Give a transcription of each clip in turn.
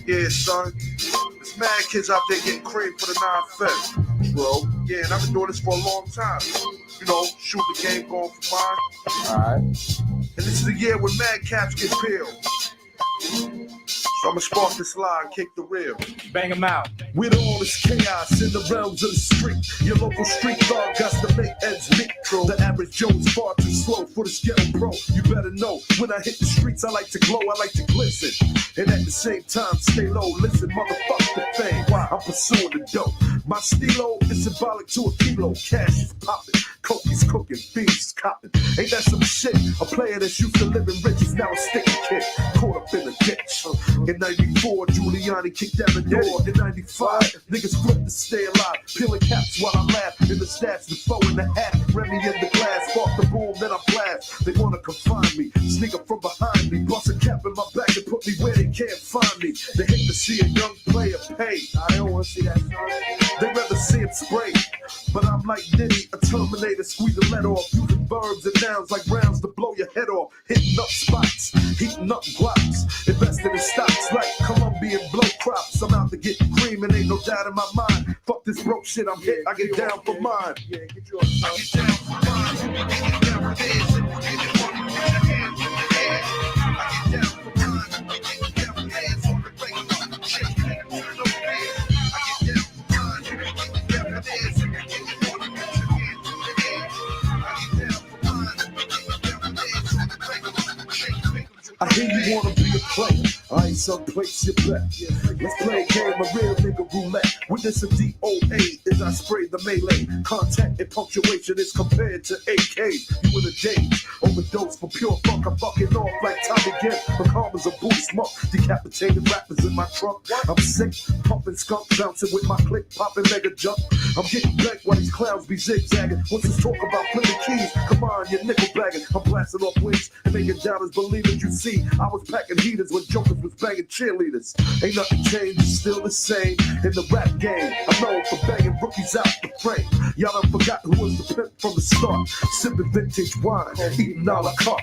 Yeah, son. There's mad kids out there getting cream for the 9-5. Bro. Yeah, and I've been doing this for a long time. You know, shooting the game, going for mine. Alright. And this is the year when mad caps get peeled. So I'ma spark this line, kick the reel. Bang them out. With all this chaos in the realms of the street, your local street dog got to make ends meet. The average Joe's far too slow for the ghetto pro. You better know, when I hit the streets, I like to glow, I like to glisten. And at the same time, stay low, listen, motherfuck the fame. I'm pursuing the dope. My stilo is symbolic to a kilo. Cash is popping, coke's cooking, beans is copping. Ain't that some shit? A player that's used to living rich is now a sticky kid, caught up in a ditch. In 94, Giuliani kicked down the door. In 95, niggas flipped to stay alive. Peeling caps while I laugh. In the stats, the foe in the hat. Remy in the glass. Spark the boom, then I blast. They wanna confine me. Sneak up from behind me. Bust a cap in my back and put me where they can't find me. They hate to see a young player pay. I don't wanna see that, son. They rather see it spray. But I'm like Diddy, a Terminator, squeeze the lead off. Using verbs and nouns like rounds to blow your head off. Hitting up spots, heating up blocks. Investing in stocks like Colombian blow crops. I'm out to get cream and ain't no doubt in my mind. Fuck this broke shit, I'm hit, I get down for mine. Yeah, get you up, I get down for mine. Get down for this, and put your hands in the air. I get down for mine. Get down for hands on the regular. Shake it, no fear. I get down for mine. Get down for this, and put your hands in the air. I get down for mine. Get down for this, on the regular. Shake it. I hear you wanna be a player. I ain't someplace you bet. Let's play a game of real nigga roulette. Witness a DOA as I spray the melee. Contact and punctuation is compared to AKs. You in a daze, overdose for pure funk. I'm fucking off like Tommy Gibb. The karma's a booty smoke. Decapitated rappers in my trunk. I'm sick, pumping skunk, bouncing with my click, popping mega jump. I'm getting black while these clowns be zigzagging. What's this talk about flipping keys? Come on, you're nickel bagging. I'm blasting off wings and making doubters believe it. You see, I was packing heaters when jokers was banging cheerleaders. Ain't nothing changed, it's still the same in the rap game. I'm known for banging rookies out the frame. Y'all done forgot who was the pimp from the start. Sipping vintage wine, eating a la carte.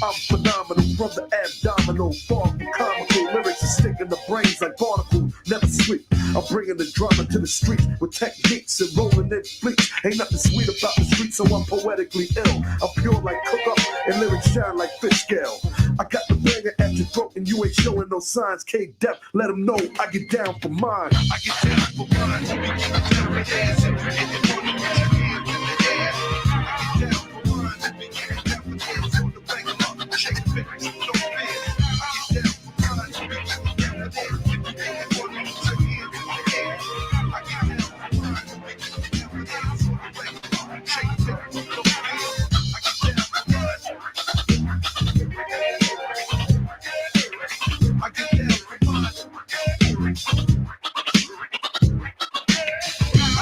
I'm phenomenal from the abdominal. Far from comical, lyrics are sticking the brains like barnacles. Never sweet, I'm bringing the drama to the streets with techniques and rolling in fleets. Ain't nothing sweet about the streets, so I'm poetically ill. I'm pure like cook up and lyrics shine like fish scale. I got the banger at your throat and you ain't showing no signs. K-Dep, let them know I get down for mine. I get down for mine. I get down for mine. I get down for this on the regular. Shake it, no fear. I get down for mine. I get down for this. I get down for mine. I get down for this on the regular. Shake it, no fear. I get down for mine. I get down for mine. I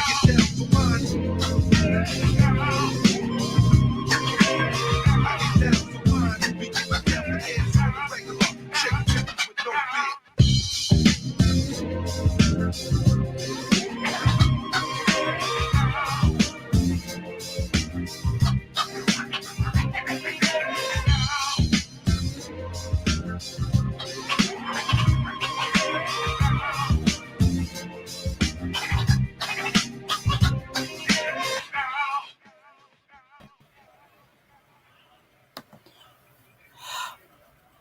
get down for mine. I get down for mine. We get my down for hands on the regular. Shake it with no fear.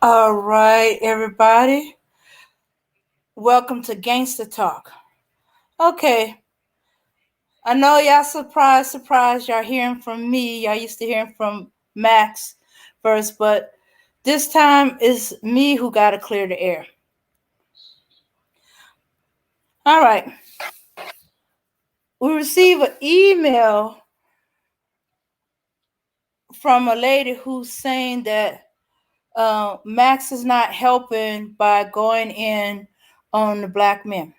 All right, everybody. Welcome to Gangsta Talk. Okay. I know y'all surprised y'all hearing from me. Y'all used to hearing from Max first, but this time it's me who got to clear the air. All right. We received an email from a lady who's saying that Max is not helping by going in on the black men.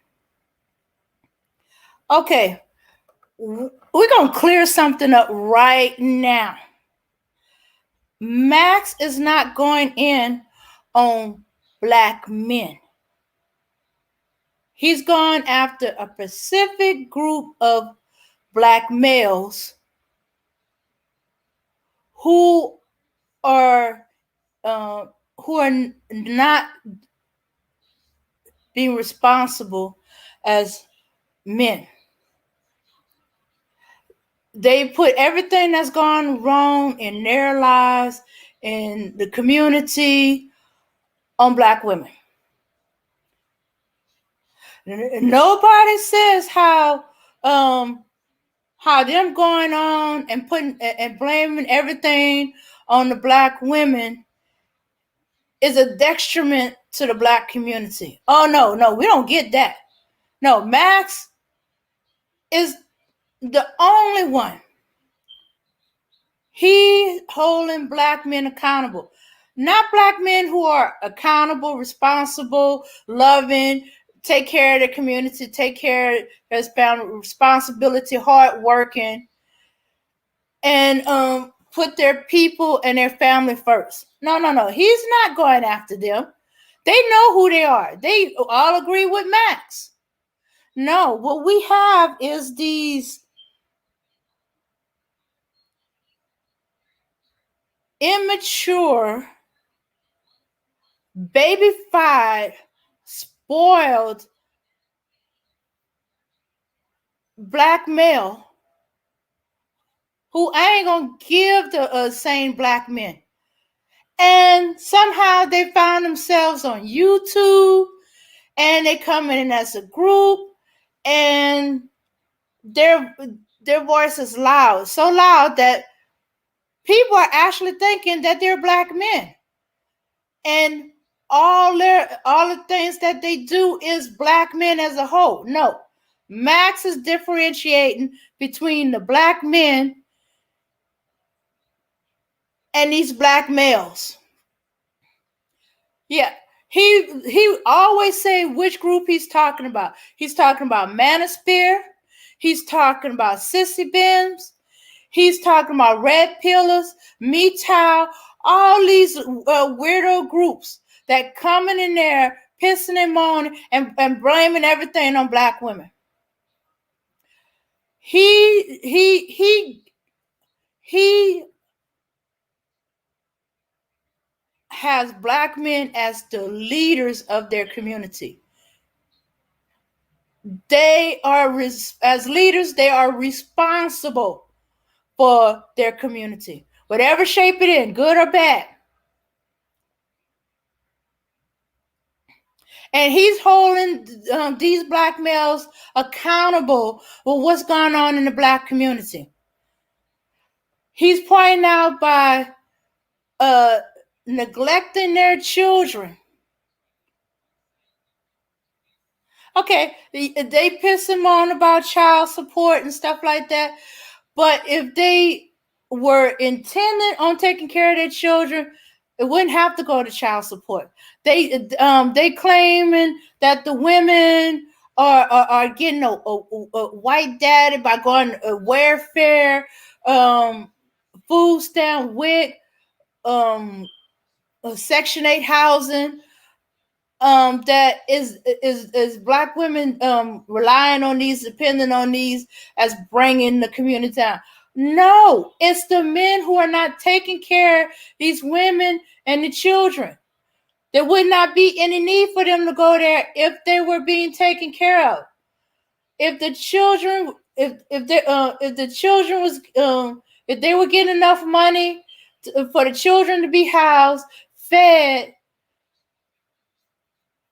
Okay, we're going to clear something up right now. Max is not going in on black men. He's gone after a specific group of black males who are who are not being responsible as men. They put everything that's gone wrong in their lives, in the community, on Black women. Nobody says how them going on and putting and blaming everything on the Black women is a detriment to the Black community. Oh no, we don't get that. No, Max is the only one. He holding Black men accountable. Not Black men who are accountable, responsible, loving, take care of the community, take care of his family, responsibility, hardworking, and put their people and their family first. No. He's not going after them. They know who they are. They all agree with Max. No, what we have is these immature, baby-fied, spoiled Black male who ain't gonna give the same Black men. And somehow they found themselves on YouTube, and they coming in as a group, and their voice is loud, so loud that people are actually thinking that they're Black men, and all the things that they do is Black men as a whole. No, Max is differentiating between the Black men and these Black males. Yeah, he always say which group he's talking about. He's talking about Manosphere. He's talking about Sissy Bims. He's talking about Red Pillars, MeToo, all these weirdo groups that coming in there, pissing and moaning and blaming everything on Black women. He has Black men as the leaders of their community. They are, as leaders, they are responsible for their community, whatever shape it in, good or bad. And he's holding these Black males accountable for what's going on in the Black community. He's pointing out by neglecting their children. Okay, they piss him on about child support and stuff like that. But if they were intended on taking care of their children, it wouldn't have to go to child support. They claiming that the women are getting a white daddy by going to welfare, food stamp, WIC, Section 8 housing. That is Black women relying on these, depending on these as bringing the community down. No, it's the men who are not taking care of these women and the children. There would not be any need for them to go there if they were being taken care of. If the children, if the children was, if they were getting enough money for the children to be housed, fed,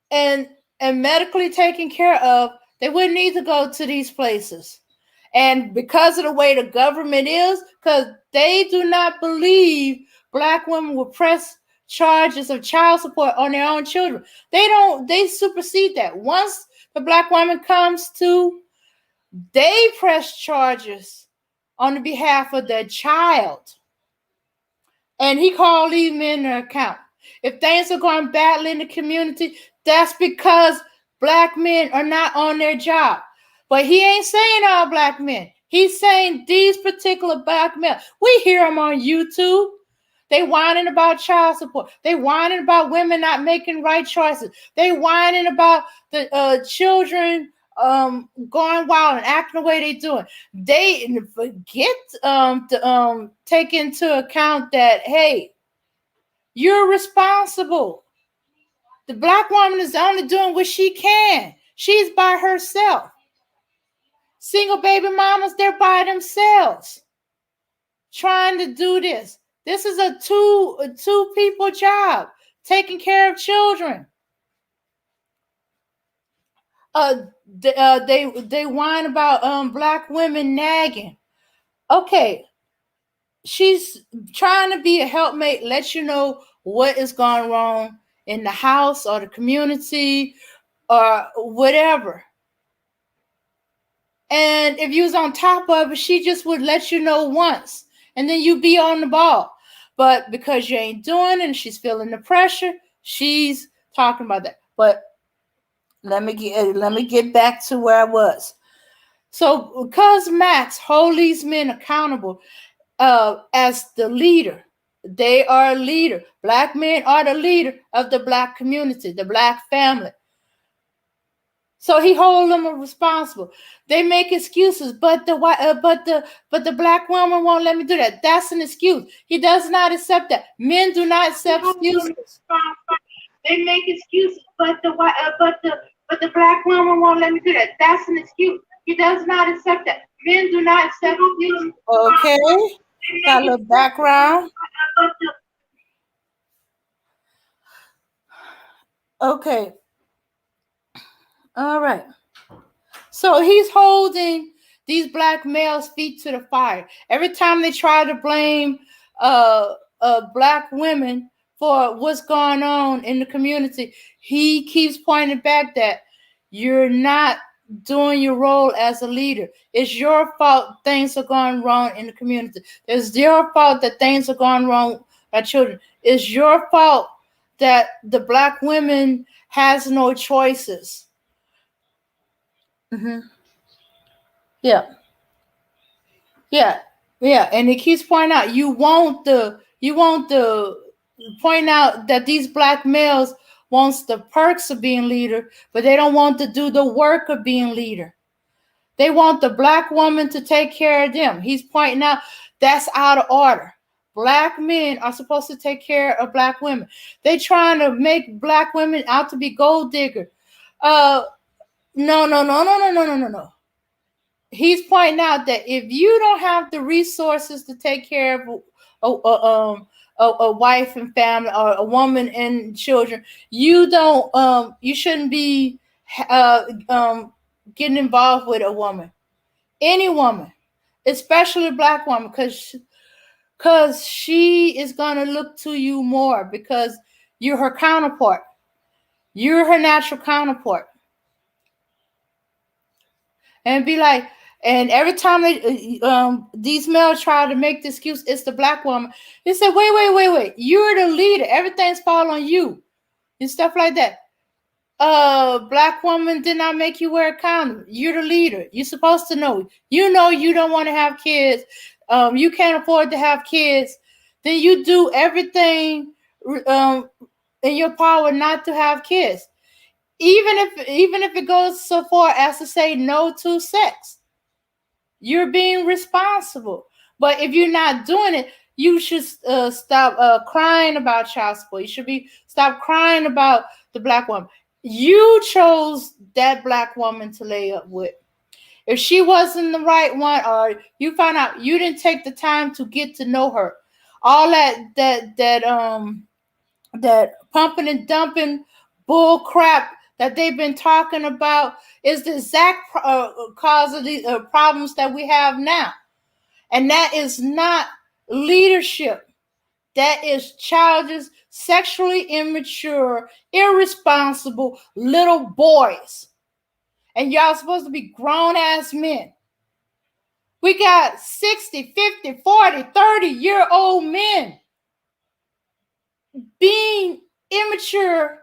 and medically taken care of, they wouldn't need to go to these places. And because of the way the government is, because they do not believe Black women will press charges of child support on their own children. They supersede that. Once the Black woman comes to, they press charges on the behalf of their child. And he called these men to account. If things are going badly in the community, that's because Black men are not on their job. But he ain't saying all Black men. He's saying these particular Black men. We hear them on YouTube. They whining about child support. They whining about women not making right choices. They whining about the children going wild and acting the way they doing. They forget to take into account that, hey, You're responsible. The black woman is only doing what she can. She's by herself. Single baby mamas, they're by themselves trying to do this. This is a two people job, taking care of children. They whine about black women nagging. Okay, she's trying to be a helpmate, let you know what is going wrong in the house or the community or whatever. And if you was on top of it, she just would let you know once, and then you be on the ball. But because you ain't doing it and she's feeling the pressure, she's talking about that. But let me get back to where I was. So because Max hold these men accountable as the leader, they are a leader. Black men are the leader of the black community, the black family. So he hold them responsible. They make excuses, but the black woman won't let me do that. That's an excuse. He does not accept that. Men do not accept excuses. They make excuses, but the black woman won't let me do that. That's an excuse. He does not accept that. Men do not accept excuses. Okay, got a little background. Okay. All right. So he's holding these black males' feet to the fire. Every time they try to blame black women for what's going on in the community, he keeps pointing back that you're not doing your role as a leader. It's your fault things are going wrong in the community. It's your fault that things are going wrong with our children. It's your fault that the black women has no choices. Mm-hmm. Yeah, yeah, yeah. And it keeps pointing out you want the point out that these black males wants the perks of being leader, but they don't want to do the work of being leader. They want the black woman to take care of them. He's pointing out that's out of order. Black men are supposed to take care of black women. They trying to make black women out to be gold digger. No, no, no, no, no, no, no, no, no. He's pointing out that if you don't have the resources to take care of a wife and family or a woman and children, you shouldn't be uh, um, getting involved with a woman, any woman, especially a black woman, because she is gonna look to you more because you're her counterpart. You're her natural counterpart. And be like, and every time these males try to make the excuse, it's the black woman. He said, wait, you're the leader. Everything's fall on you and stuff like that. Black woman did not make you wear a condom. You're the leader. You're supposed to know. You know you don't want to have kids. You can't afford to have kids. Then you do everything in your power not to have kids. Even if it goes so far as to say no to sex. You're being responsible. But if you're not doing it, you should stop crying about child support. You should stop crying about the black woman. You chose that black woman to lay up with. If she wasn't the right one, or you found out you didn't take the time to get to know her, all that pumping and dumping bull crap that they've been talking about is the exact cause of the problems that we have now. And that is not leadership. That is childish, sexually immature, irresponsible little boys. And y'all supposed to be grown ass men. We got 60, 50, 40, 30-year-old men being immature,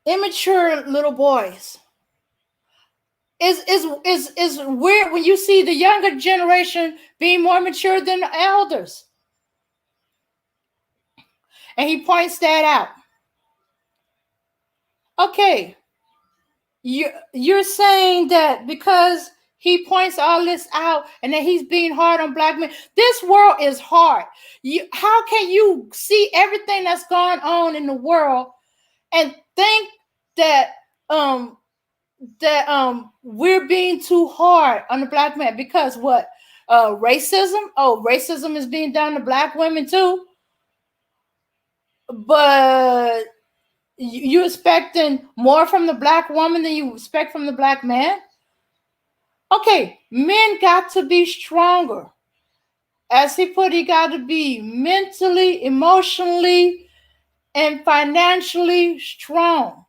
immature little boys. Is weird when you see the younger generation being more mature than the elders. And he points that out. Okay. You're saying that because He points all this out, and then he's being hard on black men. This world is hard. How can you see everything that's going on in the world and think that we're being too hard on the black man? Because what? Racism? Oh, racism is being done to black women too. But you expecting more from the black woman than you expect from the black man? Okay, men got to be stronger. As he put, he got to be mentally, emotionally, and financially strong.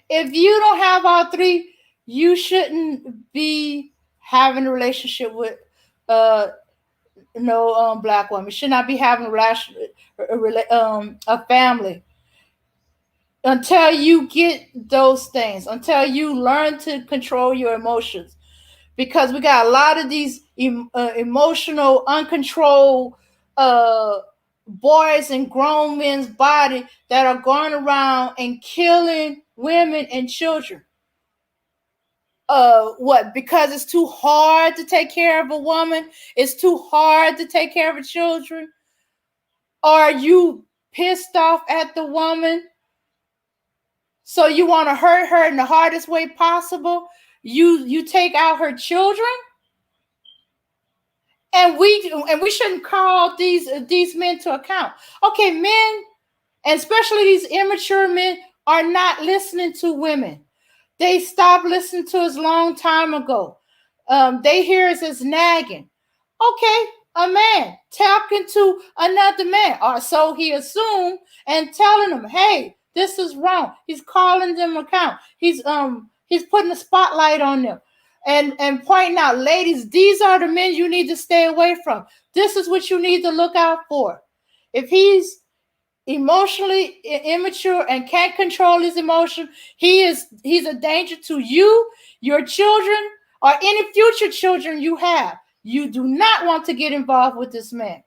If you don't have all three, you shouldn't be having a relationship with black woman. You should not be having a family until you get those things, until you learn to control your emotions. Because we got a lot of these emotional, uncontrolled boys and grown men's body that are going around and killing women and children. What? Because it's too hard to take care of a woman? It's too hard to take care of the children? Are you pissed off at the woman? So you want to hurt her in the hardest way possible? You take out her children? And we shouldn't call these men to account. Okay, men, and especially these immature men, are not listening to women. They stopped listening to us a long time ago. They hear us as nagging. Okay, a man talking to another man, or so he assumed, and telling them, "Hey, this is wrong." He's calling them account. He's putting a spotlight on them. And pointing out, ladies, these are the men you need to stay away from. This is what you need to look out for. If he's emotionally immature and can't control his emotion, he's a danger to you, your children, or any future children you have. You do not want to get involved with this man.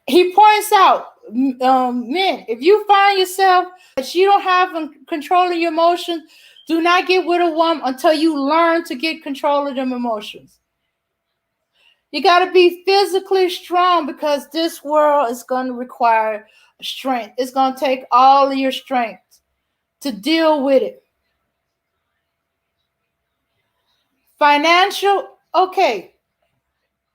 He points out, men, if you find yourself that you don't have control of your emotions, do not get with a woman until you learn to get control of them emotions. You got to be physically strong, because this world is going to require strength. It's going to take all of your strength to deal with it. Financial, okay.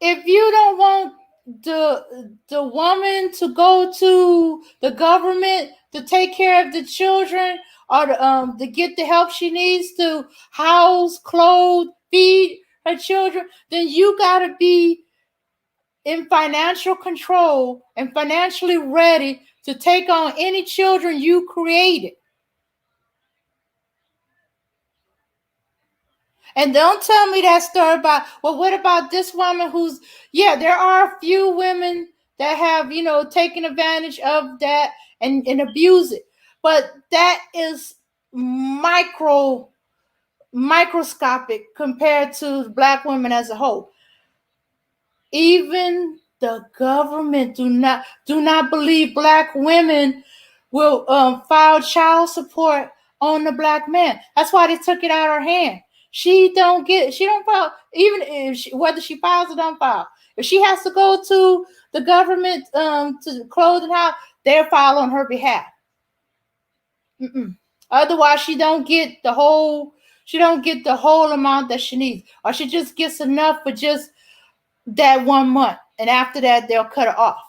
If you don't want the woman to go to the government to take care of the children, or to get the help she needs to house, clothe, feed her children, then you got to be in financial control and financially ready to take on any children you created. And don't tell me that story about, well, what about this woman who's, yeah, there are a few women that have, taken advantage of that and abuse it. But that is microscopic compared to black women as a whole. Even the government do not believe black women will file child support on the black man. That's why they took it out of her hand. She don't file, even if whether she files or don't file. If she has to go to the government to clothe and house, they'll file on her behalf. Otherwise, she don't get the whole amount that she needs, or she just gets enough for just that 1 month, and after that they'll cut it off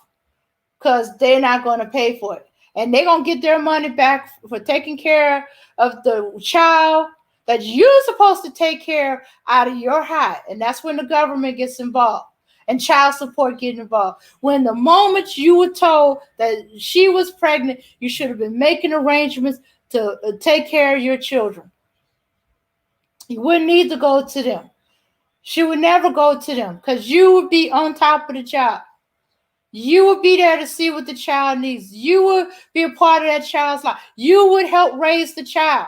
because they're not going to pay for it, and they're going to get their money back for taking care of the child that you're supposed to take care out of your hide. And that's when the government gets involved and child support get involved. When the moment you were told that she was pregnant, you should have been making arrangements to take care of your children. You wouldn't need to go to them. She would never go to them, because you would be on top of the child. You would be there to see what the child needs. You would be a part of that child's life. You would help raise the child.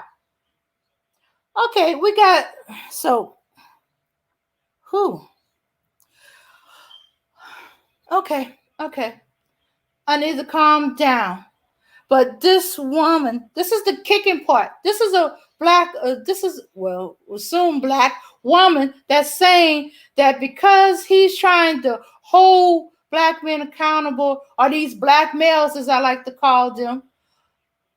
Okay, we got, so, who? Okay. I need to calm down. But this woman, this is the kicking part. This is a black, this is, well, assume black woman that's saying that because he's trying to hold black men accountable, or these black males, as I like to call them,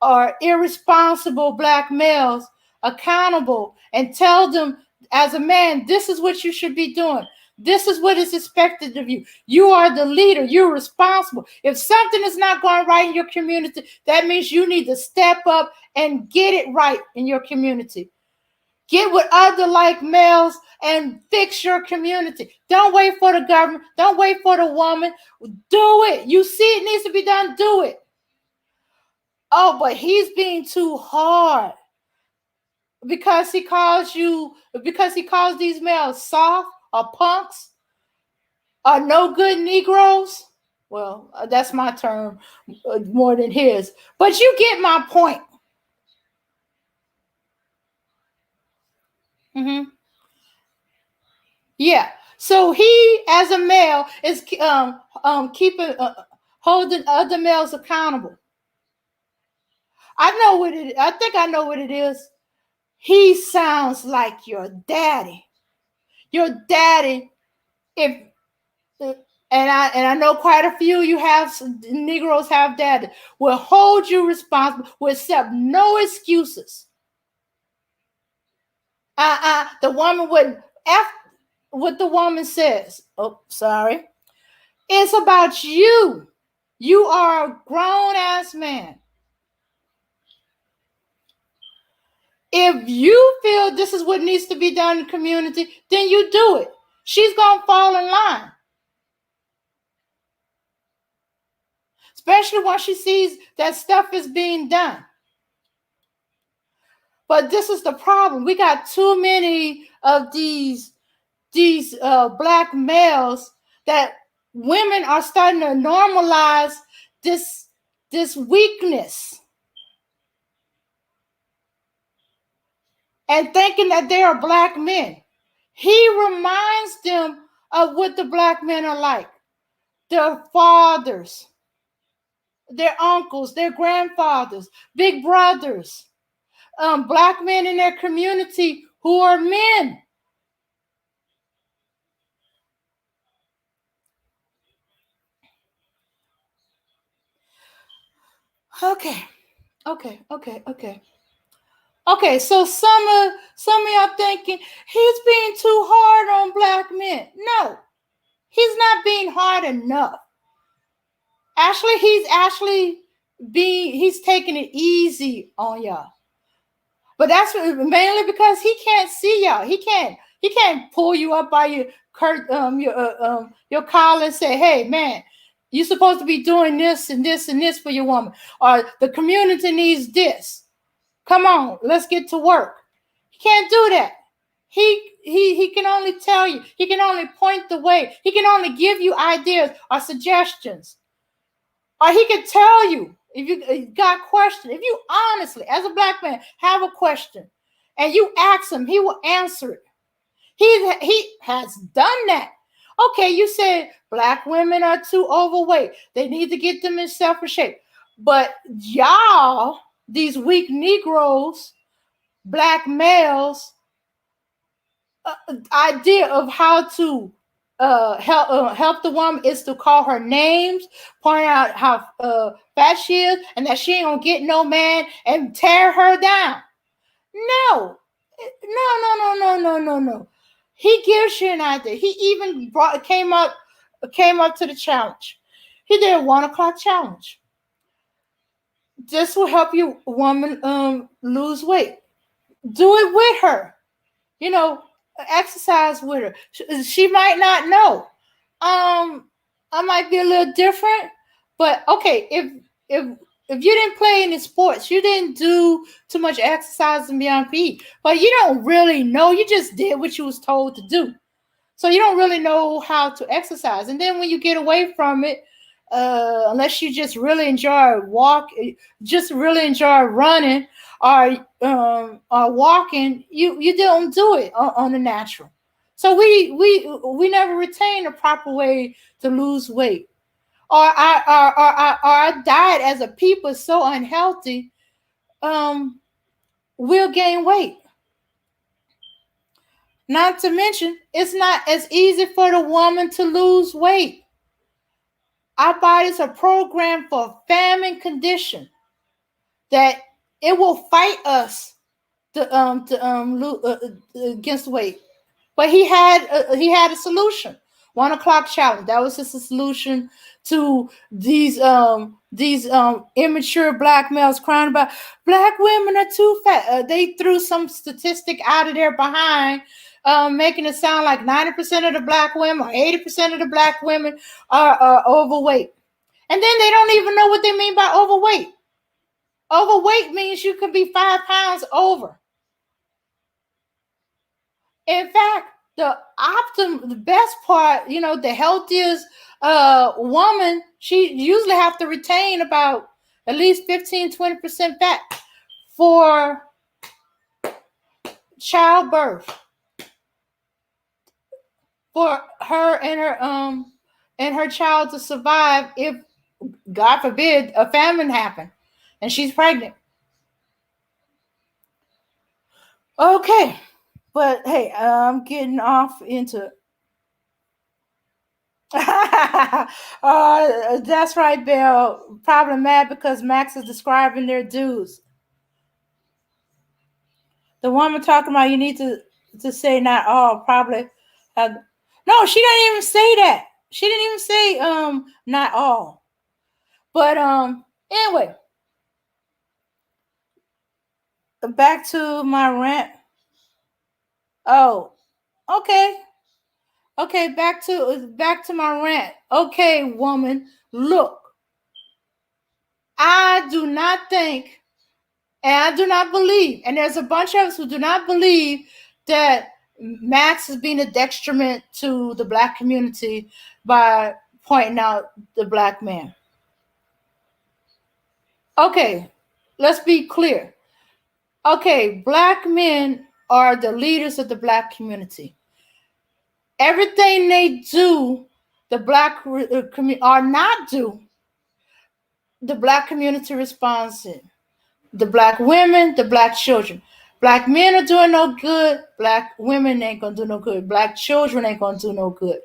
or irresponsible black males accountable, and tell them as a man, this is what you should be doing. This is what is expected of you. You are the leader. You're responsible. If something is not going right in your community, that means you need to step up and get it right in your community. Get with other like males and fix your community. Don't wait for the government. Don't wait for the woman. Do it. You see it needs to be done. Do it. Oh, but he's being too hard because he calls these males soft or punks or no good Negroes. Well, that's my term more than his. But you get my point. Mm-hmm. Yeah. So he, as a male, is keeping holding other males accountable. I know what it. I think I know what it is. He sounds like your daddy. Your daddy, if and I know quite a few you have Negroes have daddy, will hold you responsible, will accept no excuses. The woman would F what the woman says. Oh, sorry. It's about you. You are a grown ass man. If you feel this is what needs to be done in the community, then you do it. She's going to fall in line. Especially when she sees that stuff is being done. But this is the problem. We got too many of these black males that women are starting to normalize this weakness and thinking that they are black men. He reminds them of what the black men are like. Their fathers, their uncles, their grandfathers, big brothers, black men in their community who are men. Okay, okay. Okay, so some of y'all thinking he's being too hard on black men. No, he's not being hard enough. Actually, he's taking it easy on y'all. But that's mainly because he can't see y'all. He can't pull you up by your collar and say, "Hey, man, you're supposed to be doing this and this and this for your woman, or the community needs this. Come on, let's get to work." He can't do that. He can only tell you. He can only point the way. He can only give you ideas or suggestions. Or he can tell you if you got a question. If you honestly, as a black man, have a question and you ask him, he will answer it. He has done that. Okay, you said black women are too overweight. They need to get them in self shape. But y'all, these weak Negroes, black males, idea of how to help the woman is to call her names, point out how fat she is, and that she ain't gonna get no man, and tear her down. No, no. He gives you an idea. He even came up to the challenge. He did a 1 o'clock challenge. This will help you, woman, lose weight. Do it with her. You know, exercise with her. She might not know. I might be a little different, but okay, if you didn't play any sports, you didn't do too much exercising beyond PE, but you don't really know. You just did what you was told to do. So you don't really know how to exercise. And then when you get away from it, unless you just really enjoy just really enjoy running or walking, you don't do it on the natural. So we never retain a proper way to lose weight. Or our diet as a people is so unhealthy. will gain weight. Not to mention, it's not as easy for the woman to lose weight. Our bodies are programmed for a famine condition that it will fight us against weight. But he had a solution. 1 o'clock challenge. That was just a solution to these immature black males crying about black women are too fat. They threw some statistic out of their behind, making it sound like 90% of the black women or 80% of the black women are overweight. And then they don't even know what they mean by overweight. Overweight means you could be 5 pounds over. In fact, the best part, the healthiest woman, she usually have to retain about at least 15-20% fat for childbirth, for her and her child to survive if, God forbid, a famine happened and she's pregnant. Okay, but hey, I'm getting off into that's right, Bill. Probably mad because Max is describing their dudes. The woman talking about you need to say not all. Probably no, she didn't even say that. She didn't even say not all. But anyway, back to my rant. Oh, okay. Okay, back to my rant. Okay, woman, look. I do not think, and I do not believe, and there's a bunch of us who do not believe that Max is being a detriment to the black community by pointing out the black man. Okay, let's be clear. Okay, black men are the leaders of the black community. Everything they do, the black community are not do. The black community responds to the black women, the black children. Black men are doing no good. Black women ain't gonna do no good. Black children ain't gonna do no good.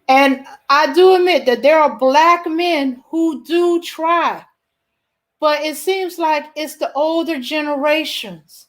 And I do admit that there are black men who do try, but it seems like it's the older generations.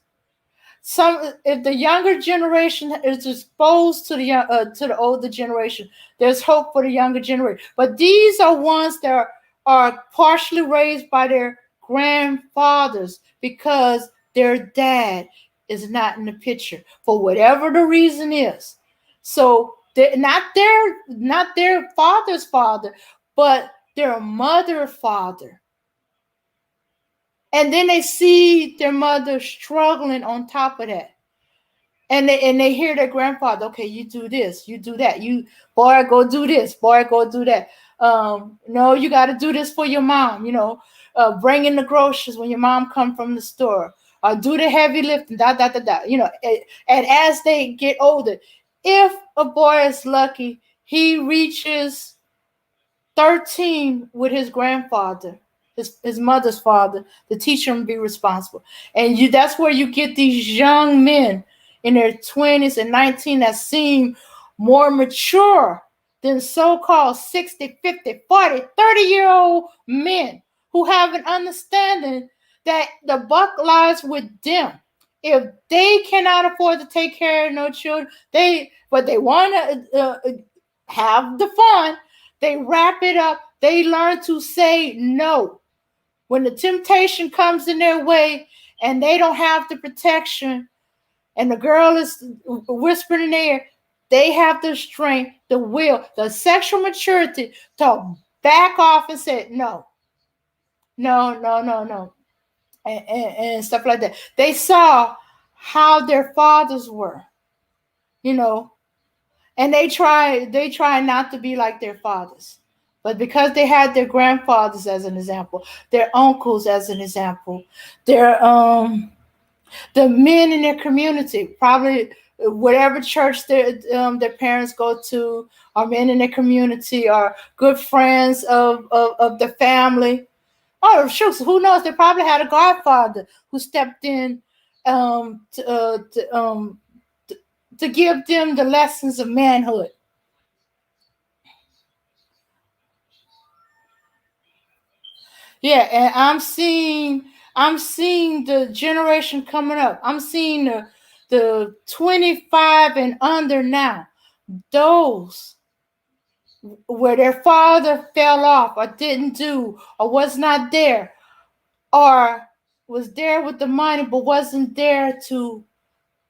If the younger generation is exposed to the older generation, there's hope for the younger generation. But these are ones that are partially raised by their grandfathers because their dad is not in the picture for whatever the reason is. So not their father's father, but their mother's father. And then they see their mother struggling on top of that. And they hear their grandfather, okay, you do this, you do that. You, boy, go do this, boy, go do that. No, you got to do this for your mom, bring in the groceries when your mom come from the store. Do the heavy lifting, and as they get older, if a boy is lucky, he reaches 13 with his grandfather, his mother's father, to teach him to be responsible. And that's where you get these young men in their 20s and 19 that seem more mature than so-called 60, 50, 40, 30-year-old men who have an understanding that the buck lies with them. If they cannot afford to take care of no children, but they want to have the fun, they wrap it up. They learn to say no. When the temptation comes in their way and they don't have the protection and the girl is whispering in their ear, they have the strength, the will, the sexual maturity to back off and say no, and stuff like that. They saw how their fathers were, and they try not to be like their fathers. But because they had their grandfathers as an example, their uncles as an example, the men in their community, probably whatever church their parents go to, are men in their community, are good friends of the family. Oh shoot! So who knows? They probably had a godfather who stepped in um, to, uh, to, um, to, to give them the lessons of manhood. Yeah, and I'm seeing the generation coming up. I'm seeing the 25 and under now. Those where their father fell off or didn't do or was not there or was there with the money but wasn't there to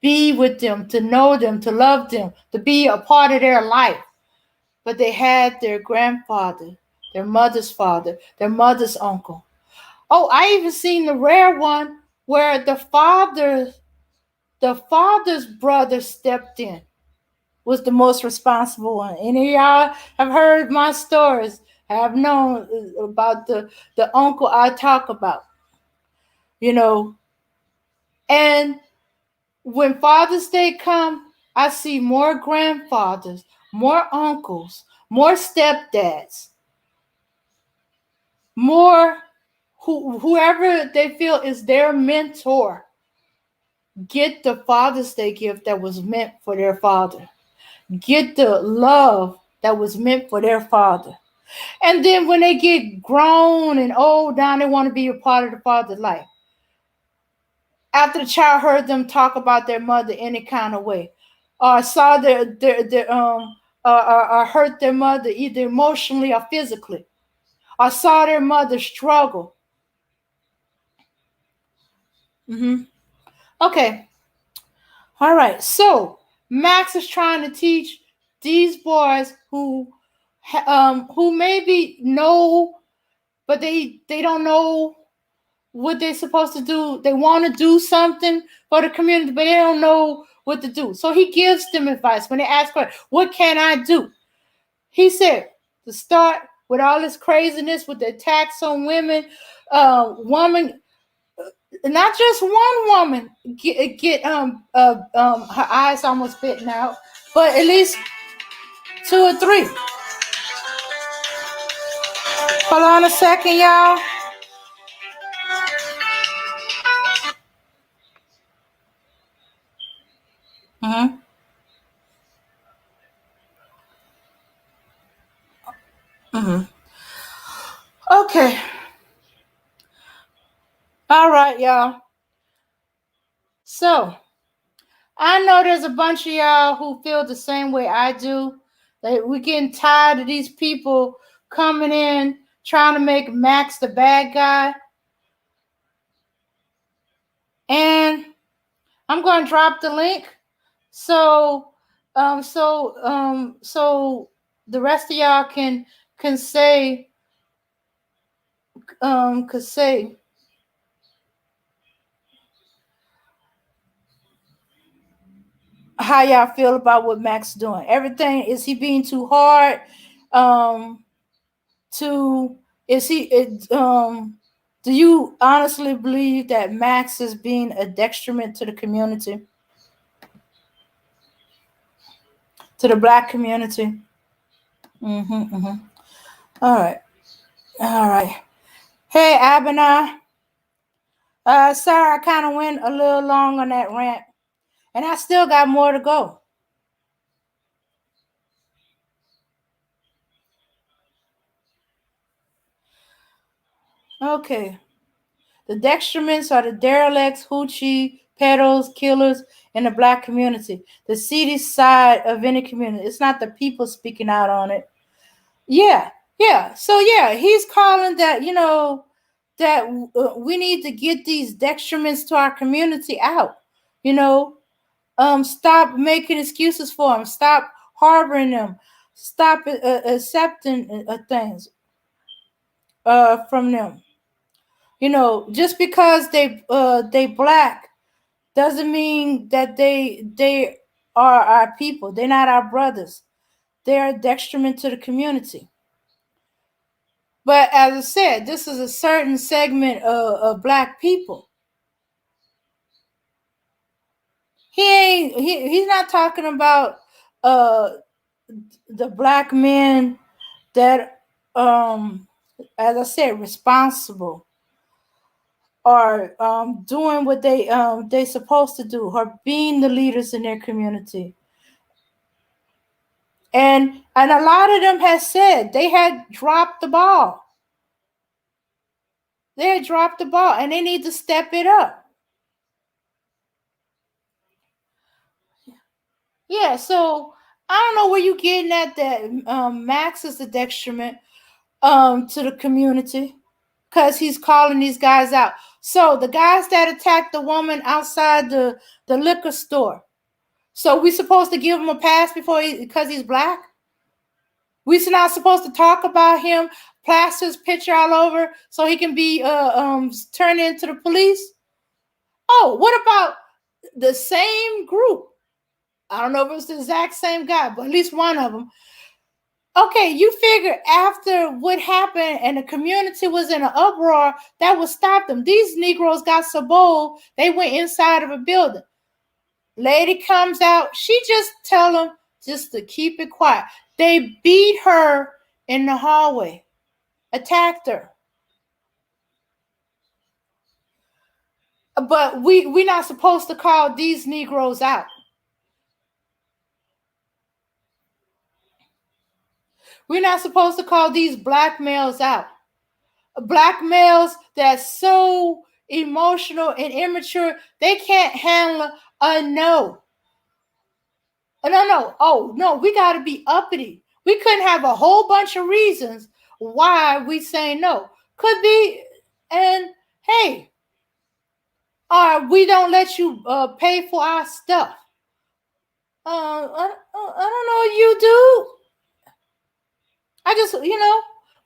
be with them, to know them, to love them, to be a part of their life. But they had their grandfather, their mother's father, their mother's uncle. Oh, I even seen the rare one where the father's brother stepped in, was the most responsible one. Any of y'all have heard my stories, have known about the uncle I talk about, you know. And when Father's Day come, I see more grandfathers, more uncles, more stepdads, more whoever they feel is their mentor get the Father's Day gift that was meant for their father. Get the love that was meant for their father. And then when they get grown and old now they want to be a part of the father's life. After the child heard them talk about their mother any kind of way, or saw or hurt their mother either emotionally or physically, or saw their mother struggle. Mm-hmm. Okay, all right. So Max is trying to teach these boys who maybe know, but they don't know what they're supposed to do. They want to do something for the community, but they don't know what to do. So he gives them advice when they ask for, what can I do? He said to start with all this craziness with the attacks on women, woman, not just one woman get her eyes almost bitten out, but at least two or three. Hold on a second, y'all. Mm-hmm. Mm-hmm. Okay. All right, y'all. So I know there's a bunch of y'all who feel the same way I do. That we're getting tired of these people coming in trying to make Max the bad guy. And I'm going to drop the link so so the rest of y'all can say could say how y'all feel about what Max doing. Everything, is he being too hard? Um to is he do you honestly believe that Max is being a detriment to the community, to the black community? Mm-hmm, mm-hmm. All right, all right. Hey, Abena. Sorry, I kind of went a little long on that rant, and I still got more to go. Okay. The dextroments are the derelicts, hoochie, peddlers, killers in the black community. The seedy side of any community. It's not the people speaking out on it. Yeah, yeah. So yeah, he's calling that, that we need to get these dextroments to our community out. You know, stop making excuses for them. Stop harboring them. Stop accepting things from them. Just because they black doesn't mean that they are our people. They're not our brothers. They're a detriment to the community. But as I said, this is a certain segment of black people. He's not talking about uh the black men that as I said, responsible, or doing what they supposed to do, or being the leaders in their community. And a lot of them had said they had dropped the ball. They had dropped the ball, and they need to step it up. Yeah, so I don't know where you getting at that Max is the detriment to the community, because he's calling these guys out. So the guys that attacked the woman outside the liquor store. So we supposed to give him a pass because he's black? We're not supposed to talk about him, plaster his picture all over so he can be turned into the police? Oh, what about the same group? I don't know if it's the exact same guy, but at least one of them. Okay, you figure after what happened and the community was in an uproar, that would stop them. These Negroes got so bold, they went inside of a building. Lady comes out, she just tell them just to keep it quiet. They beat her in the hallway, attacked her. But we're not supposed to call these Negroes out. We're not supposed to call these black males out. Black males that's so emotional and immature, they can't handle a no. No. Oh, no, we got to be uppity. We couldn't have a whole bunch of reasons why we say no. Could be, and hey, we don't let you pay for our stuff. I don't know, you do. I just,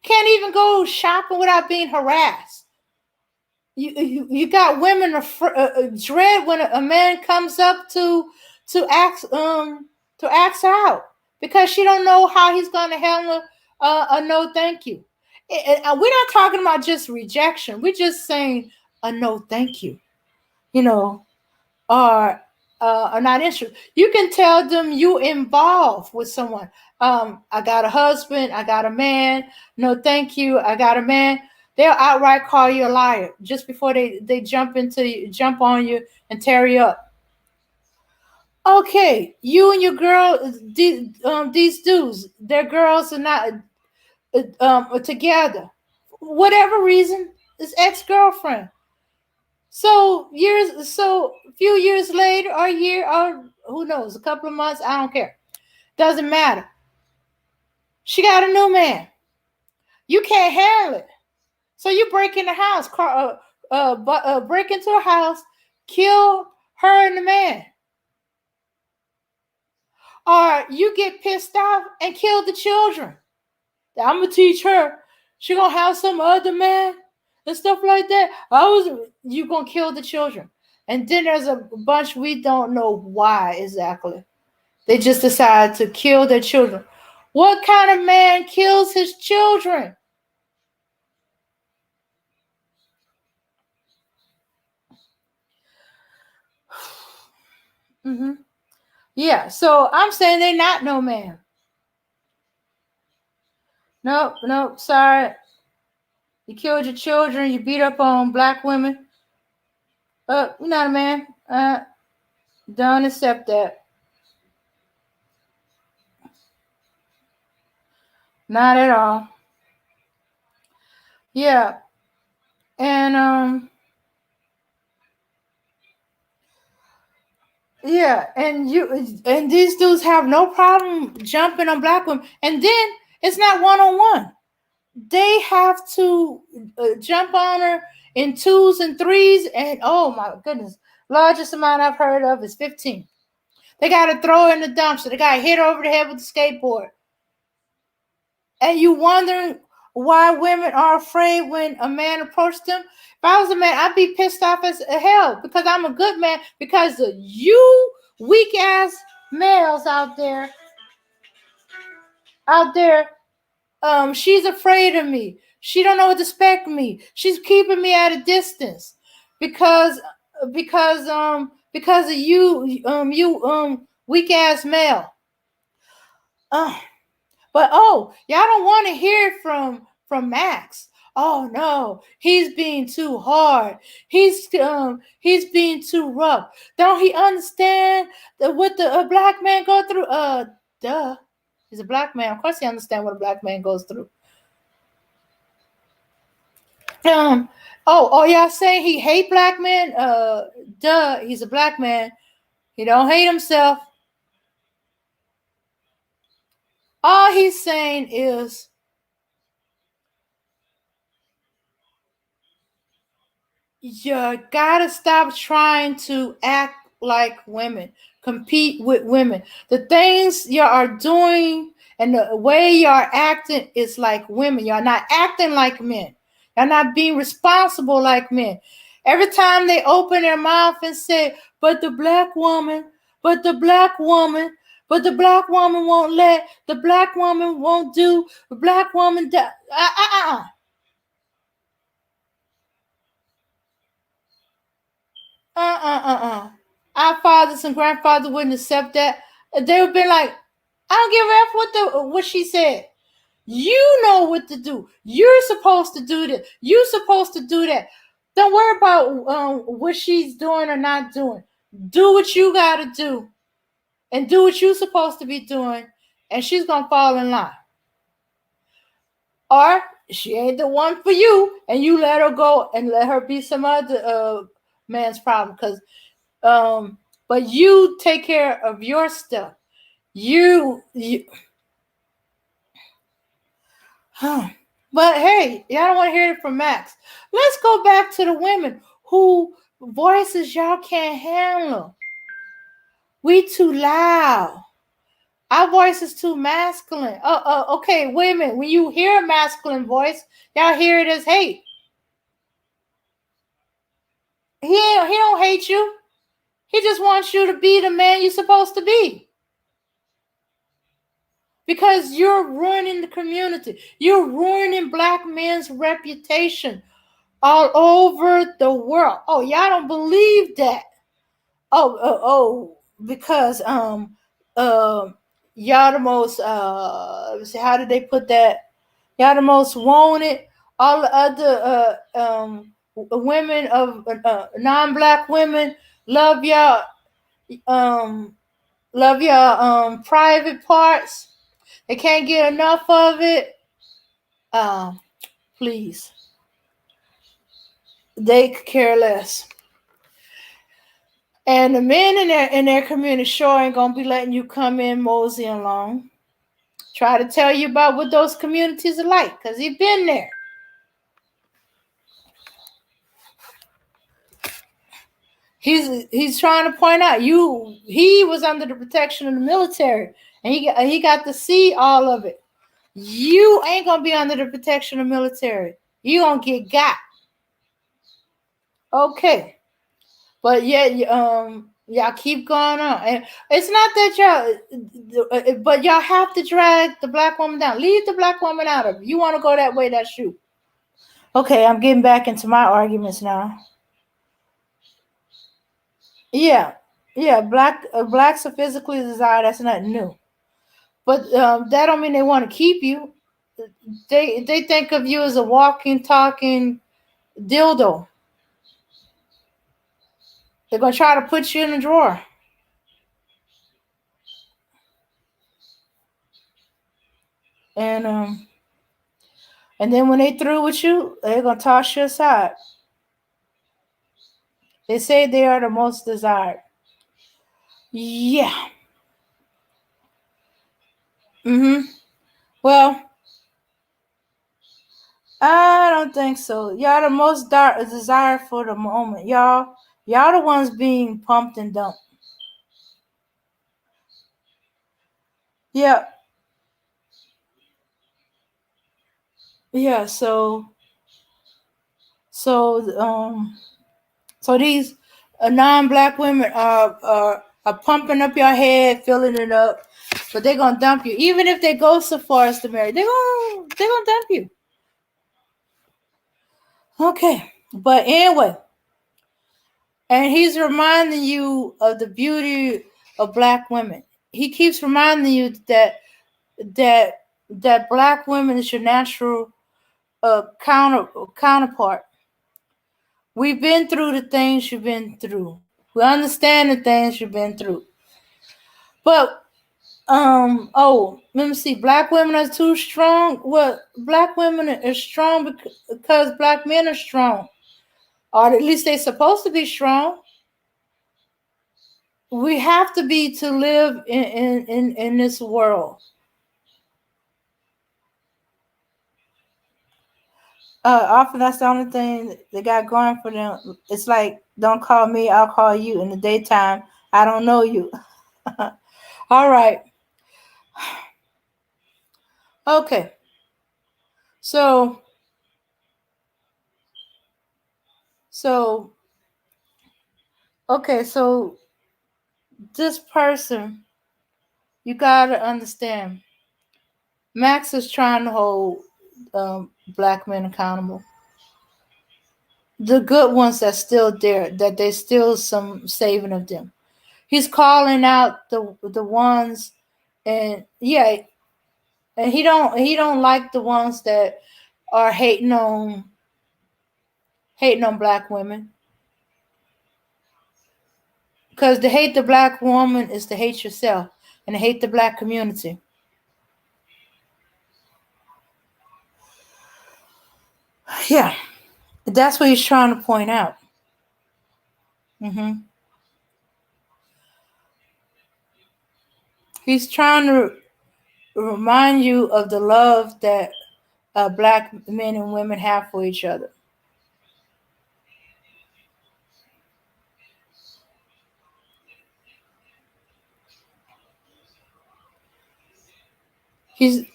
can't even go shopping without being harassed. You got women dread when a man comes up to ask out, because she don't know how he's going to handle a no thank you. We're not talking about just rejection. We're just saying a no thank you, or are not interested. You can tell them you involved with someone. I got a husband, I got a man, no thank you, I got a man. They'll outright call you a liar just before they jump on you and tear you up. Okay, you and your girl, these dudes, their girls are not together. Whatever reason, it's ex-girlfriend. So a few years later, or a year, or who knows, a couple of months, I don't care. Doesn't matter. She got a new man. You can't handle it. So you break in the house, break into the house, kill her and the man. Or you get pissed off and kill the children. I'm gonna teach her. She gonna have some other man and stuff like that. You gonna kill the children. And then there's a bunch we don't know why exactly. They just decide to kill their children. What kind of man kills his children? Mm-hmm. Yeah, so I'm saying they're not no man. Nope, sorry. You killed your children, you beat up on black women. You're not a man. Don't accept that. Not at all. Yeah. And yeah, and these dudes have no problem jumping on black women. And then it's not one-on-one. They have to jump on her in twos and threes, and oh my goodness, largest amount I've heard of is 15. They got to throw her in the dumpster. They got to hit her over the head with the skateboard. And you wondering why women are afraid when a man approached them? If I was a man, I'd be pissed off as hell, because I'm a good man, because of you weak ass males out there, she's afraid of me. She don't know what to expect me. She's keeping me at a distance because of you weak ass male. But y'all don't want to hear from from Max. Oh no, he's being too hard. He's being too rough. Don't he understand that what the black man go through? Duh. He's a black man. Of course he understands what a black man goes through. Oh, y'all saying he hate black men? Duh. He's a black man. He don't hate himself. All he's saying is you gotta stop trying to act like women, compete with women. The things you are doing and the way you are acting is like women. You're not acting like men. You're not being responsible like men. Every time they open their mouth and say, but the black woman, but the black woman, but the black woman won't let, the black woman won't do, the black woman, Our fathers and grandfathers wouldn't accept that. They would be like, I don't give a f what she said. You know what to do. You're supposed to do this. You're supposed to do that. Don't worry about what she's doing or not doing. Do what you gotta do, and do what you're supposed to be doing, and she's gonna fall in line. Or she ain't the one for you, and you let her go and let her be some other man's problem. Because but you take care of your stuff. You But hey, y'all don't want to hear it from Max. Let's go back to the women who voices y'all can't handle. We too loud. Our voice is too masculine. Okay, wait a minute. When you hear a masculine voice, y'all hear it as hate. He don't hate you. He just wants you to be the man you're supposed to be. Because you're ruining the community. You're ruining black men's reputation all over the world. Oh, y'all don't believe that. Because y'all the most how did they put that? Y'all the most wanted. All the other women of non-black women love y'all private parts. They can't get enough of it. Please. They could care less. And the men in their community sure ain't gonna be letting you come in mosey along. Try to tell you about what those communities are like, because he's been there. He's trying to point out he was under the protection of the military, and he got to see all of it. You ain't gonna be under the protection of the military. You gonna get got. Okay. But yeah, y'all keep going on, and it's not that y'all, but y'all have to drag the black woman down. Leave the black woman out of it. You want to go that way? That's you. Okay, I'm getting back into my arguments now. Yeah, blacks are physically desired. That's nothing new, but that don't mean they want to keep you. They think of you as a walking, talking dildo. They're gonna try to put you in a drawer. And then when they through with you, they're gonna toss you aside. They say they are the most desired. Yeah. Well, I don't think so. Y'all the most desired for the moment. Y'all the ones being pumped and dumped. Yeah. Yeah. So these non-black women are pumping up your head, filling it up, but they're gonna dump you. Even if they go so far as to marry, they're gonna dump you. Okay, but anyway, and he's reminding you of the beauty of black women. He keeps reminding you that black women is your natural counterpart. We've been through the things you've been through. We understand the things you've been through. But let me see. Black women are too strong. Well, black women are strong because black men are strong, or at least they're supposed to be strong. We have to be to live in this world. Often that's the only thing they got going for them. It's like, don't call me, I'll call you. In the daytime, I don't know you. All right. Okay. So, so, okay. So this person, you gotta understand. Max is trying to hold black men accountable. The good ones that's still there, that there's still some saving of them. He's calling out the ones, and yeah, and he don't like the ones that are hating on black women, because to hate the black woman is to hate yourself and to hate the black community. Yeah, that's what he's trying to point out. hmm He's trying to remind you of the love that black men and women have for each other. He's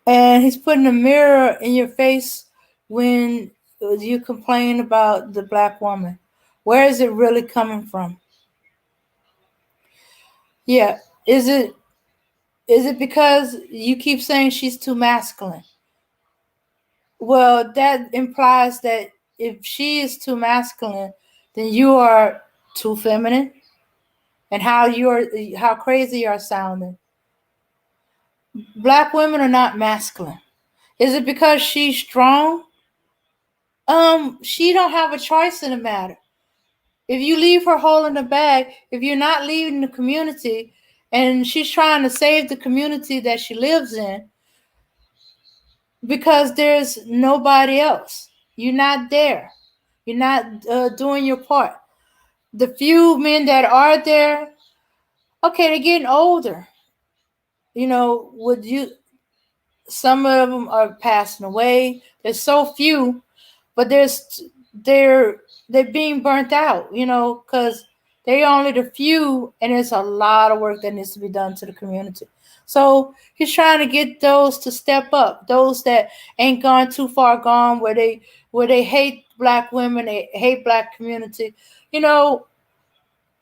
and he's putting a mirror in your face when you complain about the black woman. Where is it really coming from? Yeah, is it because you keep saying she's too masculine? Well, that implies that if she is too masculine, then you are too feminine, and how crazy you are sounding. Black women are not masculine. Is it because she's strong? She don't have a choice in the matter. If you leave her holding the bag, if you're not leaving the community, and she's trying to save the community that she lives in, because there's nobody else. You're not there. You're not doing your part. The few men that are there, okay, they're getting older. Would you? Some of them are passing away. There's so few, but they're they're being burnt out. Because they're only the few, and there's a lot of work that needs to be done to the community. So he's trying to get those to step up. Those that ain't gone too far gone, where they hate black women, they hate black community. You know,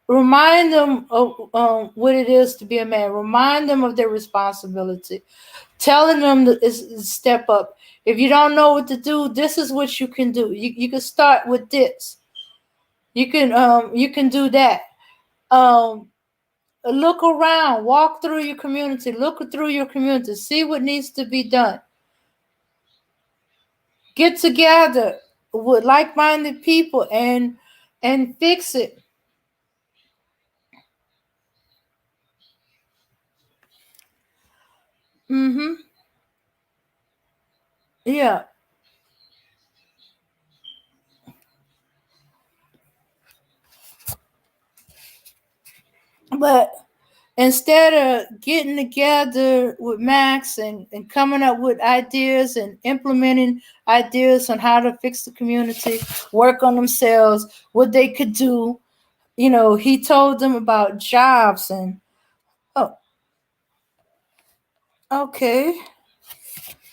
Remind them of what it is to be a man. Remind them of their responsibility. Telling them to step up. If you don't know what to do, this is what you can do. You can start with this. You can do that. Um, Look around. Walk through your community. Look through your community. See what needs to be done. Get together with like-minded people and fix it. Mm-hmm. Yeah. But instead of getting together with Max and coming up with ideas and implementing ideas on how to fix the community, work on themselves, what they could do, he told them about jobs and oh, okay.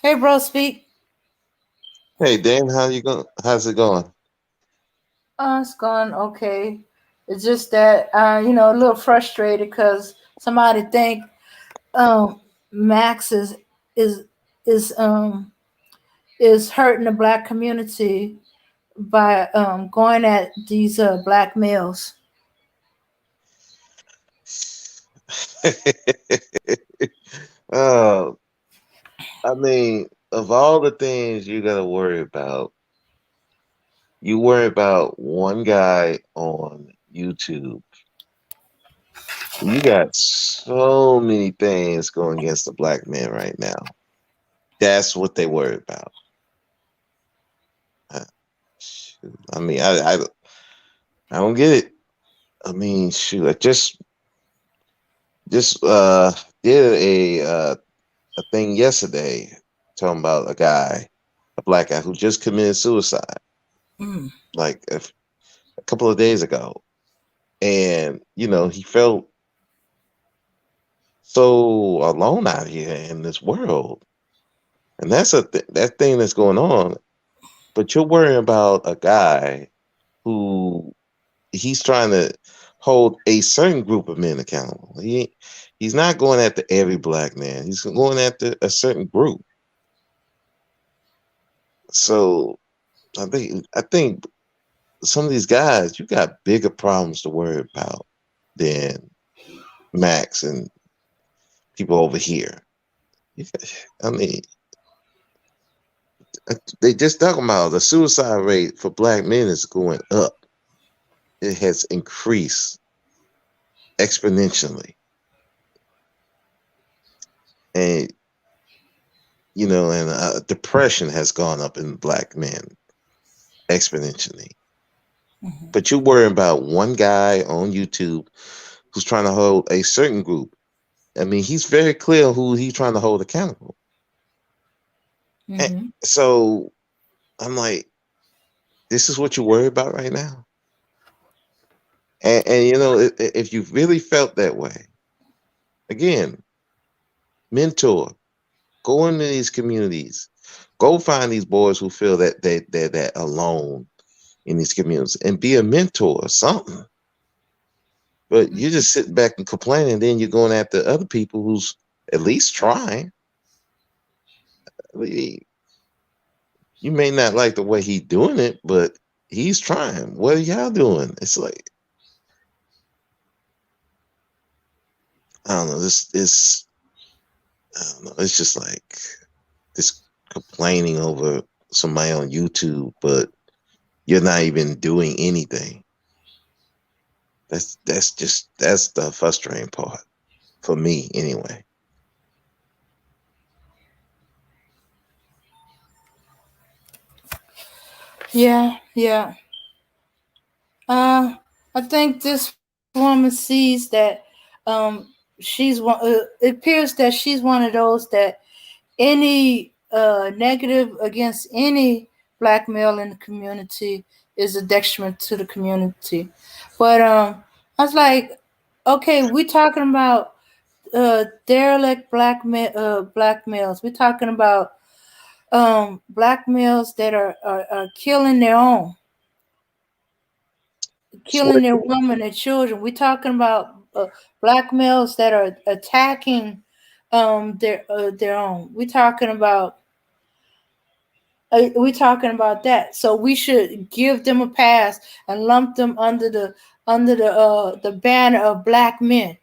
Hey, bro, speak. Hey Dan, how you going? How's it going? It's going okay. It's just that a little frustrated because somebody think Max is is um is hurting the black community by going at these black males. Oh, all the things you gotta worry about, you worry about one guy on YouTube. You got so many things going against the black man right now. That's what they worry about. Uh, shoot. I mean, I don't get it. I mean, shoot, I just did a thing yesterday talking about a black guy who just committed suicide Mm. like a couple of days ago, and he felt so alone out here in this world, and that's that thing that's going on. But you're worrying about a guy who he's trying to hold a certain group of men accountable. He's not going after every black man. He's going after a certain group. So I think some of these guys, you got bigger problems to worry about than Max and people over here. I mean, they just talking about the suicide rate for black men is going up. It has increased exponentially, and depression has gone up in black men exponentially. Mhm. But you're worrying about one guy on YouTube who's trying to hold a certain group. I mean, he's very clear who he's trying to hold accountable. And Mhm. so I'm like, this is what you worry about right now. And if you really felt that way, again, mentor, go into these communities, go find these boys who feel that they're that alone in these communities, and be a mentor or something. But you're just sitting back and complaining, and then you're going after other people who's at least trying. I mean, you may not like the way he's doing it, but he's trying. What are y'all doing? It's like, I don't know. This is I don't know. It's just like this complaining over somebody on YouTube, but you're not even doing anything. That's the frustrating part for me, anyway. Yeah, yeah. Uh, I think this woman sees that um, she's one. It appears that she's one of those that any negative against any black male in the community is a detriment to the community. But I was like, okay, we talking about derelict black males. We're talking about black males that are killing their own, So killing their women and children. We're talking about black males that are attacking their own. We're talking about that. So we should give them a pass and lump them under the banner of black men.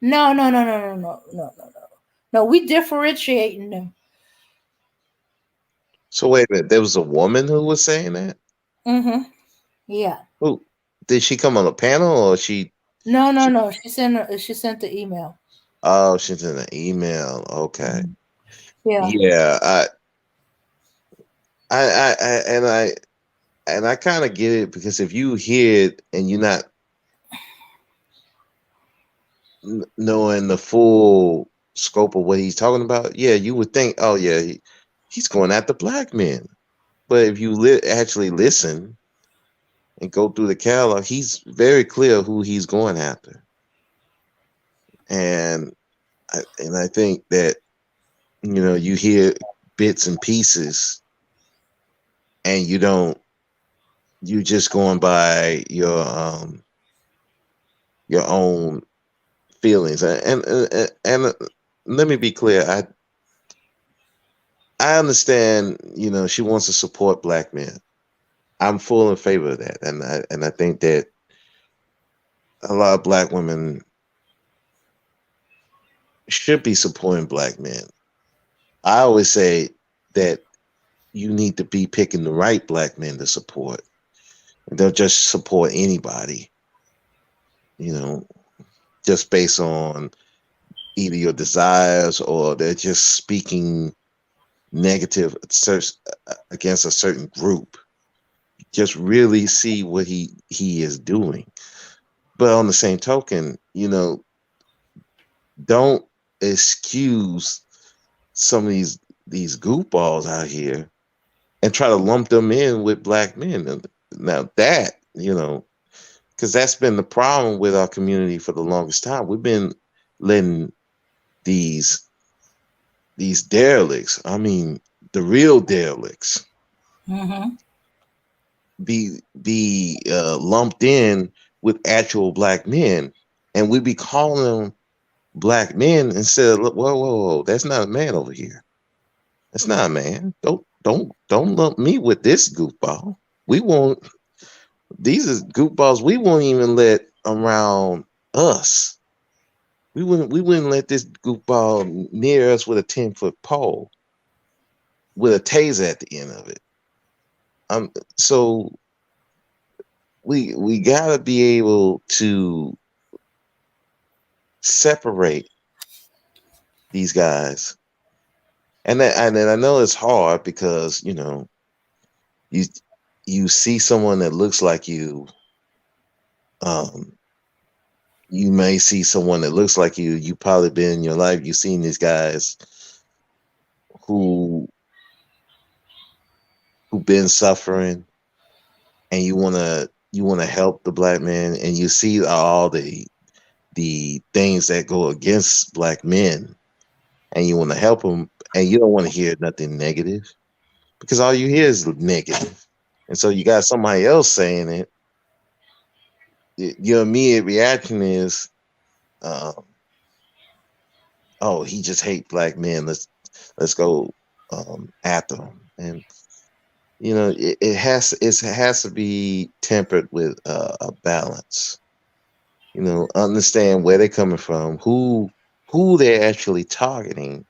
No, no, no, no, no, no, no, no, no. No, we differentiating them. so wait a minute. There was a woman who was saying that. Mm-hmm. Yeah. Who did she come on a panel or No, no, she no. She sent the email. oh, she's in an email. Okay. Mhm. Yeah. Yeah, I kind of get it because if you hear it and you're not knowing the full scope of what he's talking about, yeah, you would think, oh yeah, he's going after black men. But if you actually listen and go through the catalog, he's very clear who he's going after, and I think that you hear bits and pieces, and you just going by your own feelings, and let me be clear, I understand, she wants to support black men. I'm full in favor of that, and I think that a lot of black women should be supporting black men. I always say that you need to be picking the right black men to support. They'll just support anybody, you know, just based on either your desires or they're just speaking negative against a certain group. Just really see what he is doing. But on the same token, don't excuse some of these goofballs out here and try to lump them in with black men. And now that, because that's been the problem with our community for the longest time. We've been letting these derelicts, I mean, the real derelicts, Mm-hmm. be lumped in with actual black men, and we be calling them black men instead of whoa, that's not a man over here. That's not a man. Don't lump me with this goofball. We won't. These is goofballs. We won't even let around us. We wouldn't let this goofball near us with a 10-foot pole with a taser at the end of it. So we gotta be able to separate these guys, and I know it's hard because you you see someone that looks like you. Um, you may see someone that looks like you. You probably been in your life. You've seen these guys who who been suffering, and you wanna help the black man, and you see all the things that go against black men, and you want to help them, and you don't want to hear nothing negative because all you hear is negative. And so you got somebody else saying it. Your immediate reaction is, uh, "Oh, he just hate black men. Let's go after him." And it has to be tempered with a balance. Understand where they're coming from, who they're actually targeting,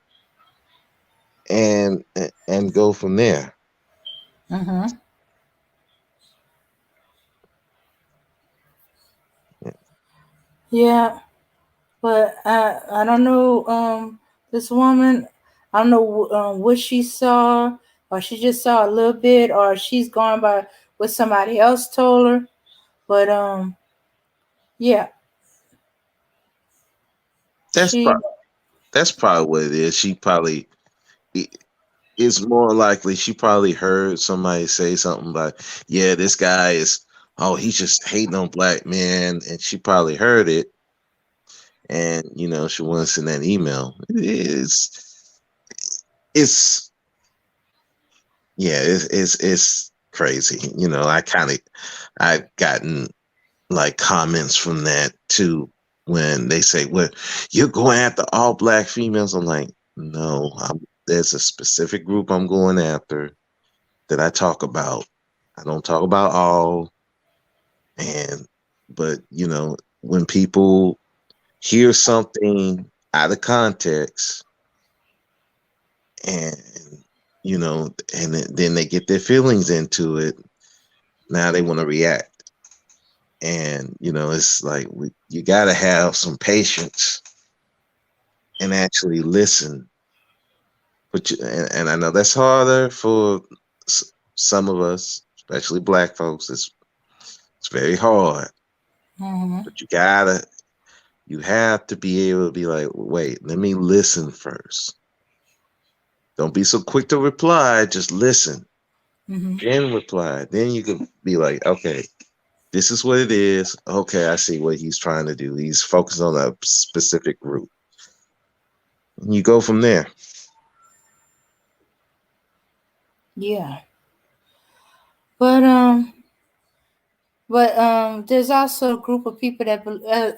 and go from there. Mm-hmm. Yeah, but I don't know. This woman, I don't know what she saw, or she just saw a little bit, or she's gone by what somebody else told her. But yeah, That's she. probably that's probably what it is. She probably it- it's more likely she probably heard somebody say something like, "Yeah, this guy is. Oh, he's just hating on black men," and she probably heard it, and she wants to send that email. It's yeah, it's crazy. I've gotten like comments from that too when they say, "Well, you're going after all black females." I'm like, no, there's a specific group I'm going after that I talk about. I don't talk about all, and but when people hear something out of context, and then they get their feelings into it, now they want to react. And it's like you got to have some patience and actually listen. But and I know that's harder for some of us, especially black folks. It's very hard. Mm-hmm. But you have to be able to be like, wait, let me listen first. Don't be so quick to reply. Just listen, Mm-hmm. then reply. Then you could be like, okay, this is what it is. Okay, I see what he's trying to do. He's focused on a specific group. And you go from there. Yeah, but there's also a group of people that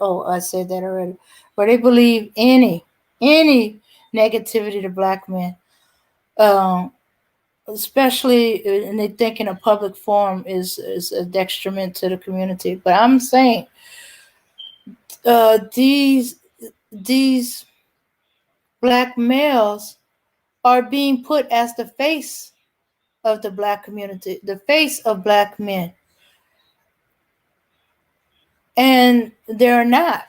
oh, I said that already, where they believe any negativity to black men, um, especially and they think in a public forum is a detriment to the community. But I'm saying these black males are being put as the face of the black community, the face of black men. And they're not.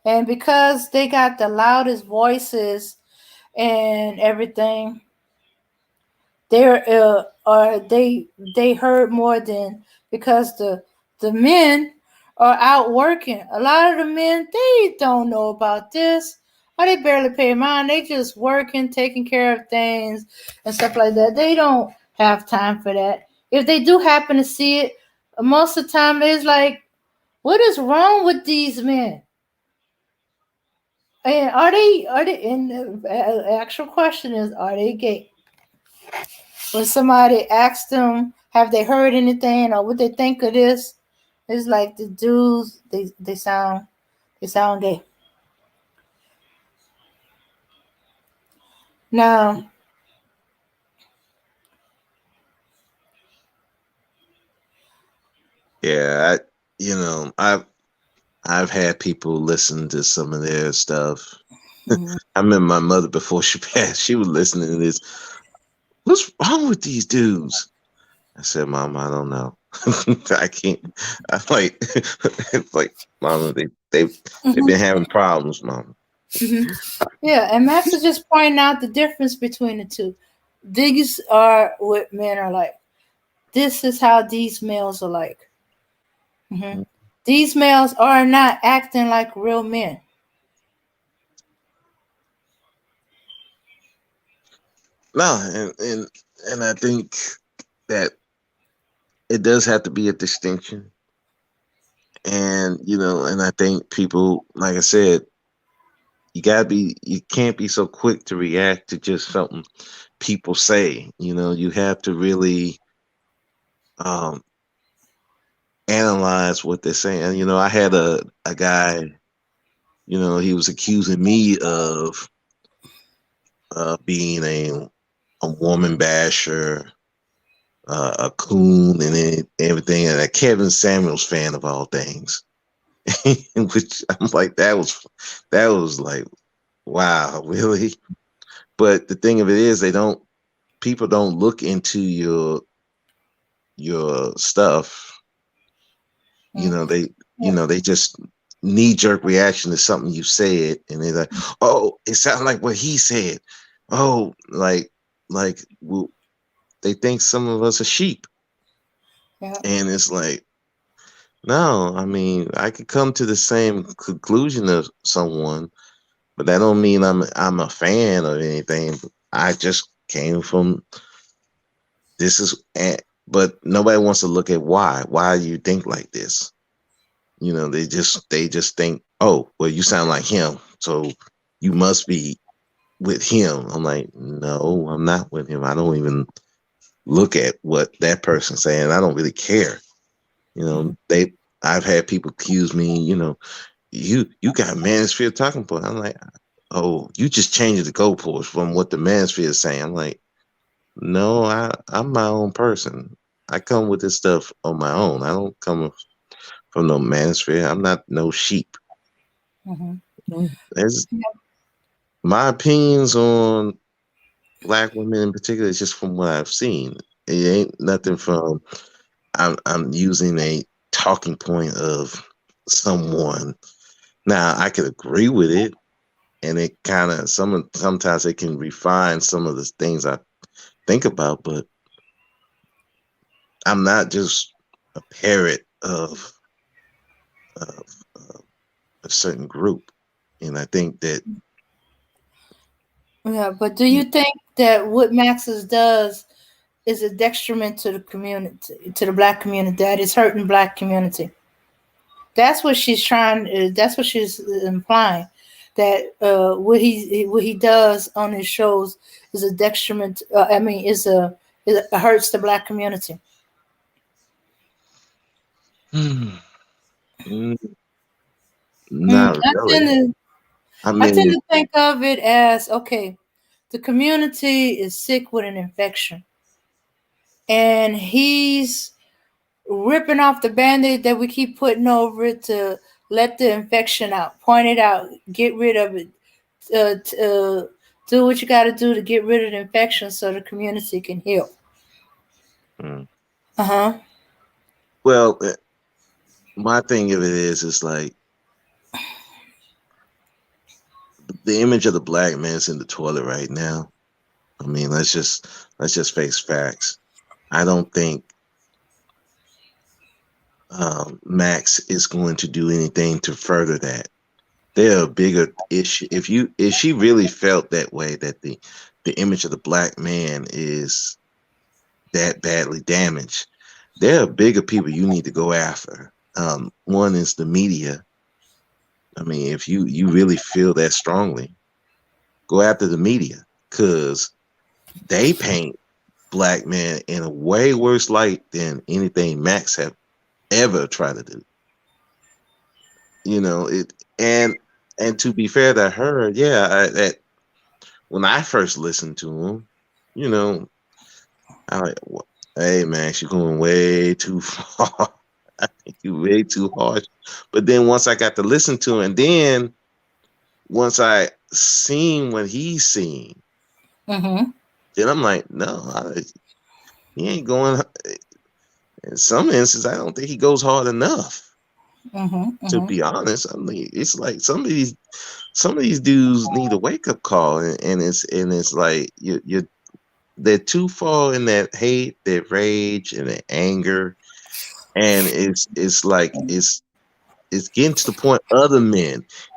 And because they got the loudest voices and everything, they're or they heard more than, because the men are out working. A lot of the men, they don't know about this, or they barely pay mind. They just working, taking care of things and stuff like that. They don't have time for that. If they do happen to see it, most of the time it's like, what is wrong with these men? And are they? And the actual question is, are they gay? When somebody asks them, have they heard anything or what they think of this, it's like the dudes, they sound gay. Now, Yeah, I've had people listen to some of their stuff. mhm, I remember my mother before she passed, she was listening to this. What's wrong with these dudes? I said, Mom, I don't know. I can't. I like, it's like, Mama, they've mhm, been having problems, Mama. mhm. Yeah, and Max is just pointing out the difference between the two. These are what men are like. This is how these males are like. Mhm. These males are not acting like real men. No, and I think that it does have to be a distinction, and and I think people, like I said, you can't be so quick to react to just something people say. You have to really um analyze what they're saying. I had a guy, he was accusing me of being a woman basher, a coon, and everything, and a Kevin Samuels fan of all things. Which I'm like, that was like, wow, really? But the thing of it is, people don't look into your stuff. Mhm. They Yeah. they just knee jerk reaction to something you said, and they're like, oh, it sounds like what he said. Oh, like well, they think some of us are sheep, Yeah. and it's like, no, I mean, I could come to the same conclusion of someone, but that don't mean I'm a fan or anything. I just came from this is, but nobody wants to look at why. Why do you think like this? They just think, oh, well, you sound like him, so you must be with him. I'm like, no, I'm not with him. I don't even look at what that person's saying. I don't really care. You know, Mhm. they I've had people accuse me, you got manosphere talking point. I'm like, oh, you just changed the goalpost from what the manosphere is saying. I'm like, no, I'm my own person. I come with this stuff on my own. I don't come from no manosphere. I'm not no sheep. Mhm. That's my opinions on black women in particular is just from what I've seen. It ain't nothing from I'm using a talking point of someone. Now I could agree with it, and it kind of sometimes it can refine some of the things I think about, but I'm not just a parrot of a certain group, and I think that Yeah, but do you think that what Maxis does is a detriment to the community, to the black community, that is hurting black community? That's what she's trying. That's what she's implying. That what he does on his shows is a detriment. I mean, it hurts the black community. mm, Mm, not I tend really. to I I tend mean, to think of it as, okay, the community is sick with an infection, and he's ripping off the band-aid that we keep putting over it to let the infection out, point it out, get rid of it, Do what you got to do to get rid of the infection so the community can heal. Mm. Uh huh. Well, my thing of it is like the image of the black man's in the toilet right now. I mean, let's just face facts. I don't think Max is going to do anything to further that. There are bigger issue. If she really felt that way, that the image of the black man is that badly damaged, there are bigger people you need to go after. One is the media. I mean, if you really feel that strongly, go after the media because they paint black men in a way worse light than anything Max have ever tried to do. You know it, and to be fair to her, yeah, that when I first listened to him, you know, I like, hey man, she's going way too far. I think you way too harsh. But then once I got to listen to him, and then once I seen what he's seen, Mm-hmm. then I'm like, no, he ain't going. In some instances, I don't think he goes hard enough. Mm-hmm. To Mm-hmm. be honest, I mean, it's like some of these dudes need a wake up call, and it's like they're too far in that hate, that rage, and that anger, and it's like it's getting to the point.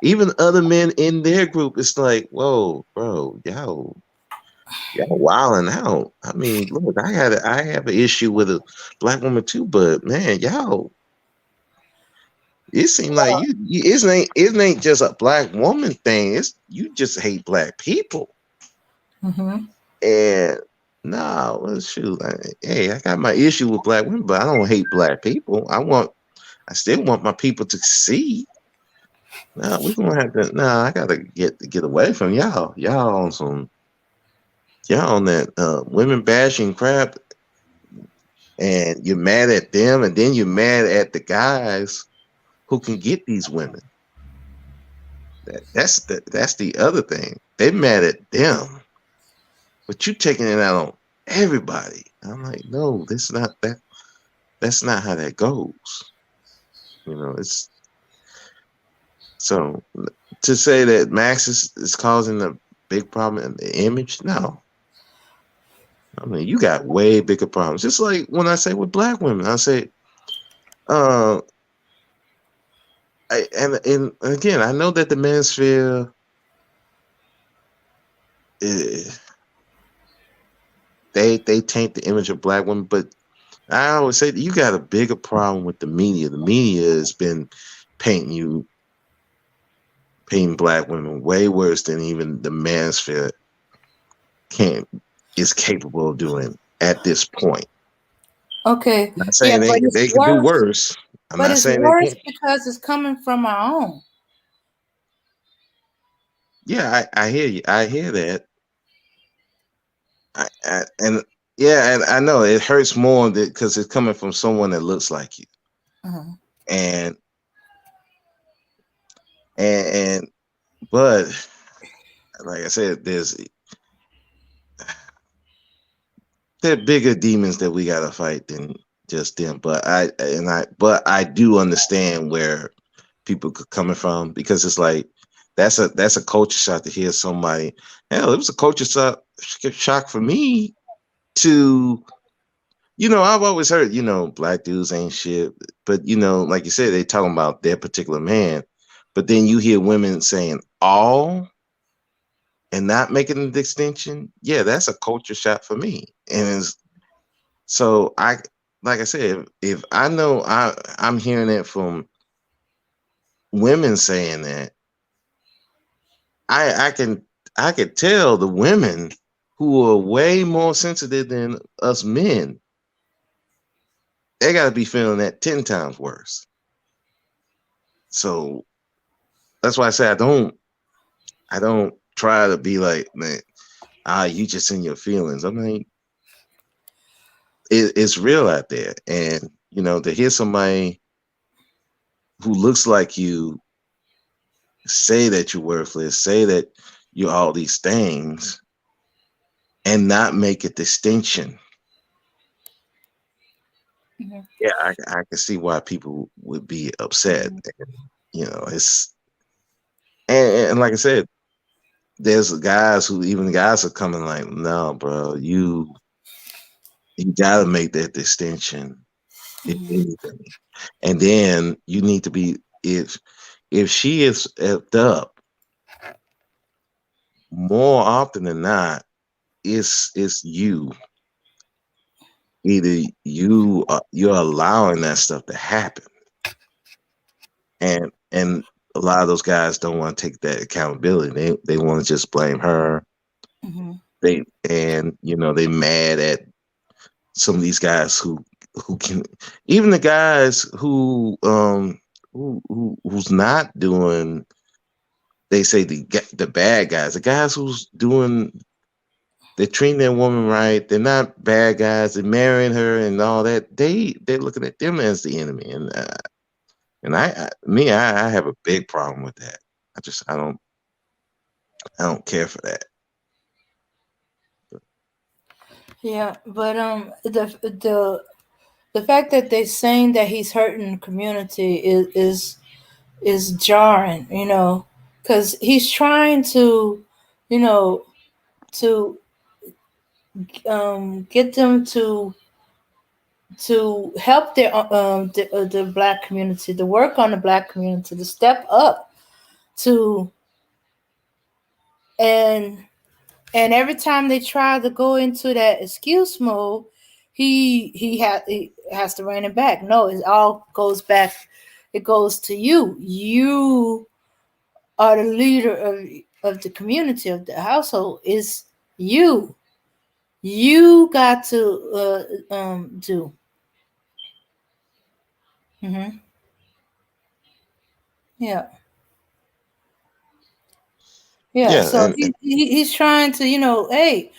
Even other men in their group, it's like, whoa, bro, y'all wilding out. I mean, look, I have an issue with a black woman too, but man, y'all. It seems like it ain't just a black woman thing. It's you just hate black people. Mm-hmm. And no, well, shoot, hey, I got my issue with black women, but I don't hate black people. I still want my people to see. No, we're gonna have to. No, I gotta get away from y'all. Y'all on that women bashing crap, and you're mad at them, and then you're mad at the guys who can get these women. That's the other thing. They mad at them, but you taking it out on everybody. I'm like, no, that's not that. That's not how that goes. It's so to say that Max is causing a big problem in the image. No, I mean you got way bigger problems. Just like when I say with black women, I say, uh, and again, I know that the manosphere, eh, they taint the image of black women, but I always say that you got a bigger problem with the media. The media has been painting black women way worse than even the manosphere can is capable of doing at this point. Okay. I'm not Yeah, saying but it's they can do worse. worse. I'm But not it's saying they worse can't. because it's coming from our own. Yeah, I hear you. I hear that. And yeah, and I know it hurts more because it's coming from someone that looks like you. Uh-huh. And and but like I said, there are bigger demons that we gotta fight than just them. But I do understand where people could coming from because it's like that's a culture shock to hear somebody. Hell, it was a culture shock for me to I've always heard black dudes ain't shit, but like you said, they talking about their particular man, but then you hear women saying all and not making the distinction. Yeah, that's a culture shock for me, and so like I said, if I know I'm hearing it from women saying that, I can I could tell the women who are way more sensitive than us men, they gotta be feeling that 10 times worse. So that's why I say I don't try to be like, man, you just in your feelings. I mean, it's real out there. And to hear somebody who looks like you say that you're worthless, say that you're all these things and not make a distinction. Mhm. Yeah, I can see why people would be upset. And, it's and like I said, there's guys are coming like, no, bro, you gotta make that distinction, if Mhm. anything. And then you need to be if she is effed up, more often than not, it's you. Either you're allowing that stuff to happen, and a lot of those guys don't want to take that accountability. They want to just blame her. Mhm. They mad at some of these guys who can, even the guys who's not doing, they say the bad guys, the guys who's doing, they're treating their woman right, they're not bad guys, they're marrying her and all that, they're looking at them as the enemy. And I have a big problem with that. I don't care for that. Yeah, but the fact that they're saying that he's hurting the community is jarring, because he's trying to, you know, to get them to help the black community, to work on the black community, to step up, to and and every time they try to go into that excuse mode, he has to rein it back. No, it all goes back. It goes to you. You are the leader of the community, of the household. Is you. You got to do. Hmm. Yeah. Yeah. Yeah, So he's trying to, hey,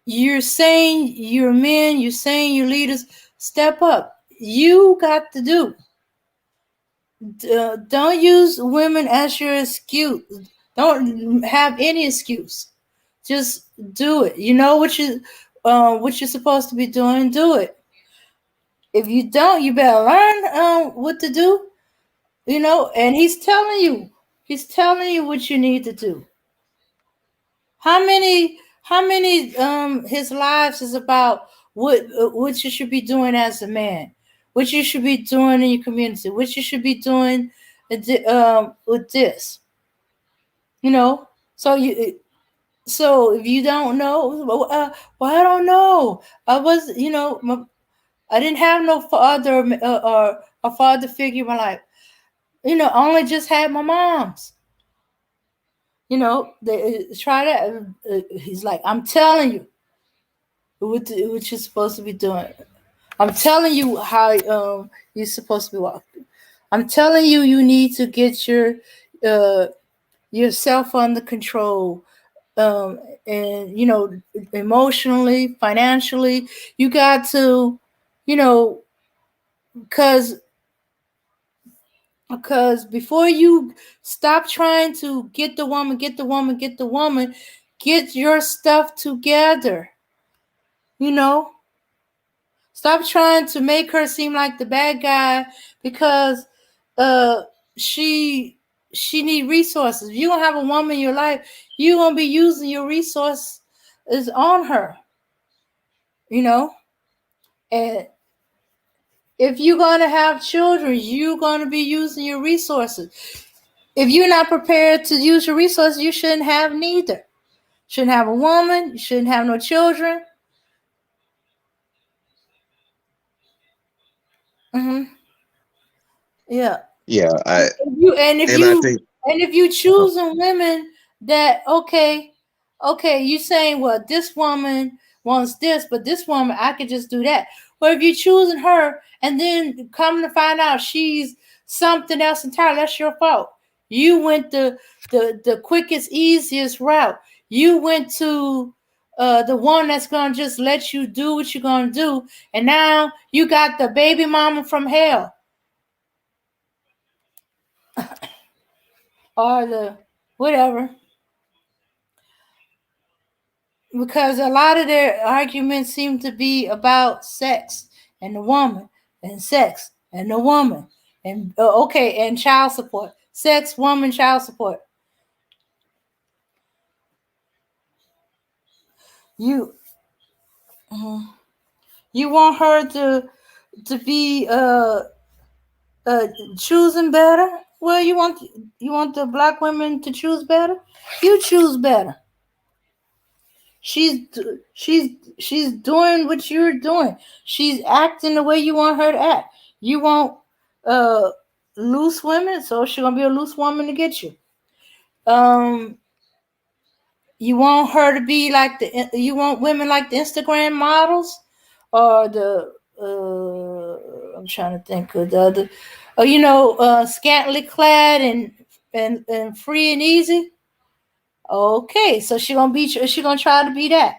you're saying you're men, you're saying you're leaders, step up. You got to do. Don't use women as your excuse. Don't have any excuse. Just do it. You know what you're supposed to be doing. Do it. If you don't, you better learn what to do. And he's telling you. He's telling you what you need to do. How many his lives is about what you should be doing as a man, what you should be doing in your community, what you should be doing with this, you know. So if you don't know, well, I don't know. I was, I didn't have no father or a father figure in my life. I only just had my mom's. They try that. He's like, I'm telling you what you're supposed to be doing. I'm telling you how you're supposed to be walking. I'm telling you you need to get uh, yourself under control, and emotionally, financially. You got to, because before you stop trying to get the woman, get your stuff together. You know, Stop trying to make her seem like the bad guy because uh she she need resources. If you don't have a woman in your life, you gonna be using your resources on her, you know? And if you're gonna have children, you're gonna be using your resources. If you're not prepared to use your resources, you shouldn't have neither. Shouldn't have a woman, you shouldn't have no children. Mm-hmm. Yeah. yeah, And if you and if and I you think, and if you uh, choosing women that okay, you saying, well, this woman wants this, but this woman I could just do that. Well, if you're choosing her and then come to find out she's something else entirely, that's your fault. You went the quickest, easiest route. You went to the one that's gonna just let you do what you're gonna do, and now you got the baby mama from hell or the whatever. because a lot of their arguments seem to be about sex and the woman and sex and the woman and okay, and child support, sex, woman, child support. You you want her to be uh choosing better. Well, you want the black women to choose better. You choose better. She's she's she's doing what you're doing. She's acting the way you want her to act. You want uh loose women, so she's gonna be a loose woman to get you. Um, you want her to be like you want women like the Instagram models or the I'm trying to think of the other, scantily clad and free and easy. Okay, so she gonna try to be that.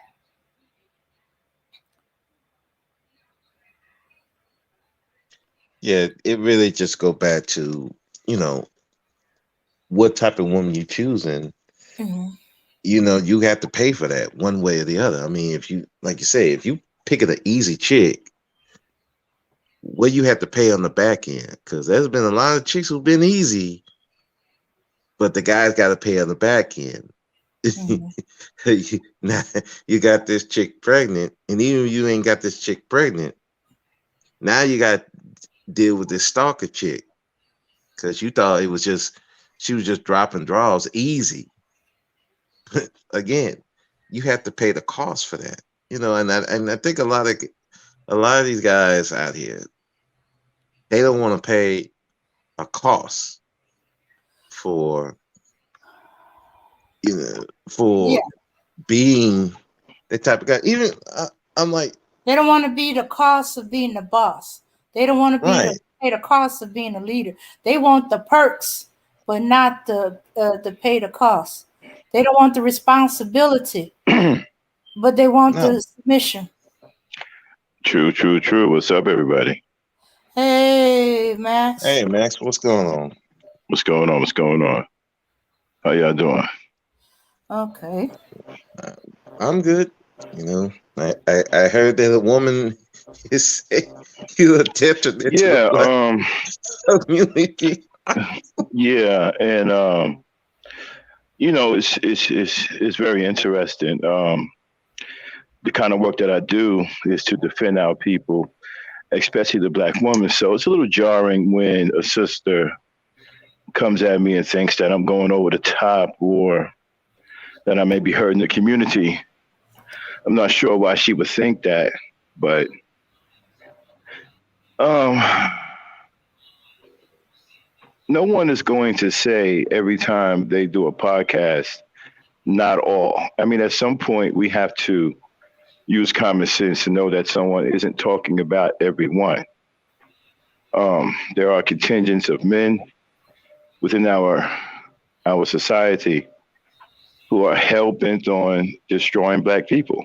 Yeah, it really just go back to, you know, what type of woman you choosing. Mhm. You have to pay for that one way or the other. I mean, if you, like you say, if you pick an easy chick, what you have to pay on the back end? Because there's been a lot of chicks who've been easy, but the guys got to pay on the back end. Mhm. Now you got this chick pregnant, and even if you ain't got this chick pregnant, now you got to deal with this stalker chick because you thought it was just she was just dropping draws easy. Again, you have to pay the cost for that. And I think a lot of these guys out here, they don't want to pay a cost for Yeah, for being the type of guy. Even I'm like, they don't want to be the cost of being the boss. They don't want to be the right, pay the cost of being a leader. They want the perks, but not the pay the cost. They don't want the responsibility, but they want no, the submission. True, true, true. What's up, everybody? Hey, Max. hey Max, what's going on? What's going on? What's going on? How y'all doing? Okay. Uh, I'm good. I heard that a woman is saying you a detriment to the Yeah, black community. yeah, and it's very interesting. The kind of work that I do is to defend our people, especially the black woman. So it's a little jarring when a sister comes at me and thinks that I'm going over the top or that I may be hurting the community. I'm not sure why she would think that, but um, no one is going to say every time they do a podcast, not all. I mean, at some point, we have to use common sense to know that someone isn't talking about everyone. There are contingents of men within our society who are hell bent on destroying black people,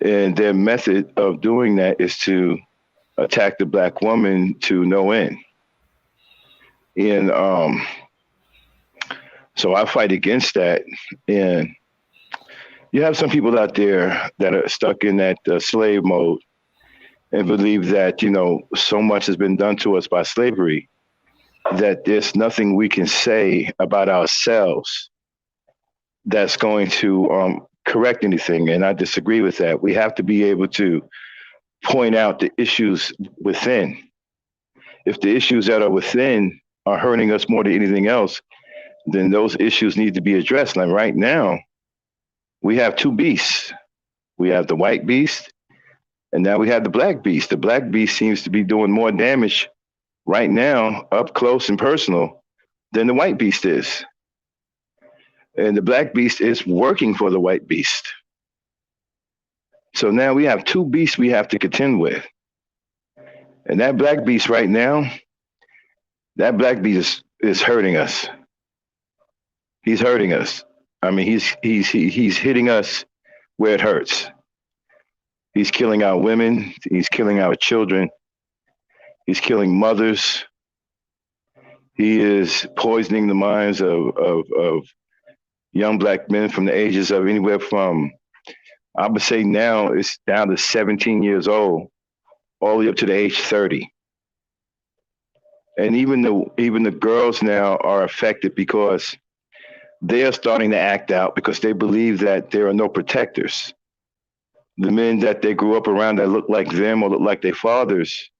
and their method of doing that is to attack the black woman to no end. And so I fight against that. And you have some people out there that are stuck in that slave mode and believe that, so much has been done to us by slavery that there's nothing we can say about ourselves that's going to correct anything. And I disagree with that. We have to be able to point out the issues within. If the issues that are within are hurting us more than anything else, then those issues need to be addressed. Like right now, we have two beasts. We have the white beast, and now we have the black beast. The black beast seems to be doing more damage right now, up close and personal, than the white beast is. And the black beast is working for the white beast. So now we have two beasts we have to contend with. And that black beast right now, that black beast is hurting us. He's hurting us. I mean, he's hitting us where it hurts. He's killing our women. He's killing our children. He's killing mothers. He is poisoning the minds of young black men from the ages of anywhere from I would say now it's down to 17 years old, all the way up to the age 30. And even the girls now are affected because they are starting to act out because they believe that there are no protectors. The men that they grew up around that look like them or look like their fathers,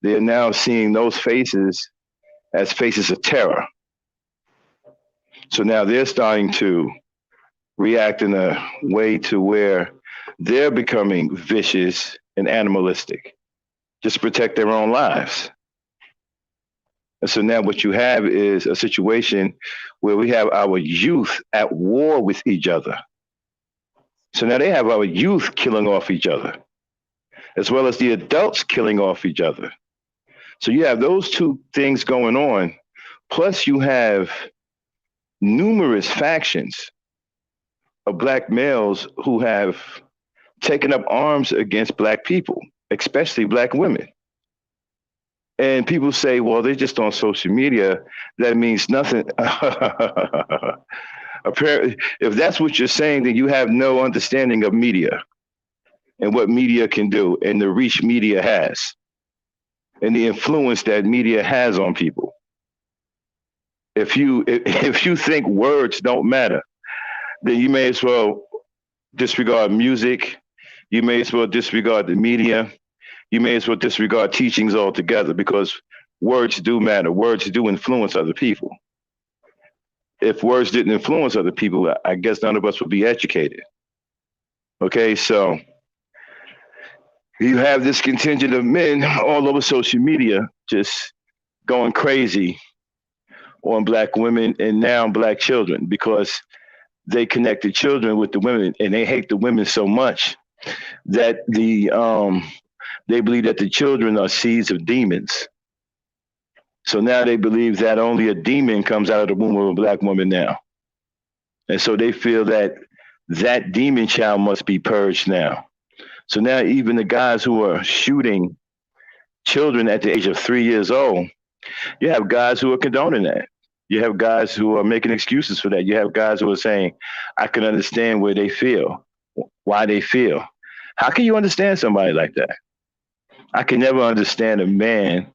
they're now seeing those faces as faces of terror. So now they're starting to react in a way to where they're becoming vicious and animalistic just to protect their own lives. And so now what you have is a situation where we have our youth at war with each other. So now they have our youth killing off each other, as well as the adults killing off each other. So you have those two things going on. Plus you have numerous factions of black males who have taken up arms against black people, especially black women. And people say, well, they're just on social media. That means nothing. Apparently, if that's what you're saying, then you have no understanding of media and what media can do and the reach media has and the influence that media has on people. If you think words don't matter, then you may as well disregard music. You may as well disregard the media. You may as well disregard teachings altogether because words do matter. Words do influence other people. If words didn't influence other people, I guess none of us would be educated. Okay, so you have this contingent of men all over social media just going crazy on black women and now black children because they connect the children with the women and they hate the women so much that they believe that the children are seeds of demons. So now they believe that only a demon comes out of the womb of a black woman now. And so they feel that that demon child must be purged now. So now even the guys who are shooting children at the age of 3 years old, you have guys who are condoning that. You have guys who are making excuses for that. You have guys who are saying, I can understand where they feel, why they feel. How can you understand somebody like that? I can never understand a man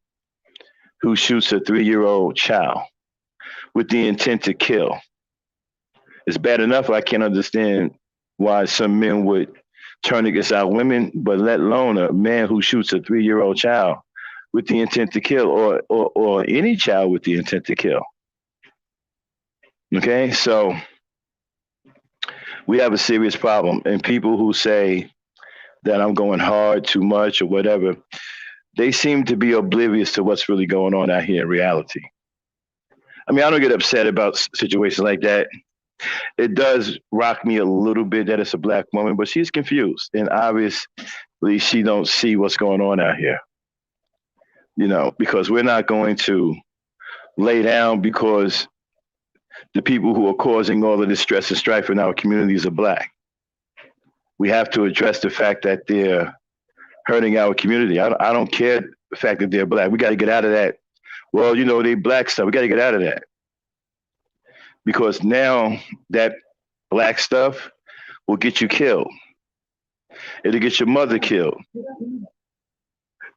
who shoots a 3-year-old child with the intent to kill. It's bad enough I can't understand why some men would turn against our women, but let alone a man who shoots a 3-year-old child with the intent to kill or any child with the intent to kill. Okay, so we have a serious problem. And people who say that I'm going hard too much or whatever, they seem to be oblivious to what's really going on out here in reality. I mean, I don't get upset about situations like that. It does rock me a little bit that it's a black woman, but she's confused. And obviously she don't see what's going on out here. You know, because we're not going to lay down because the people who are causing all of this stress and strife in our communities are black. We have to address the fact that they're hurting our community. I don't care the fact that they're black. We got to get out of that. Well, you know, they black stuff. We got to get out of that. Because now that black stuff will get you killed. It'll get your mother killed.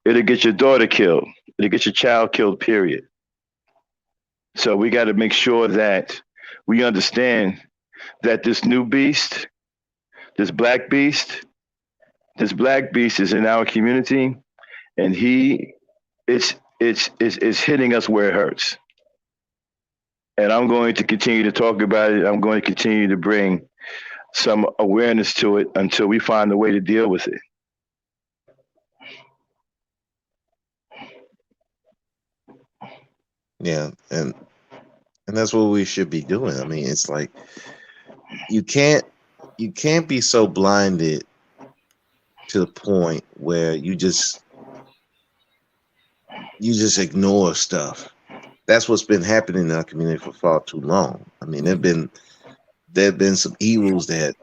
It'll get your daughter killed. It'll get your child killed, period. So we got to make sure that we understand that this new beast, this black beast is in our community, and it's hitting us where it hurts. And I'm going to continue to talk about it. I'm going to continue to bring some awareness to it until we find a way to deal with it. Yeah, and that's what we should be doing. I mean, it's like you can't be so blinded to the point where you just ignore stuff. That's what's been happening in our community for far too long. I mean, there have been some evils that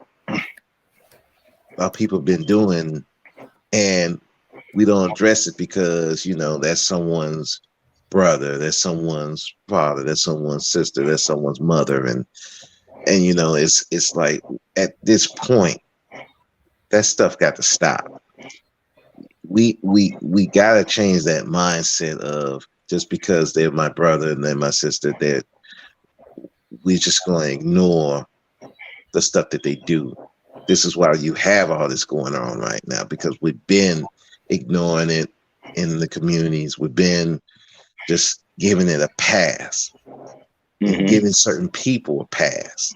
our people have been doing, and we don't address it because, you know, that's someone's brother, that's someone's father, that's someone's sister, that's someone's mother, and you know, it's like at this point, that stuff got to stop. We gotta change that mindset of just because they're my brother and they're my sister, that we just gonna ignore the stuff that they do. This is why you have all this going on right now, because we've been ignoring it in the communities. We've been just giving it a pass, and giving certain people a pass.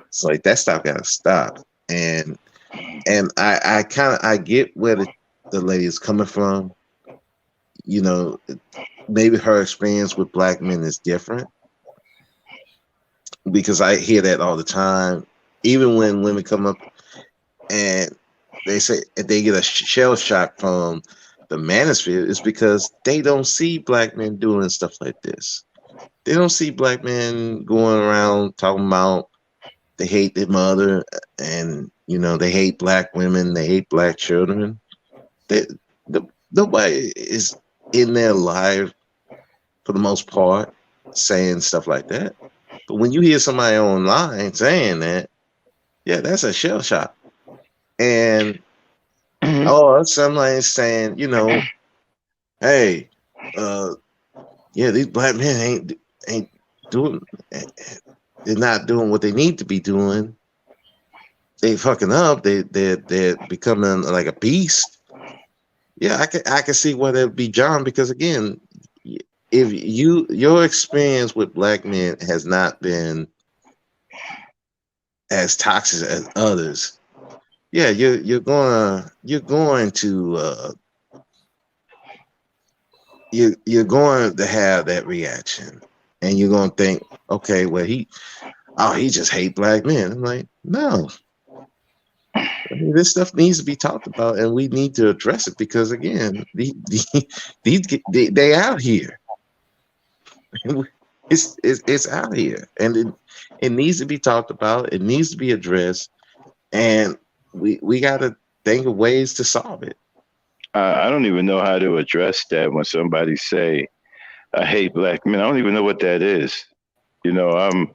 So like that stuff gotta stop. And I get where the lady is coming from. You know, maybe her experience with black men is different, because I hear that all the time. Even when women come up and they say they get a shell shock from the manosphere, it's because they don't see black men doing stuff like this. They don't see black men going around talking about they hate their mother, and they hate black women, they hate black children. Nobody is in their life for the most part saying stuff like that. But when you hear somebody online saying that, yeah, that's a shell shock. And somebody saying, hey, yeah, these black men ain't doing, they're not doing what they need to be doing. They fucking up. They're becoming like a beast. Yeah, I can see why that would be John, because again, if your experience with black men has not been as toxic as others, yeah, you're going to have that reaction, and you're going to think, okay, well he just hate black men. I'm like, no. I mean, this stuff needs to be talked about, and we need to address it, because again, they out here. It's out here, and it needs to be talked about. It needs to be addressed, and we got to think of ways to solve it. I don't even know how to address that when somebody say, "I hate black men." I don't even know what that is. I'm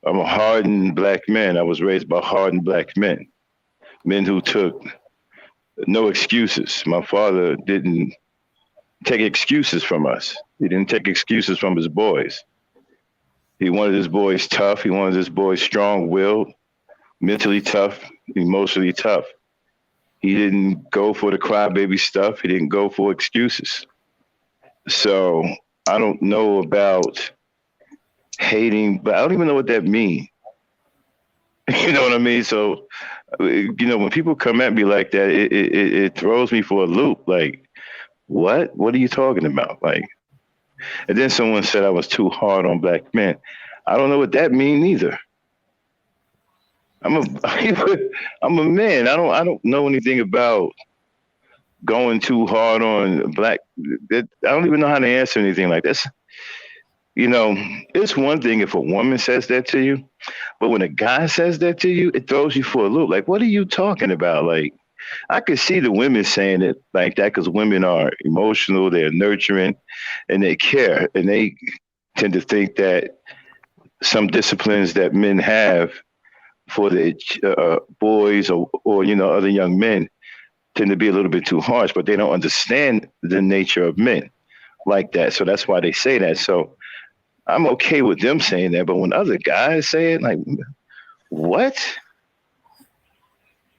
a hardened black man. I was raised by hardened black men who took no excuses. My father didn't take excuses from us. He didn't take excuses from his boys. He wanted his boys tough. He wanted his boys strong-willed, mentally tough, emotionally tough. He didn't go for the crybaby stuff. He didn't go for excuses. So I don't know about hating, but I don't even know what that means. You know what I mean? So, when people come at me like that, it throws me for a loop. Like, what? What are you talking about? Like, and then someone said I was too hard on black men. I don't know what that means either. I'm a man. I don't know anything about going too hard on black. I don't even know how to answer anything like this. It's one thing if a woman says that to you, but when a guy says that to you, it throws you for a loop. Like, what are you talking about? Like, I could see the women saying it like that because women are emotional, they're nurturing, and they care. And they tend to think that some disciplines that men have for the boys or other young men tend to be a little bit too harsh, but they don't understand the nature of men like that. So that's why they say that. So I'm okay with them saying that, but when other guys say it, like, what?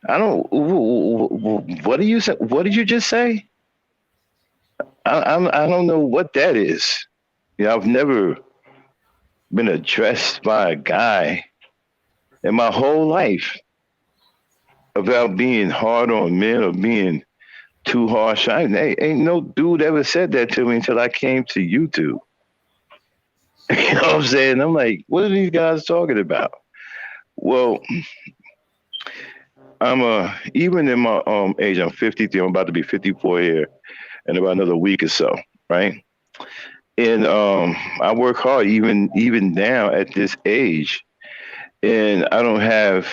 I don't. What do you say? What did you just say? I don't know what that is. I've never been addressed by a guy in my whole life about being hard on men or being too harsh. Ain't no dude ever said that to me until I came to YouTube. You know what I'm saying? I'm like, what are these guys talking about? Well, even in my age, I'm 53. I'm about to be 54 here in about another week or so, right? And I work hard even now at this age, and I don't have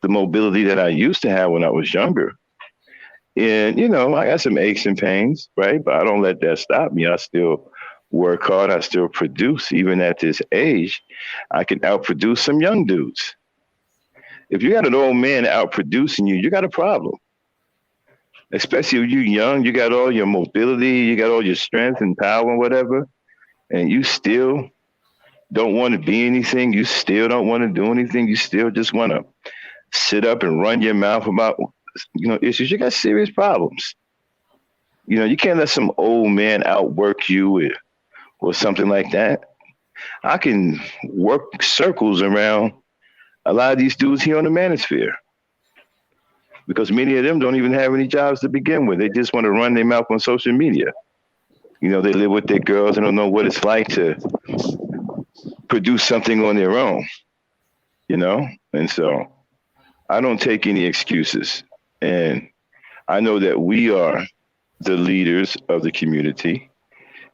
the mobility that I used to have when I was younger. And I got some aches and pains, right? But I don't let that stop me. I still work hard. I still produce. Even at this age, I can outproduce some young dudes. If you got an old man out producing you, you got a problem. Especially if you're young, you got all your mobility, you got all your strength and power and whatever, and you still don't want to be anything. You still don't want to do anything. You still just want to sit up and run your mouth about issues. You got serious problems. You can't let some old man outwork you or something like that. I can work circles around a lot of these dudes here on the manosphere because many of them don't even have any jobs to begin with. They just want to run their mouth on social media. They live with their girls and don't know what it's like to produce something on their own, And so I don't take any excuses. And I know that we are the leaders of the community.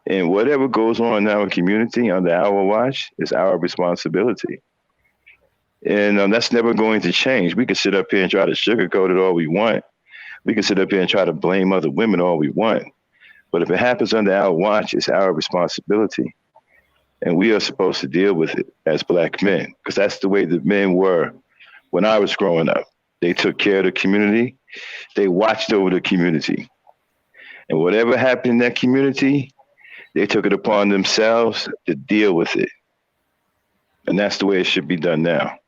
And whatever goes on in our community under our watch is our responsibility. And that's never going to change. We can sit up here and try to sugarcoat it all we want. We can sit up here and try to blame other women all we want. But if it happens under our watch, it's our responsibility. And we are supposed to deal with it as Black men, because that's the way the men were when I was growing up. They took care of the community. They watched over the community. And whatever happened in that community, they took it upon themselves to deal with it. And that's the way it should be done now.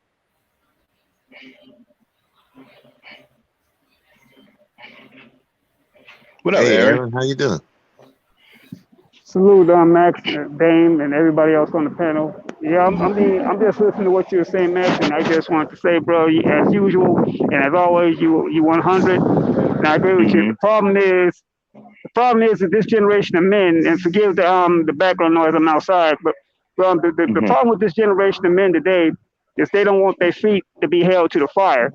What up, Hey, Aaron? Aaron, how you doing? Salute, Max, Dame, and everybody else on the panel. Yeah, I'm just listening to what you were saying, Max, and I just wanted to say, bro, as usual, and as always, you 100. And I agree with you. The problem is that this generation of men, and forgive the background noise, I'm outside, but the problem with this generation of men today is they don't want their feet to be held to the fire,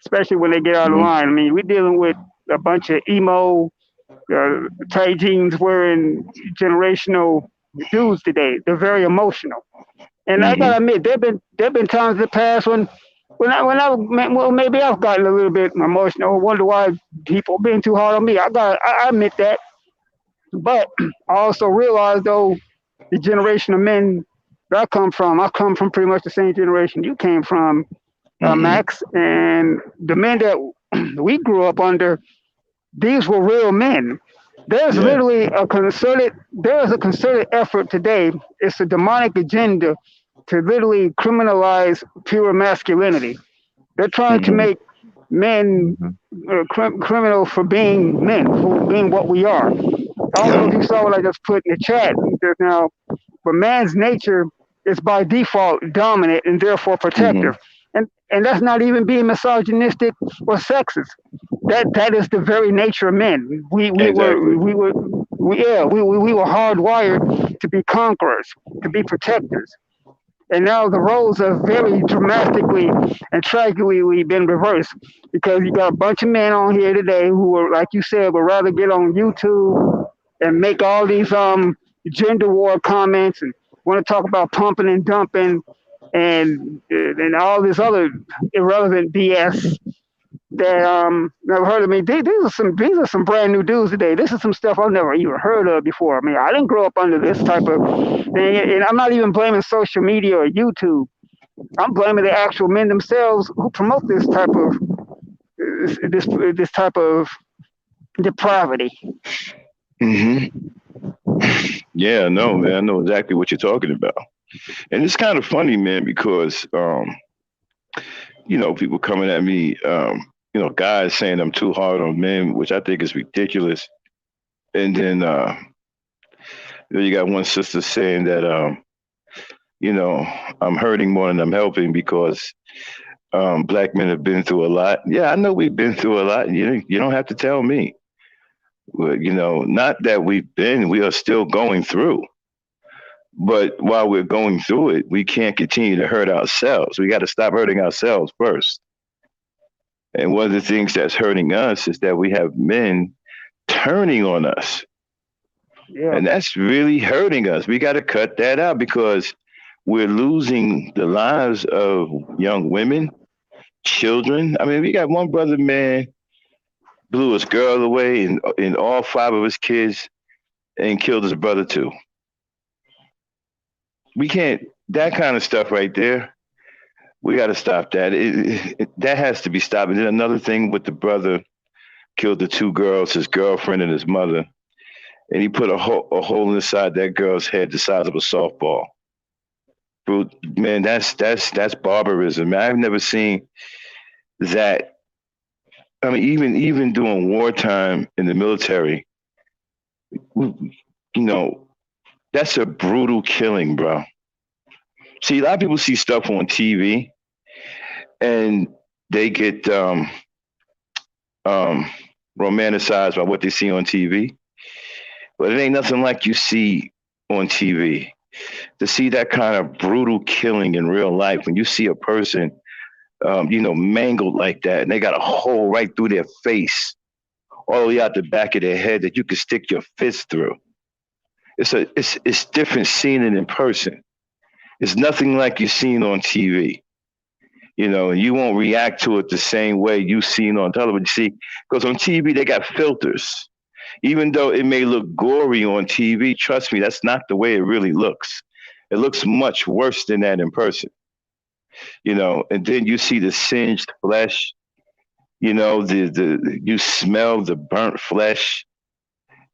especially when they get out of line. I mean, we're dealing with a bunch of emo, tight jeans wearing generational dudes today. They're very emotional, and I gotta admit, there've been times in the past when maybe I've gotten a little bit emotional. Wonder why people being too hard on me. I admit that, but I also realize though the generation of men that I come from pretty much the same generation you came from, Max, and the men that we grew up under. These were real men. There's literally a concerted effort today. It's a demonic agenda to literally criminalize pure masculinity. They're trying to make men criminal for being men, for being what we are. I don't know if you saw what I just put in the chat just now, but man's nature is by default dominant and therefore protective. And that's not even being misogynistic or sexist. That is the very nature of men. We were hardwired to be conquerors, to be protectors. And now the roles have very dramatically and tragically been reversed because you got a bunch of men on here today who are, like you said, would rather get on YouTube and make all these gender war comments and want to talk about pumping and dumping and all this other irrelevant BS that never heard of me. These are some brand new dudes today. This is some stuff I've never even heard of before. I mean, I didn't grow up under this type of thing, and I'm not even blaming social media or YouTube. I'm blaming the actual men themselves who promote this type of depravity. Yeah, no, man, I know exactly what you're talking about. And it's kind of funny, man, because people coming at me, guys saying I'm too hard on men, which I think is ridiculous. And then you got one sister saying that I'm hurting more than I'm helping because Black men have been through a lot. Yeah, I know we've been through a lot. You don't have to tell me. Well, not that we are still going through. But while we're going through it, we can't continue to hurt ourselves. We got to stop hurting ourselves first. And one of the things that's hurting us is that we have men turning on us. Yeah. And that's really hurting us. We got to cut that out because we're losing the lives of young women, children. I mean, we got one brother, man, blew his girl away and all 5 of his kids and killed his brother too. We can't, that kind of stuff right there, We got to stop that. That has to be stopped. And then another thing with the brother killed the two girls, his girlfriend and his mother, and he put a hole inside that girl's head the size of a softball. Bro, man, that's barbarism. Man, I've never seen that. I mean, even during wartime in the military, you know, that's a brutal killing, bro. See, a lot of people see stuff on TV and they get um, romanticized by what they see on TV, but it ain't nothing like you see on TV. To see that kind of brutal killing in real life, when you see a person, mangled like that, and they got a hole right through their face, all the way out the back of their head that you can stick your fist through. It's different seeing it in person. It's nothing like you've seen on TV. And you won't react to it the same way you've seen on television. See, because on TV they got filters. Even though it may look gory on TV, trust me, that's not the way it really looks. It looks much worse than that in person. And then you see the singed flesh, you smell the burnt flesh,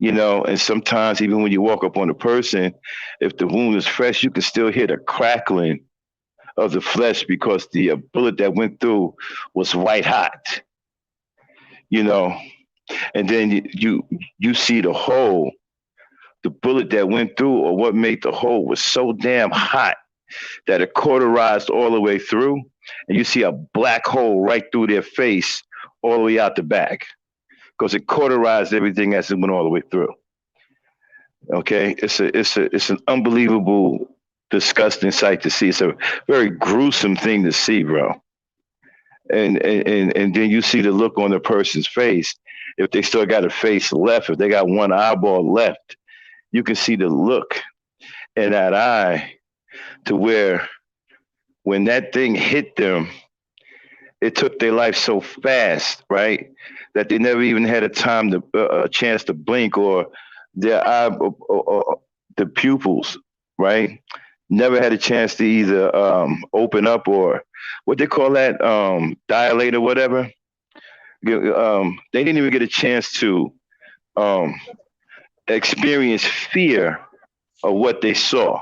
and sometimes even when you walk up on a person, if the wound is fresh, you can still hear the crackling of the flesh because the bullet that went through was white hot, you know. And then you see the hole, the bullet that went through, or what made the hole was so damn hot that it cauterized all the way through, and you see a black hole right through their face, all the way out the back, because it cauterized everything as it went all the way through. Okay, it's an unbelievable, disgusting sight to see. It's a very gruesome thing to see, bro. And then you see the look on the person's face. If they still got a face left, if they got one eyeball left, you can see the look in that eye, to where when that thing hit them, it took their life so fast, right, that they never even had a chance to blink, or their eye, or the pupils, right, never had a chance to either open up, or what they call that, dilate or whatever. They didn't even get a chance to um, experience fear of what they saw,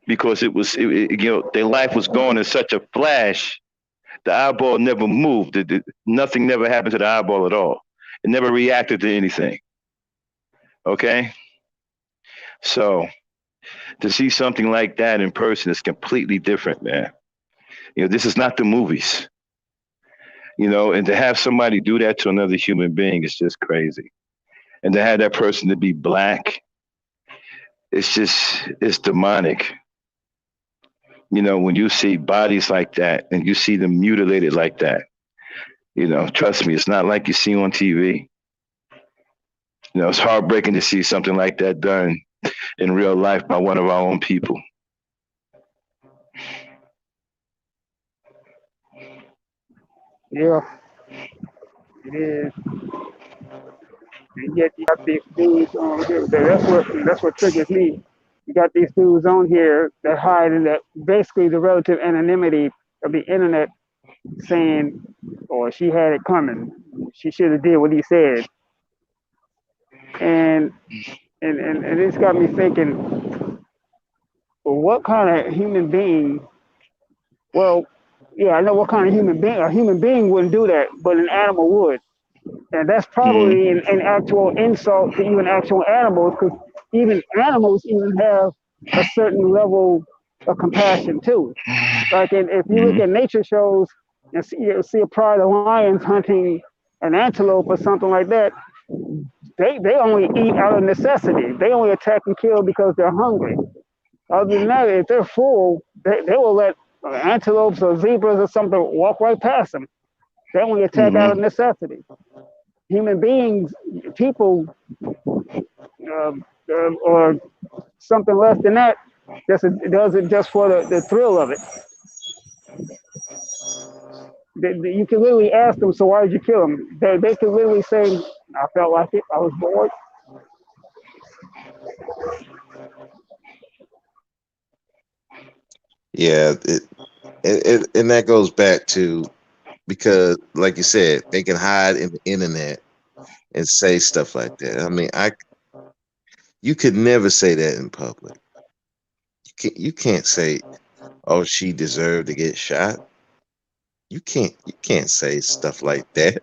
because their life was gone in such a flash. The eyeball never moved. Nothing never happened to the eyeball at all. It never reacted to anything. Okay? So to see something like that in person is completely different, man. This is not the movies. And to have somebody do that to another human being is just crazy. And to have that person to be black, it's demonic. When you see bodies like that and you see them mutilated like that, trust me, it's not like you see on TV. It's heartbreaking to see something like that done in real life by one of our own people. Yeah, it is. And yet you got these dudes on here. That's what triggers me. You got these dudes on here that hide in that basically the relative anonymity of the internet, saying, "Or she had it coming. She should have did what he said." And and it's got me thinking, well, what kind of human being? Well, yeah, I know what kind of human being. A human being wouldn't do that, but an animal would. And that's probably Mm-hmm. an actual insult to even actual animals, because even animals even have a certain level of compassion too. Like if you look Mm-hmm. at nature shows and see a pride of lions hunting an antelope or something like that, they only eat out of necessity. They only attack and kill because they're hungry. Other than that, if they're full, they will let antelopes or zebras or something walk right past them. They only attack out of Mm-hmm. necessity. Human beings, people, or something less than that, just does it just for the thrill of it. You can literally ask them, so why did you kill him? They can literally say, I felt like it. I was bored. Yeah, and that goes back to, because like you said, they can hide in the internet and say stuff like that. I mean, you could never say that in public. You can't say, "Oh, she deserved to get shot." You can't say stuff like that,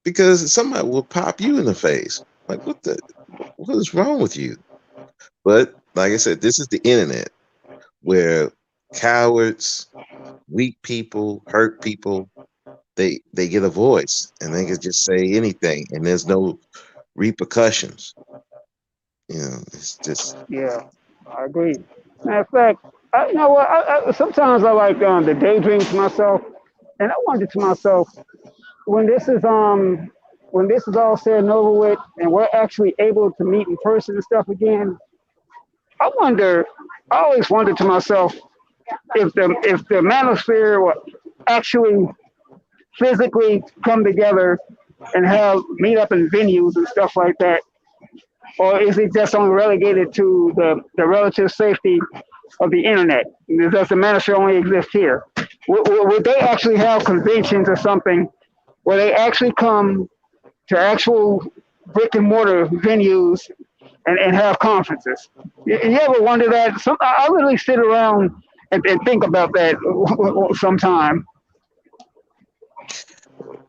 because somebody will pop you in the face. Like, what is wrong with you? But like I said, this is the internet, where cowards, weak people, hurt people, they get a voice, and they can just say anything, and there's no repercussions. It's just Yeah, I agree. Matter of fact, you know what? Sometimes I like the daydream to myself, and I wonder to myself, when this is all said and over with, and we're actually able to meet in person and stuff again. I wonder. I always wonder to myself if the manosphere will actually physically come together and have meet up in venues and stuff like that, or is it just only relegated to the relative safety of the internet? Does the manosphere only exist here? Would they actually have conventions or something where they actually come to actual brick and mortar venues and have conferences? You ever wonder that? I literally sit around and think about that sometime.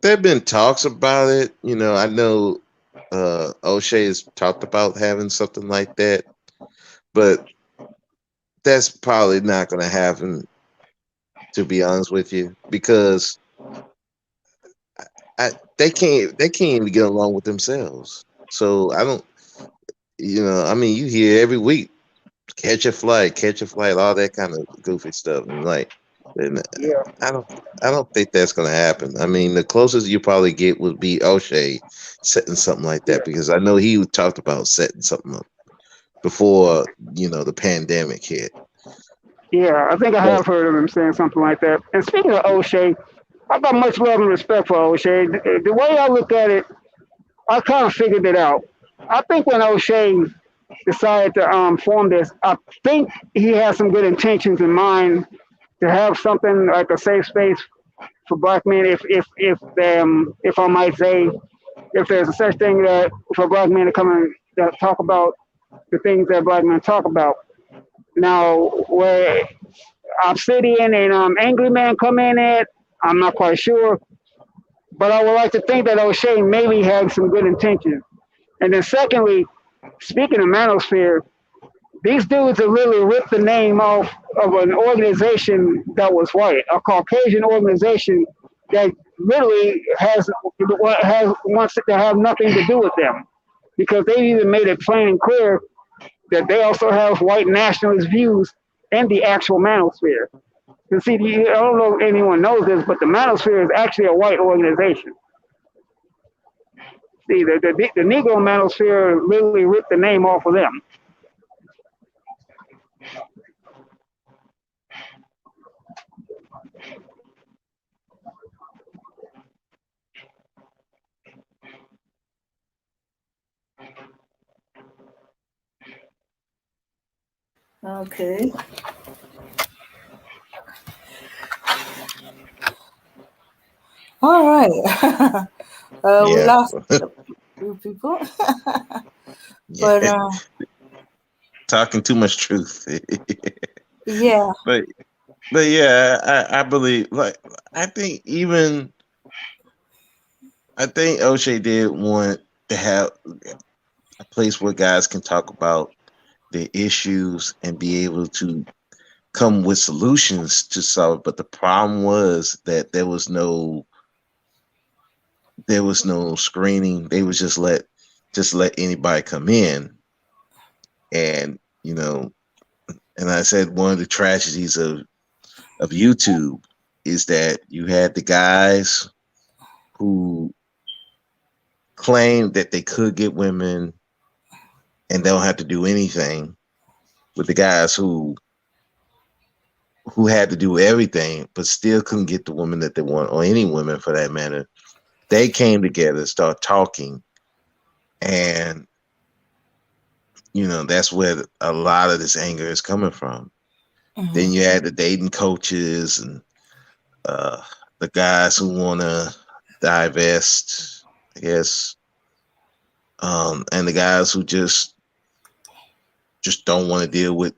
there have been talks about it. I know O'Shea has talked about having something like that, but that's probably not going to happen, to be honest with you, because they can't even get along with themselves. So I don't, I mean, you hear every week, catch a flight, all that kind of goofy stuff, and like, and Yeah, I don't, I don't think that's gonna happen. I mean, the closest you probably get would be O'Shea setting something like yeah, that, because I know he talked about setting something up before the pandemic hit. yeah. I think I But have heard of him saying something like that. And speaking of O'Shea, I got much love and respect for O'Shea. The way I look at it, I kind of figured it out. I think when O'Shea decided to form this, I think he has some good intentions in mind to have something like a safe space for black men. If I might say, if there's a such thing that for black men to come and talk about the things that black men talk about. Now, where Obsidian and Angry Man come in at, I'm not quite sure, but I would like to think that O'Shea maybe had some good intentions. And then secondly, speaking of Manosphere, these dudes have really ripped the name off of an organization that was white, a Caucasian organization that literally wants to have nothing to do with them, because they even made it plain and clear that they also have white nationalist views in the actual Manosphere. And see, I don't know if anyone knows this, but the Manosphere is actually a white organization. See, the Negro Manosphere literally ripped the name off of them. Okay. All right. We yeah, lost a few people, yeah, but talking too much truth. yeah. but but yeah, I believe, like, I think even I think O'Shea did want to have a place where guys can talk about their issues and be able to come with solutions to solve it. But the problem was that there was no screening. They was just let anybody come in, and and I said one of the tragedies of YouTube is that you had the guys who claimed that they could get women and don't have to do anything, with the guys who had to do everything but still couldn't get the woman that they want, or any women for that matter. They came together, start talking, and that's where a lot of this anger is coming from. Then you had the dating coaches and uh, the guys who want to divest, I guess, and the guys who just don't want to deal with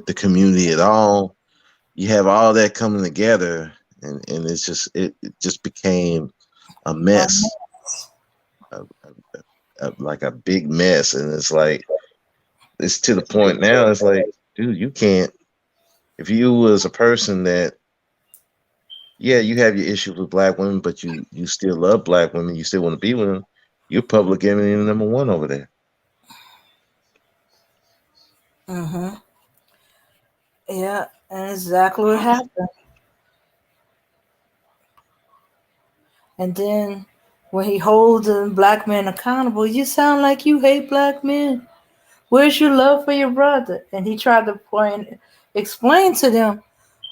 the community at all. You have all that coming together, and it just became a mess, a, like a big mess, and it's like it's to the point now. It's like, dude, you can't. If you was a person that, yeah, you have your issues with black women, but you still love black women, you still want to be with them, you're public enemy number one over there. Yeah, and exactly what happened. And then when he holds the black men accountable, you sound like you hate black men. Where's your love for your brother? And he tried to explain to them,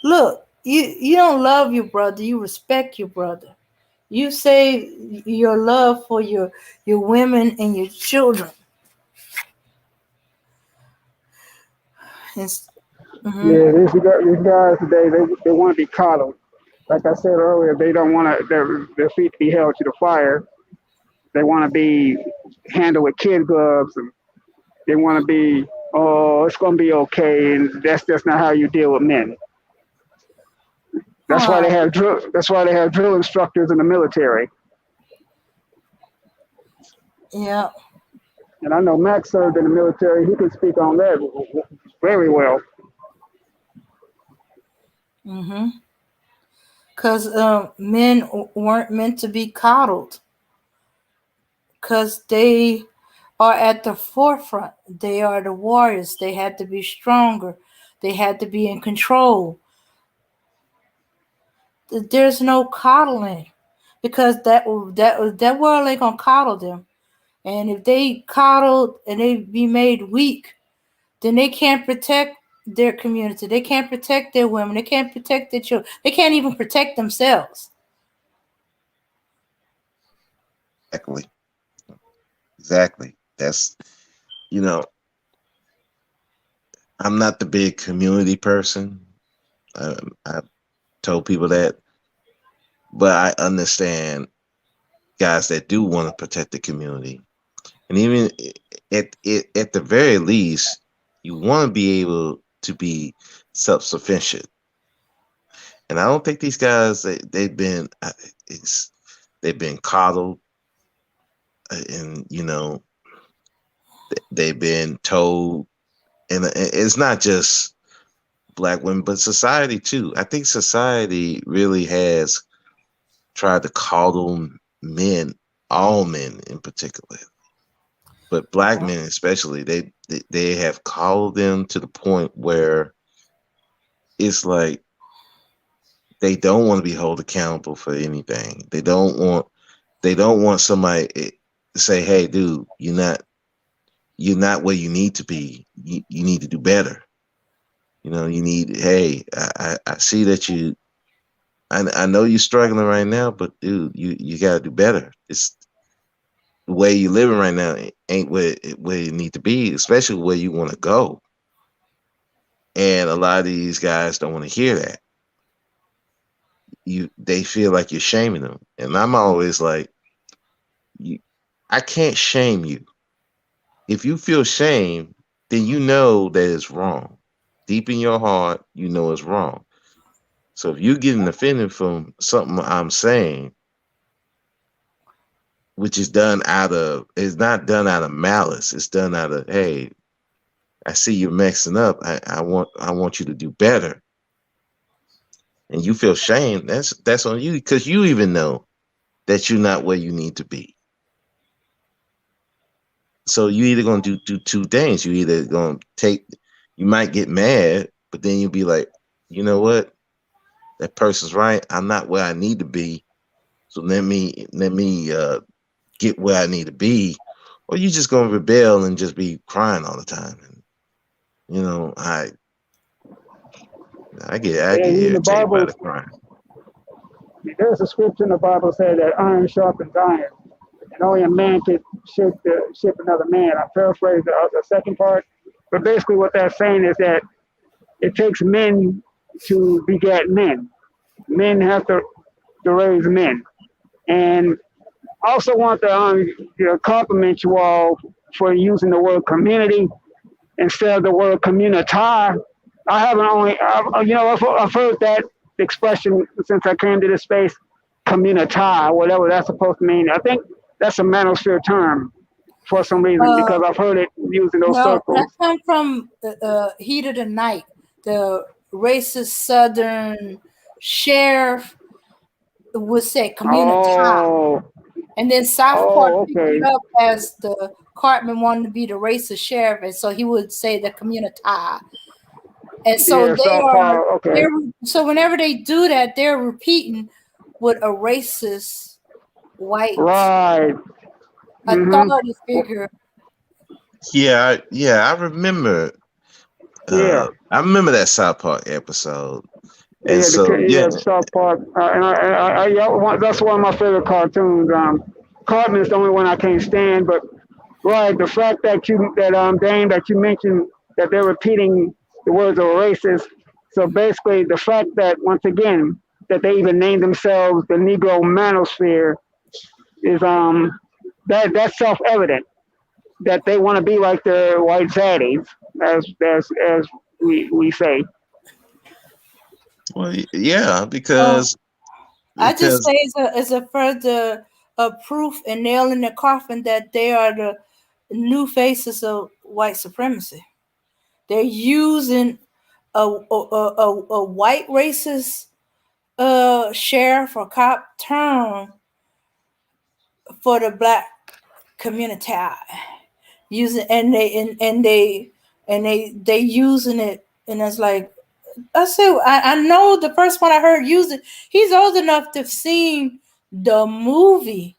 look, you don't love your brother, you respect your brother. You say your love for your women and your children. Yeah, these guys today, they want to be coddled. Like I said earlier, they don't want to their feet to be held to the fire. They want to be handled with kid gloves, and they want to be, oh, it's going to be okay, and that's just not how you deal with men. That's why they have drill. That's why they have drill instructors in the military. Yeah. And I know Max served in the military. He can speak on that very well. Because men weren't meant to be coddled. Because they are at the forefront. They are the warriors. They had to be stronger. They had to be in control. There's no coddling, because that world ain't gonna coddle them. And if they coddled and they be made weak, then they can't protect their community. They can't protect their women. They can't protect their children. They can't even protect themselves. Exactly. That's, you know, I'm not the big community person. I told people that, but I understand guys that do want to protect the community, and even at the very least, you want to be able to be self-sufficient. And I don't think these guys they've been coddled, and they've been told, and it's not just black women, but society too. I think society really has tried to coddle men, all men in particular, but black men especially. They have coddled them to the point where it's like they don't want to be held accountable for anything. They don't want somebody to say, "Hey, dude, you're not where you need to be. You need to do better. You need. Hey, I see that you. I know you're struggling right now, but dude, you got to do better. It's the way you're living right now ain't where you need to be, especially where you want to go. And a lot of these guys don't want to hear that. They feel like you're shaming them, and I'm always like, I can't shame you. If you feel shame, then you know that it's wrong. Deep in your heart, you know it's wrong. So if you're getting offended from something I'm saying, which is it's not done out of malice. It's done out of, hey, I see you're messing up. I want you to do better. And you feel shame, that's on you, because you even know that you're not where you need to be. So you either gonna do two things. You either gonna you might get mad, but then you'll be like, you know what? That person's right. I'm not where I need to be. So let me get where I need to be. Or you just gonna rebel and just be crying all the time. And I get In the irritated by Bible, the crying. there's a scripture in the Bible said that iron sharpens iron, and only a man can ship another man. I paraphrase the second part, but basically what that's saying is that it takes men to beget men. Men have to raise men. And I also want to compliment you all for using the word community instead of the word community. I haven't only, I've heard that expression since I came to this space, community, whatever that's supposed to mean. I think that's a manosphere term for some reason Uh, because I've heard it used in those no, that circles. come from Heat of the Night. The racist Southern sheriff would say community. Oh, And then South Park oh, picked it okay. up as the Cartman wanted to be the racist sheriff, and so he would say the community. And so Yeah, South Park. Okay. so whenever they do that, they're repeating what a racist white Right. Mm-hmm. authority figure. Yeah, I remember. Yeah. I remember that South Park episode, and Yeah, so yeah, the South Park, and that's one of my favorite cartoons. Cartman's the only one I can't stand, but right, the fact that Dane, that you mentioned that they're repeating the words of a racist. So basically, the fact that once again that they even named themselves the Negro Manosphere is that's self evident that they want to be like the white zaddies, as we say. well, yeah, Um, I just because say it's a further proof and nail in the coffin that they are the new faces of white supremacy. They're using a white racist sheriff or cop term for the black community, using and they using it, and it's like I know the first one I heard use it. He's old enough to have seen the movie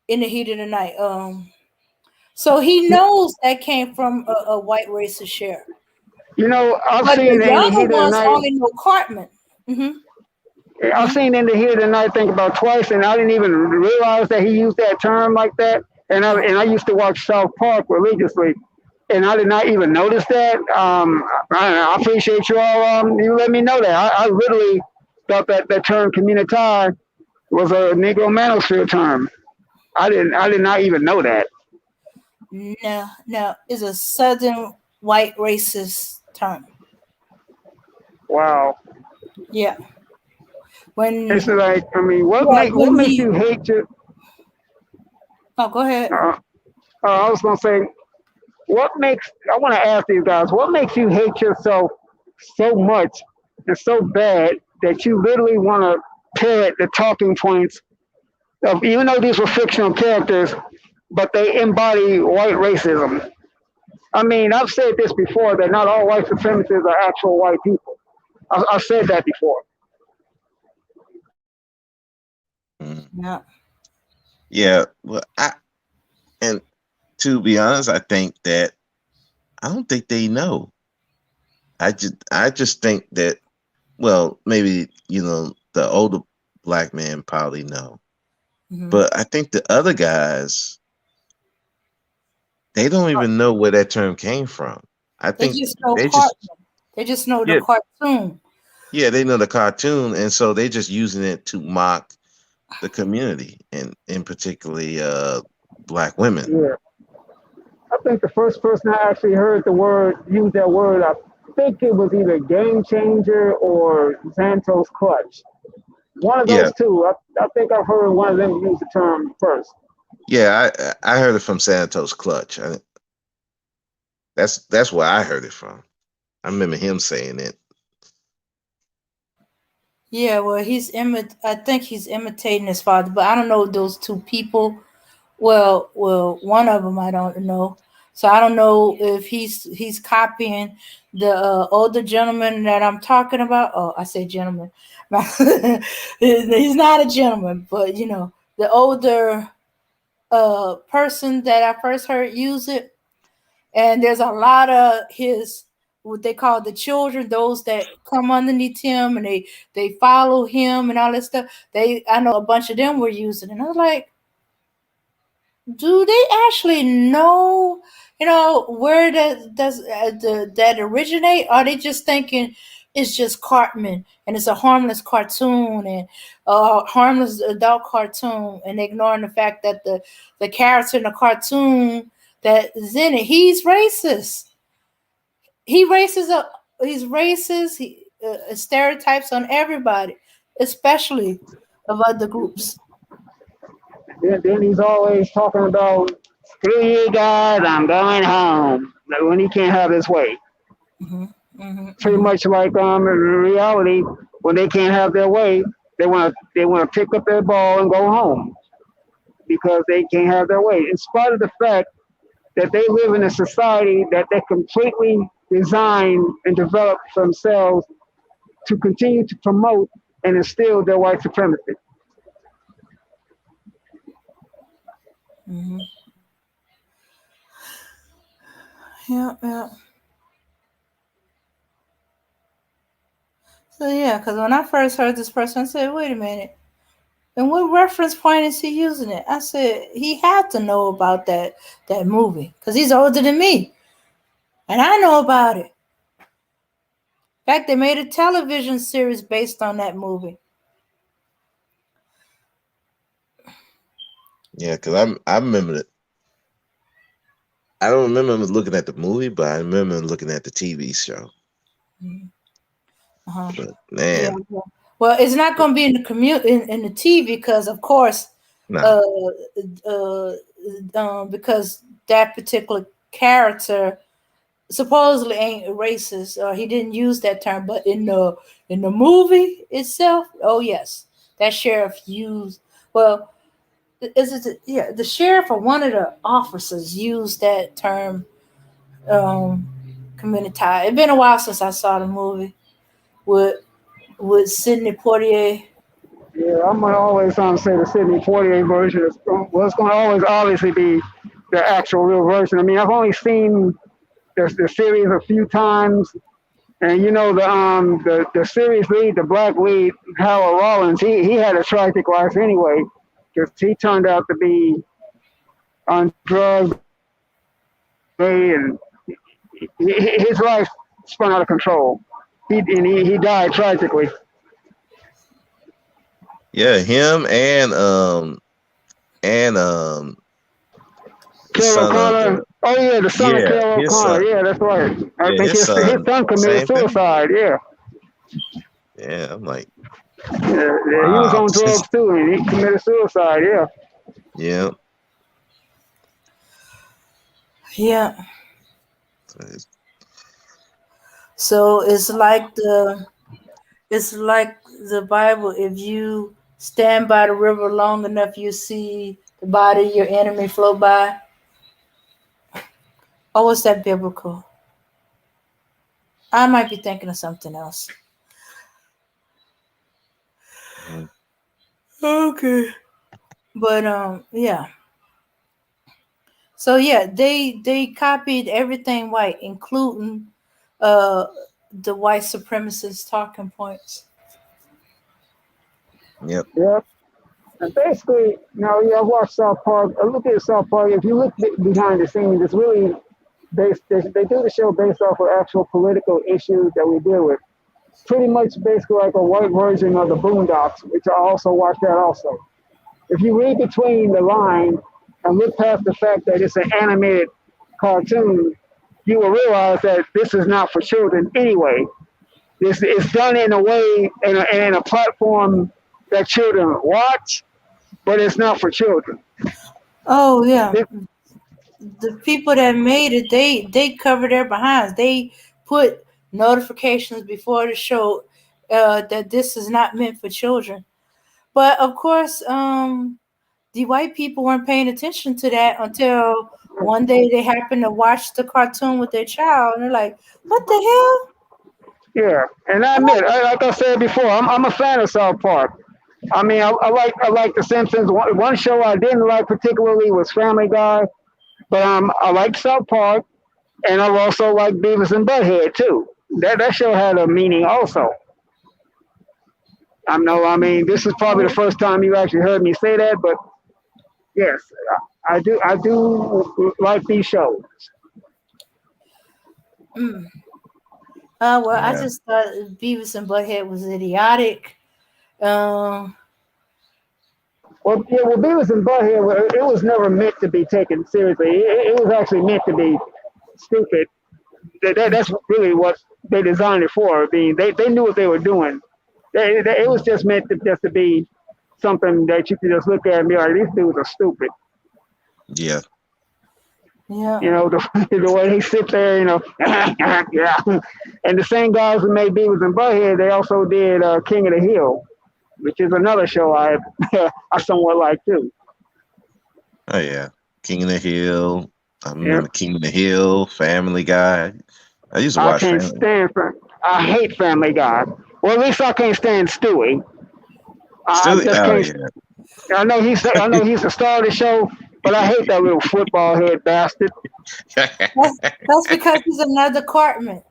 In the Heat of the Night. So he knows that came from a white racist sheriff. I've But the seen in the younger heat of the ones night. only know Cartman. Hmm. I've Hmm. seen in the heat of the night think about twice, and I didn't even realize that he used that term like that. And I used to watch South Park religiously, and I did not even notice that. I appreciate you all. You let me know that. I literally thought that the term community was a Negro manosphere term. I did not even know that. No, it's a Southern white racist term. Wow. Yeah. When It's like, I mean, yeah, what when makes he you hate your? oh go ahead. Uh, I was gonna say, what makes I want to ask these guys, what makes you hate yourself so much and so bad that you literally want to parrot the talking points of, even though these were fictional characters, but they embody white racism? I mean, I've said this before that not all white supremacists are actual white people. I've said that before. mm, Yeah. yeah, well, and to be honest, I don't think they know. I just think that, well, maybe the older black man probably know, Hmm. but I think the other guys, they don't even know where that term came from. I They think just know they just Cartman. They just know the yeah cartoon. yeah they know the cartoon, and so they just using it to mock the community, and in particularly black women. Yeah. I think the first person I actually heard use that word, I think it was either Game Changer or Santos Clutch. One of Yeah, those two. I think I've heard one of them use the term first. yeah, I heard it from Santos Clutch. That's where I heard it from. I remember him saying it. Yeah, well, I think he's imitating his father, but I don't know those two people. Well, one of them I don't know. So I don't know if he's copying the older gentleman that I'm talking about. Oh, I say gentleman. He's not a gentleman, but the older person that I first heard use it. And there's a lot of his what they call the children, those that come underneath him and they follow him and all that stuff. I know a bunch of them were using it. And I was like, do they actually know? where that originate? Are they just thinking it's just Cartman and it's a harmless cartoon and harmless adult cartoon, and ignoring the fact that the character in the cartoon that is in it, he's racist. He races up. He's racist. He stereotypes on everybody, especially of other groups. Then he's always talking about, screw you guys, I'm going home. Like when he can't have his way. Hmm. Hmm. Pretty Hmm. much like in reality, when they can't have their way, they want to pick up their ball and go home because they can't have their way. In spite of the fact that they live in a society that they completely design and develop for themselves to continue to promote and instill their white supremacy. Hmm. Yeah, yeah. So yeah, because when I first heard this person, I said, "Wait a minute." And what reference point is he using it? I said he had to know about that movie because he's older than me, and I know about it. In fact, they made a television series based on that movie. Yeah, because I remember it. I don't remember looking at the movie, but I remember looking at the TV show. Uh-huh. But Yeah. man, Well, it's not going to be in the in the TV because, of course, no. uh, uh, because that particular character supposedly ain't racist, or he didn't use that term. But in the movie itself, oh yes, that sheriff used. Well, is it? Yeah, the sheriff or one of the officers used that term. Um, Community. It's been a while since I saw the movie with Sidney Poitier. Yeah, I'm gonna always say the Sidney Poitier version is was going to always obviously be the actual real version. I mean, I've only seen the series a few times, and the series lead, the black lead, Harold Rollins, he had a tragic life anyway, because he turned out to be on drugs, and his life spun out of control. He died tragically. Yeah, him and the Carol son of O'Connor. the Oh yeah, the son of yeah, Carol his O'Connor. son. Yeah, that's right. I Yeah, think his his son. son committed Same thing. suicide. Yeah. Yeah, I'm like, Yeah, he was wow. on drugs too, and he committed suicide. Yeah. Yeah. Yeah. So it's like the Bible. If you stand by the river long enough, you see the body of your enemy float by. Or was that biblical? I might be thinking of something else. Mhm. Okay. But yeah. So yeah, they copied everything white, including uh the white supremacist talking points. Yep. Yeah. And basically, yeah, I watched South Park. I look at South Park. If you look behind the scenes, it's really based. They do the show based off of actual political issues that we deal with. Pretty much, basically like a white version of the Boondocks, which I also watched that also. If you read between the lines and look past the fact that it's an animated cartoon, you will realize that this is not for children anyway. This is done in a way in a platform that children watch, but it's not for children. Oh yeah. This, The people that made it, they cover their behinds. They put notifications before the show that this is not meant for children. But of course, the white people weren't paying attention to that until one day they happened to watch the cartoon with their child, and they're like, "What the hell?" yeah, and I admit, like I said before, I'm a fan of South Park. I mean, I like The Simpsons. One show I didn't like particularly was Family Guy, but I liked South Park, and I also like Beavis and Butthead too. That show had a meaning also. I mean, this is probably the first time you actually heard me say that, but yes, I do like these shows. Mm. Well, I Yeah. just thought Beavis and Butthead was idiotic. Um, Well, yeah, well, Beavis and Butthead, it was never meant to be taken seriously. It was actually meant to be stupid. That's really what they designed it for. I mean, they knew what they were doing. It was just meant to just to be something that you could just look at and be like, these dudes are stupid. Yeah. yeah. You know, the way they sit there, you know, yeah. And the same guys who made Beavis and Butthead, they also did King of the Hill, which is another show I somewhat like too. Oh yeah. King of the Hill. I Yep. remember King of the Hill, Family Guy. I used to I watch can't Family. stand. I hate Family Guy. Well, at least I can't stand Stewie. I Still, just oh can't. yeah. I know he's the star of the show, but I hate that little football head bastard. That's because he's another Cartman.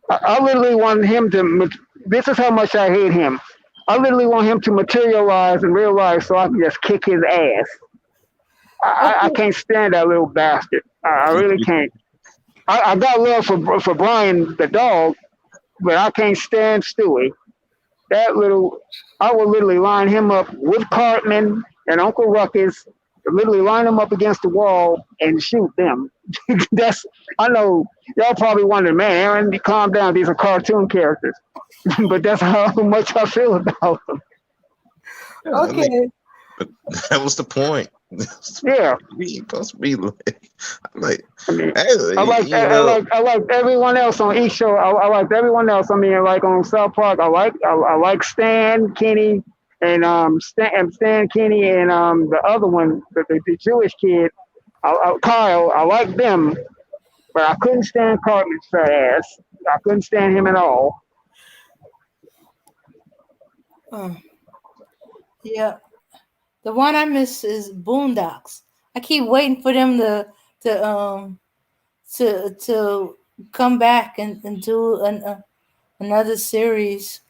I literally want him to. This is how much I hate him. I literally want him to materialize in real life so I can just kick his ass. I Okay. can't stand that little bastard. I really can't. I got love for Brian the dog, but I can't stand Stewie. That little, I will literally line him up with Cartman and Uncle Ruckus, literally line them up against the wall and shoot them. That's, I know y'all probably wondering, man, Aaron, calm down. These are cartoon characters, but that's how much I feel about them. I mean, Okay. but that was the point. Yeah, We ain't supposed to be like, I'm like, I mean, hey, you know, I like everyone else on each show. I like everyone else. I mean, like on South Park, I like Stan Kenny and Stan Kenny and the other one, the Jewish kid, Kyle. I like them, but I couldn't stand Cartman's fat ass. I couldn't stand him at all. Um, yeah. The one I miss is Boondocks. I keep waiting for them to to come back and do another series.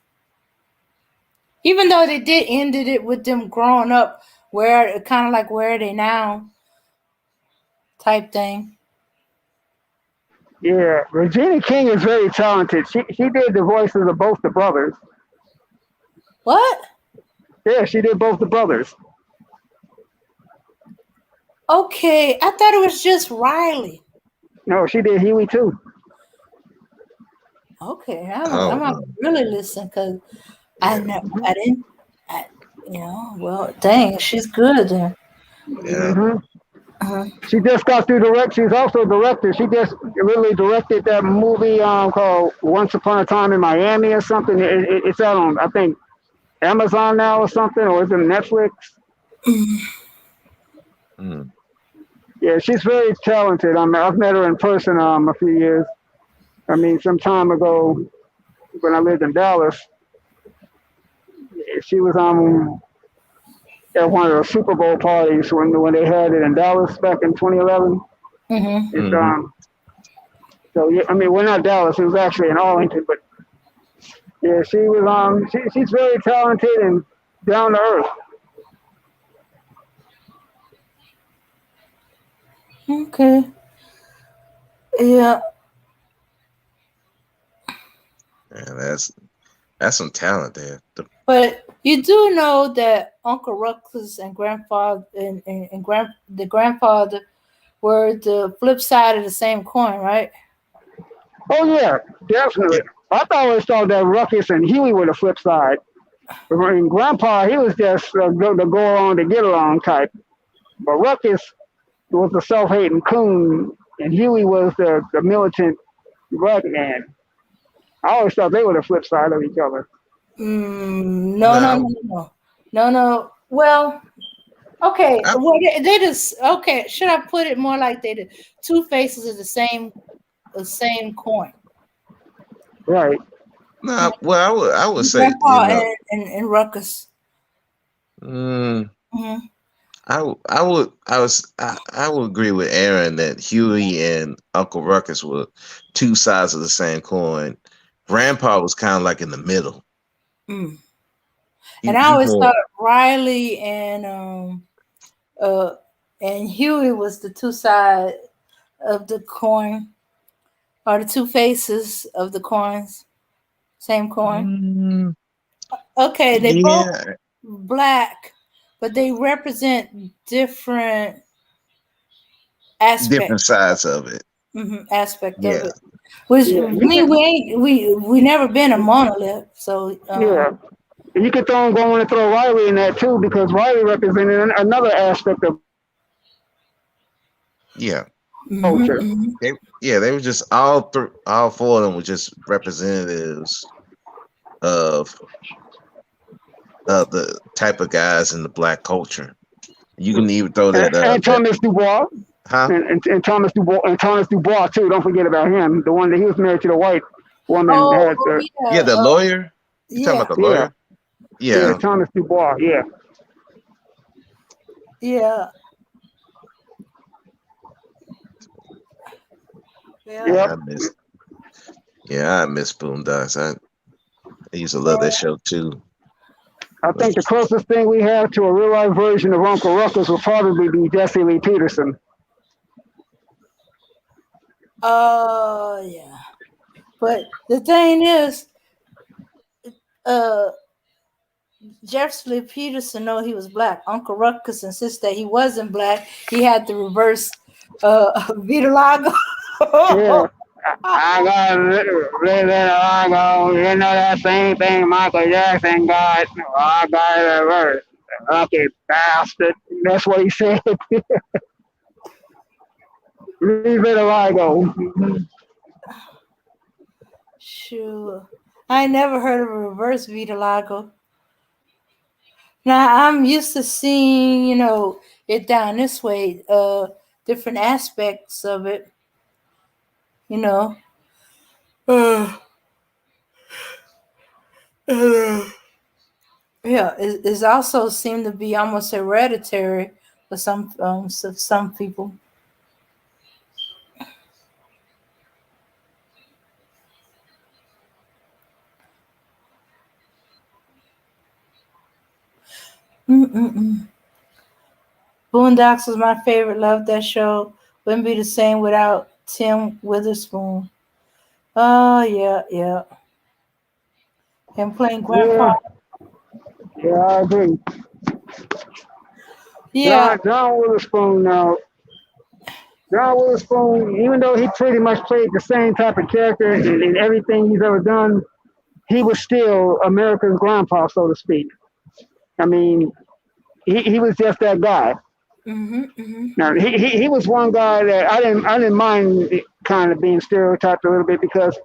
Even though they did ended it with them growing up, where kind of like where are they now type thing. Yeah, Regina King is very talented. She did the voices of both the brothers. What? Yeah, she did both the brothers. Okay, I thought it was just Riley. No, she did Huey too. Okay, I'm oh gonna no, really listen because yeah, I didn't I, well dang she's good then. yeah. Hmm. Uh-huh. She just got through direct. She's also a director. She just really directed that movie called Once Upon a Time in Miami or something. It's out on I think Amazon now or something, or is it Netflix? Mm. Yeah, she's very talented. I've met her in person a few years. I mean, some time ago when I lived in Dallas, she was at one of the Super Bowl parties when they had it in Dallas back in 2011. Mm-hmm. It's Hmm. so yeah, I mean, we're not Dallas. It was actually in Arlington, but yeah, she was she's very talented and down to earth. Okay. Yeah, Yeah, that's some talent there. but you do know that Uncle Ruckus and grandfather and the grandfather were the flip side of the same coin, right? Oh yeah, Yeah, definitely. I always thought that Ruckus and Huey were the flip side. And Grandpa, he was just the go along to get along type. But Ruckus was the self-hating coon, and Huey was the militant black man. I always thought they were the flip side of each other. No, no, no, no, no, no, no. Well, okay. I, Well, they just okay. Should I put it more like they did? Two faces of the same coin. Right. no. Well, I would say, Grandpa and Ruckus. mm, Hmm. I would agree with Aaron that Huey and Uncle Ruckus were two sides of the same coin. Grandpa was kind of like in the middle. Mm. And I He always more thought Riley uh and Huey was the two sides of the coin. Are the two faces of the coins same coin? Mm, Okay, they both yeah, black, but they represent different aspect different sides of it. aspect of Yeah, it. Which Yeah, you we can. we ain't we never been a monolith, so Yeah, and you could go and throw Riley in that too because Riley represented another aspect of yeah. culture. They were just all four of them were just representatives of the type of guys in the black culture. You can even throw And, that and that Thomas Dubois, huh? and Thomas Dubois too. Don't forget about him. The one that he was married to the white woman oh had. Yeah, yeah, the lawyer. You talking yeah, about the Yeah, lawyer? yeah, Yeah, Thomas Dubois. Yeah, yeah, yeah. yep. yeah. I miss Boondocks. I used to love that show too. I But think the closest thing we have to a real life version of Uncle Ruckus will probably be Jesse Lee Peterson. Yeah. But the thing is, uh, Jefferson Peterson know he was black. Uncle Ruckus insists that he wasn't black. He had to reverse Vitiligo. Yeah. I got living Lago. You know that same thing Michael Jackson got. I got it reversed. Lucky bastard. That's what he said. Leave it Lago. Sure. I never heard of a reverse vitiligo. Now I'm used to seeing, it down this way, different aspects of it, you know. Uh, uh, yeah, it's also seemed to be almost hereditary for some people. Mm-mm-mm. Boondocks was my favorite. Loved that show. Wouldn't be the same without Tim Witherspoon. Oh yeah, yeah. Him playing Grandpa. Yeah. Yeah, I agree. Yeah. John Witherspoon now. John Witherspoon, even though he pretty much played the same type of character in everything he's ever done, he was still America's grandpa, so to speak. I mean, he was just that guy. Mhm. Mhm. Now he was one guy that I didn't mind kind of being stereotyped a little bit because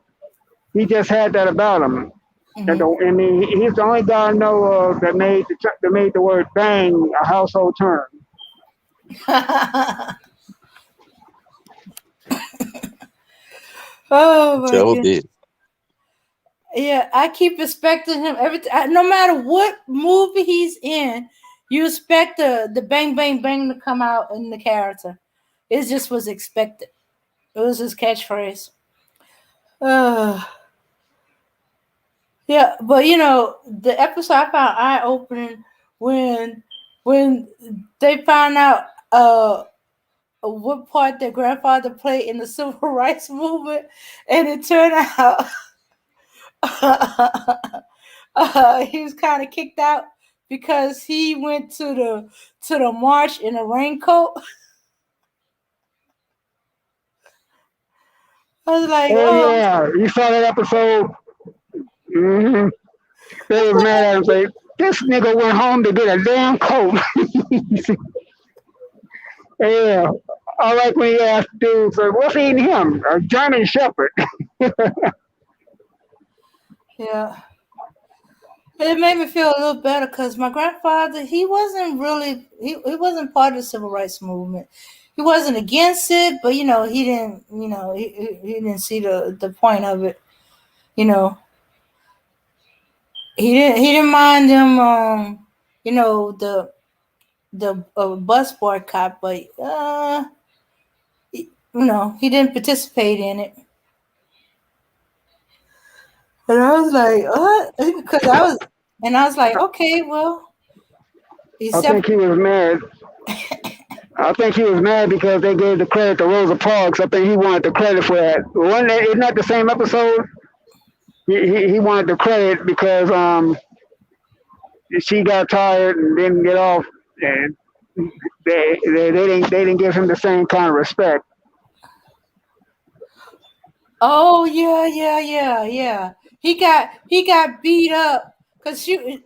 he just had that about him. And Mhm. I mean, he's the only guy I know of that made the word bang a household term. Oh my Joe goodness. did. Yeah, I keep expecting him no matter what movie he's in, you expect the bang bang bang to come out in the character. It just was expected. It was his catchphrase. Uh, yeah, but the episode I found eye opening when when they found out what part their grandfather played in the civil rights movement, and it turned out he was kind of kicked out because he went to the march in a raincoat. I was like, Oh oh, yeah, you saw that episode. Mm-hmm. They was mad at him. Say, this nigga went home to get a damn coat. Yeah, I like when he asked dude, so what's eating him? A German Shepherd. yeah. It made me feel a little better because my grandfather, he wasn't part of the civil rights movement. He wasn't against it, but he didn't, he didn't see the point of it. You know, he didn't mind them, the bus boycott, but he didn't participate in it. And I was like, what? And I was like, okay, well, I except think he was mad. I think he was mad because they gave the credit to Rosa Parks. I think he wanted the credit for that. Isn't that the same episode? He wanted the credit because she got tired and didn't get off, and they didn't give him the same kind of respect. Oh yeah. He got beat up because she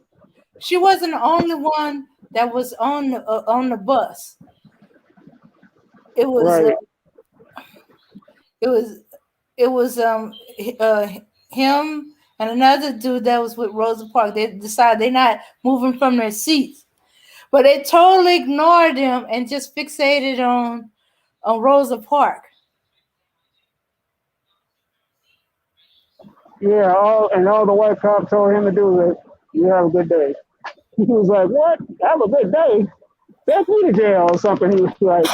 wasn't the only one that was on the bus. It was Right. it was it was him and another dude that was with Rosa Parks. They decided they're not moving from their seats, but they totally ignored him and just fixated on Rosa Parks. Yeah, all the white cops told him to do was, "You have a good day." He was like, "What? Have a good day? Take me to jail or something." He was like,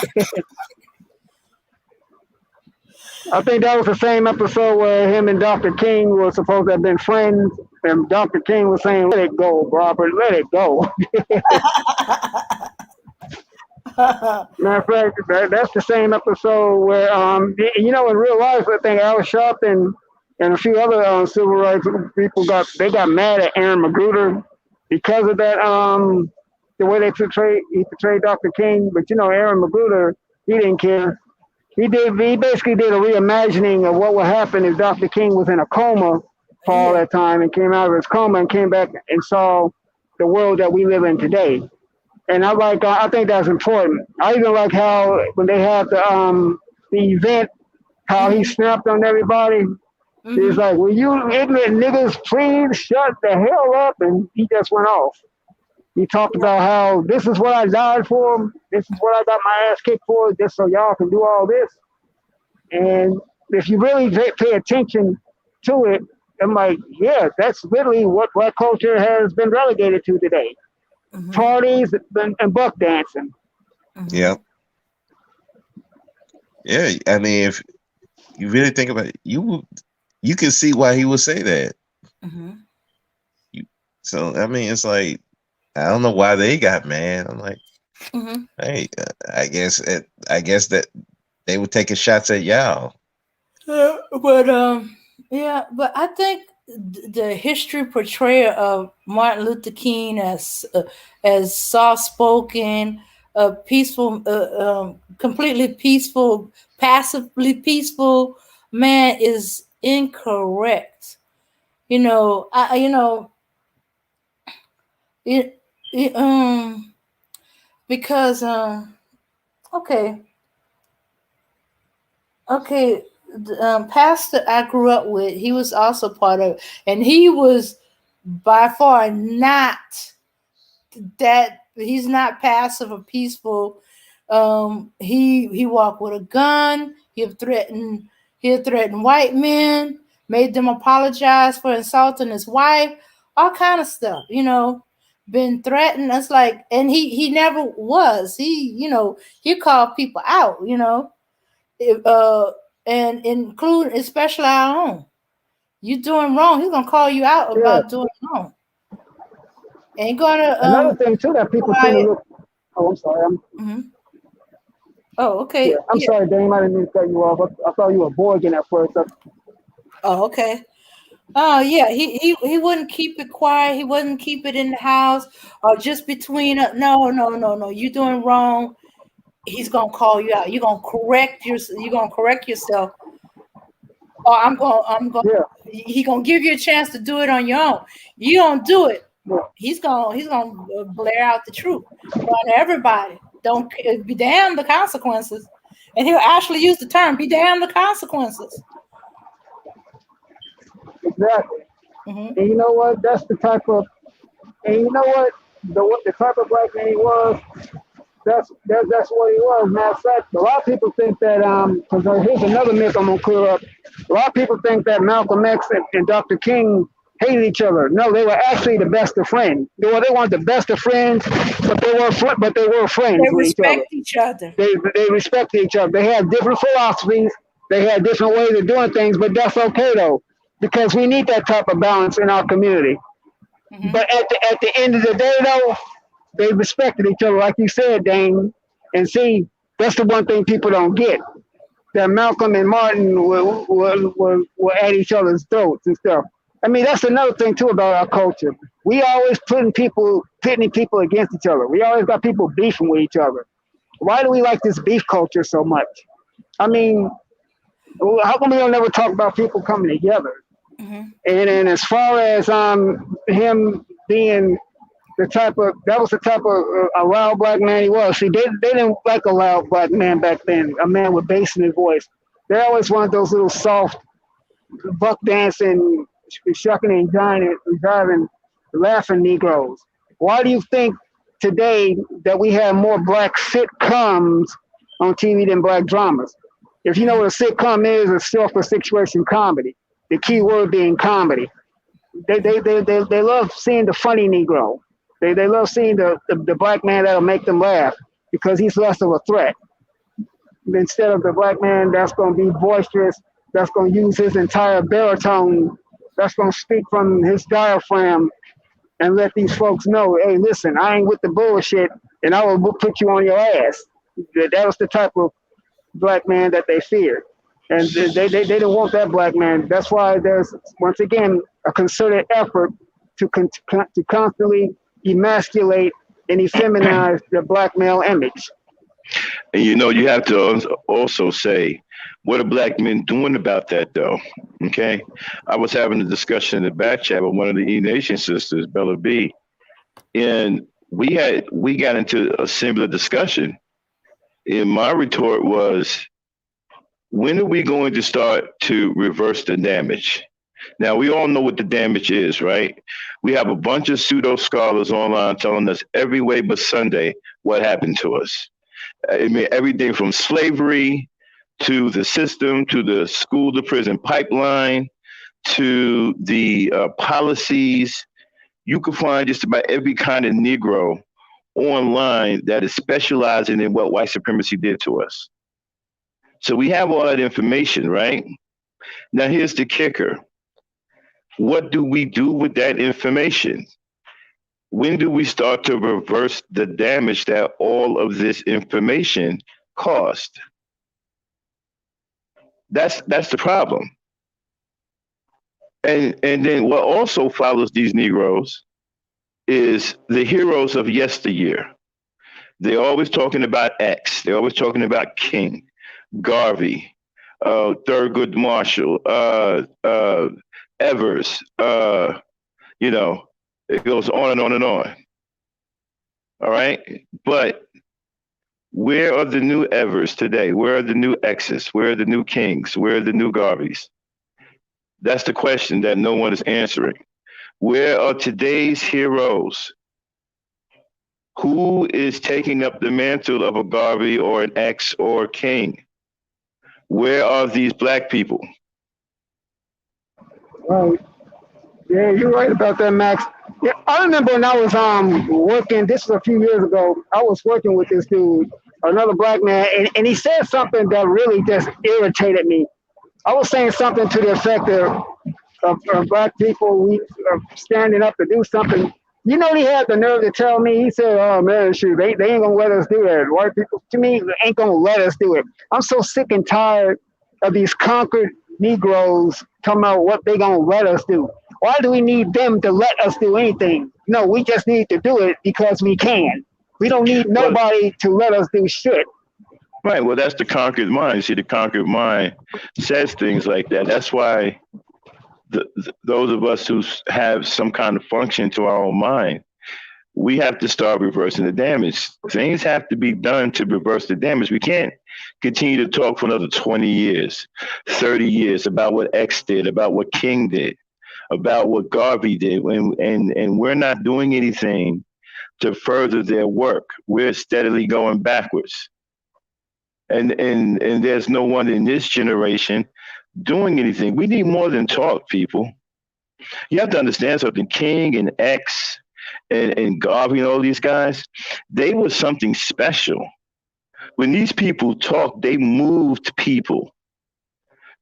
I think that was the same episode where him and Dr. King were supposed to have been friends, and Dr. King was saying, "Let it go, Robert, let it go." Matter of fact, that's the same episode where, in real life, I think Al Sharpton and a few other civil rights people got mad at Aaron Magruder because of that, the way he portrayed Dr. King. But Aaron Magruder, he didn't care. He basically did a reimagining of what would happen if Dr. King was in a coma for all that time and came out of his coma and came back and saw the world that we live in today. And I think that's important. I even like how when they had the event, how he snapped on everybody. He's like, "Will you ignorant niggas please shut the hell up?" And he just went off. He talked about how this is what I died for. This is what I got my ass kicked for, just so y'all can do all this. And if you really pay attention to it, I'm like, yeah, that's literally what black culture has been relegated to today. Parties and buck dancing. Yeah. Yeah. I mean, if you really think about it, you can see why he would say that. So I mean, it's like, I don't know why they got mad. I'm like, hey, I guess that they were taking shots at y'all. But I think the history portrayal of Martin Luther King as soft spoken, peaceful, completely peaceful, passively peaceful man is incorrect. Because okay, pastor I grew up with, he was also part of it, and he was by far not that. He's not passive or peaceful. He walked with a gun. He'll threaten white men, made them apologize for insulting his wife, all kind of stuff, been threatened. It's like, and he never was. He called people out, and include especially our own. You doing wrong, he's gonna call you out about doing wrong. Ain't gonna another thing too that people tend to look. Oh, I'm sorry. Oh, okay. Yeah, I'm sorry, Dame. I didn't mean to cut you off. I thought you were Borgin at first. Oh, okay. Oh yeah, he wouldn't keep it quiet. He wouldn't keep it in the house or just between. No. You doing wrong. He's gonna call you out. You're gonna correct yourself. Or I'm going. Yeah. He gonna give you a chance to do it on your own. You don't do it. He's gonna blare out the truth on everybody. Don't be damned the consequences, and he'll actually use the term "be damned the consequences." Exactly. And you know what? That's the type of. And you know what? The type of black man he was. That's what he was. Matter of fact, a lot of people think that because here's another myth I'm gonna clear up. A lot of people think that Malcolm X and Dr. King hated each other. No, they were actually the best of friends. They weren't the best of friends, but they were friends. They with respect each other. They respected each other. They had different philosophies. They had different ways of doing things, but that's okay though, because we need that type of balance in our community. But at the end of the day though, they respected each other, like you said, Dane. And see, that's the one thing people don't get. That Malcolm and Martin were at each other's throats and stuff. I mean, that's another thing too about our culture. We always pitting people against each other. We always got people beefing with each other. Why do we like this beef culture so much? I mean, how come we don't ever talk about people coming together? Mhm. And as far as him being that was the type of a loud black man he was. See, they didn't like a loud black man back then, a man with bass in his voice. They always wanted those little soft, buck dancing, shucking and jiving, laughing Negroes. Why do you think today that we have more black sitcoms on TV than black dramas? If you know what a sitcom is, it's short for situation comedy. The key word being comedy. They love seeing the funny Negro. They love seeing the black man that'll make them laugh because he's less of a threat instead of the black man that's going to be boisterous, that's going to use his entire baritone, that's going to speak from his diaphragm and let these folks know, hey, listen, I ain't with the bullshit and I will put you on your ass. That was the type of black man that they feared. And they didn't want that black man. That's why there's, once again, a concerted effort to constantly emasculate and effeminize the black male image. And you have to also say, what are black men doing about that, though? Okay, I was having a discussion in the back chat with one of the E Nation sisters, Bella B, and we got into a similar discussion. And my retort was, when are we going to start to reverse the damage? Now, we all know what the damage is, right? We have a bunch of pseudo scholars online telling us every way but Sunday what happened to us. I mean, everything from slavery to the system, to the school to prison pipeline, to the policies. You can find just about every kind of Negro online that is specializing in what white supremacy did to us. So we have all that information, right? Now, here's the kicker. What do we do with that information? When do we start to reverse the damage that all of this information caused? That's the problem. And then what also follows these Negroes is the heroes of yesteryear. They're always talking about X. They're always talking about King, Garvey, Thurgood Marshall, Evers. It goes on and on and on. All right, but where are the new Evers today? Where are the new X's? Where are the new Kings? Where are the new Garveys? That's the question that no one is answering. Where are today's heroes? Who is taking up the mantle of a Garvey or an X or a King? Where are these black people? Right. Yeah, you're right about that, Max. Yeah, I remember when I was working. This was a few years ago. I was working with this dude, another black man, and he said something that really just irritated me. I was saying something to the effect of black people we are standing up to do something. You know, he had the nerve to tell me. He said, "Oh man, shoot, they ain't gonna let us do that. White people, to me, ain't gonna let us do it." I'm so sick and tired of these conquered Negroes talking about what they gonna let us do. Why do we need them to let us do anything? No, we just need to do it because we can. We don't need nobody to let us do shit. Right. Well, that's the conquered mind. See, the conquered mind says things like that. That's why those of us who have some kind of function to our own mind, we have to start reversing the damage. Things have to be done to reverse the damage. We can't continue to talk for another 20 years, 30 years about what X did, about what King did, about what Garvey did, and we're not doing anything to further their work. We're steadily going backwards. And there's no one in this generation doing anything. We need more than talk, people. You have to understand something. King and X and Garvey and all these guys, they were something special. When these people talked, they moved people.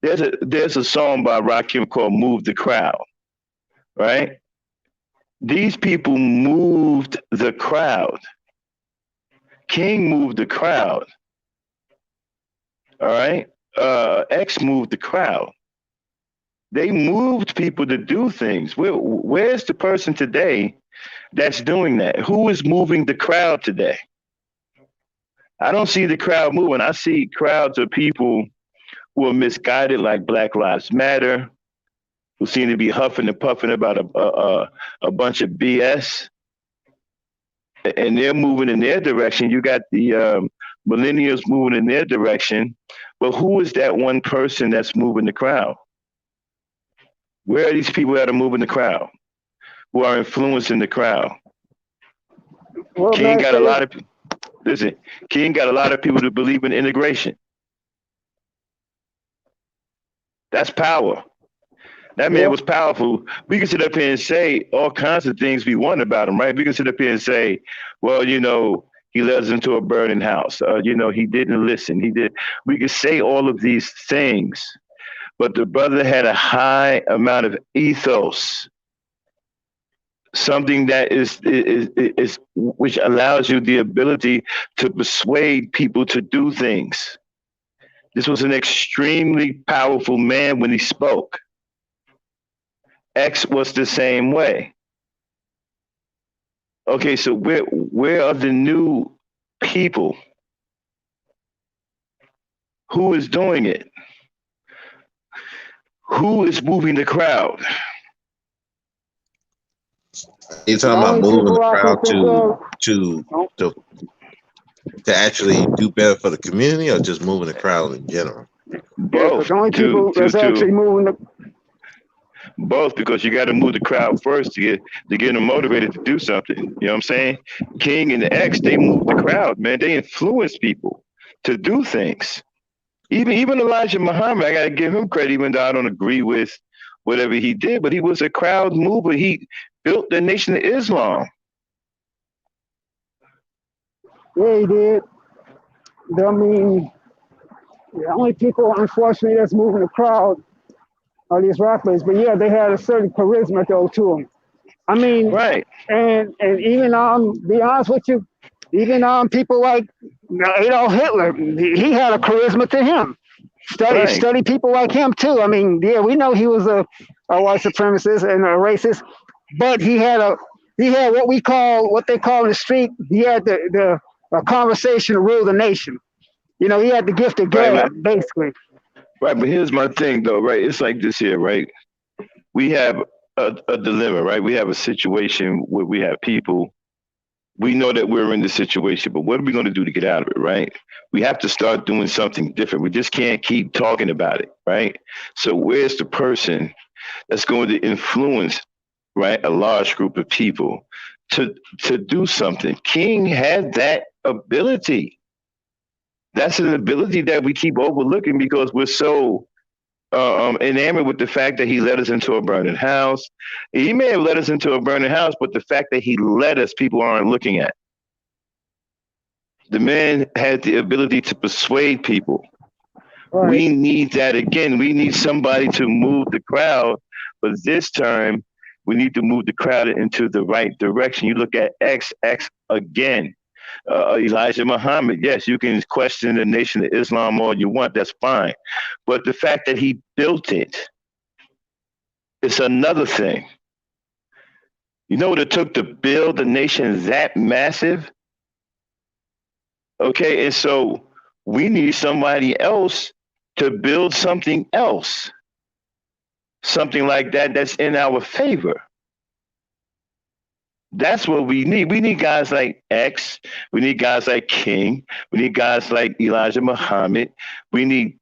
There's a song by Rakim called "Move the Crowd," right? These people moved the crowd. King moved the crowd. All right. X moved the crowd. They moved people to do things. Where's the person today that's doing that? Who is moving the crowd today? I don't see the crowd moving. I see crowds of people who are misguided, like Black Lives Matter, who seem to be huffing and puffing about a bunch of BS, and they're moving in their direction. You got the millennials moving in their direction, but who is that one person that's moving the crowd? Where are these people that are moving the crowd, who are influencing the crowd? Well, King Max, got a lot of listen. King got a lot of people to believe in integration. That's power. That man yeah, was powerful. We can sit up here and say all kinds of things we want about him, right? We can sit up here and say, well, he led us into a burning house. He didn't listen. He did. We could say all of these things, but the brother had a high amount of ethos, something that is which allows you the ability to persuade people to do things. This was an extremely powerful man when he spoke. X was the same way. Okay, so where are the new people? Who is doing it? Who is moving the crowd? You're the talking about only moving the people I can crowd think of. to Oh, to to actually do better for the community, or just moving the crowd in general? yeah, because Both the only to people to that's actually to moving the both, because you got to move the crowd first to get them motivated to do something. You know what I'm saying? King and the X, they move the crowd, man. They influence people to do things. Even Elijah Muhammad, I gotta give him credit, even though I don't agree with whatever he did, but he was a crowd mover. He built the Nation of Islam. yeah, he did. I mean, the only people, unfortunately, that's moving the crowd are these rappers. But yeah, they had a certain charisma though to them. I mean, Right, and even be honest with you, even people like Adolf Hitler, he had a charisma to him. right, Study people like him too. I mean, yeah, we know he was a white supremacist and a racist, but he had what they call in the street. He had the a conversation to rule the nation. He had the gift of right, gab, basically. right. But here's my thing, though, right? It's like this here, right? We have a dilemma, right? We have a situation where we have people. We know that we're in this situation, but what are we going to do to get out of it, right? We have to start doing something different. We just can't keep talking about it, right? So where's the person that's going to influence, right, a large group of people to do something? King had that ability. That's an ability that we keep overlooking because we're so enamored with the fact that he led us into a burning house. He may have led us into a burning house, but the fact that he led us, people aren't looking at. The man had the ability to persuade people. Right. We need that again. We need somebody to move the crowd, but this time we need to move the crowd into the right direction. You look at X again. Elijah Muhammad, yes, you can question the Nation of Islam all you want, that's fine. But the fact that he built it, it's another thing. You know what it took to build a nation that massive? Okay, and so we need somebody else to build something else, something like that that's in our favor. That's what we need. We need guys like X. We need guys like King. We need guys like Elijah Muhammad. We need,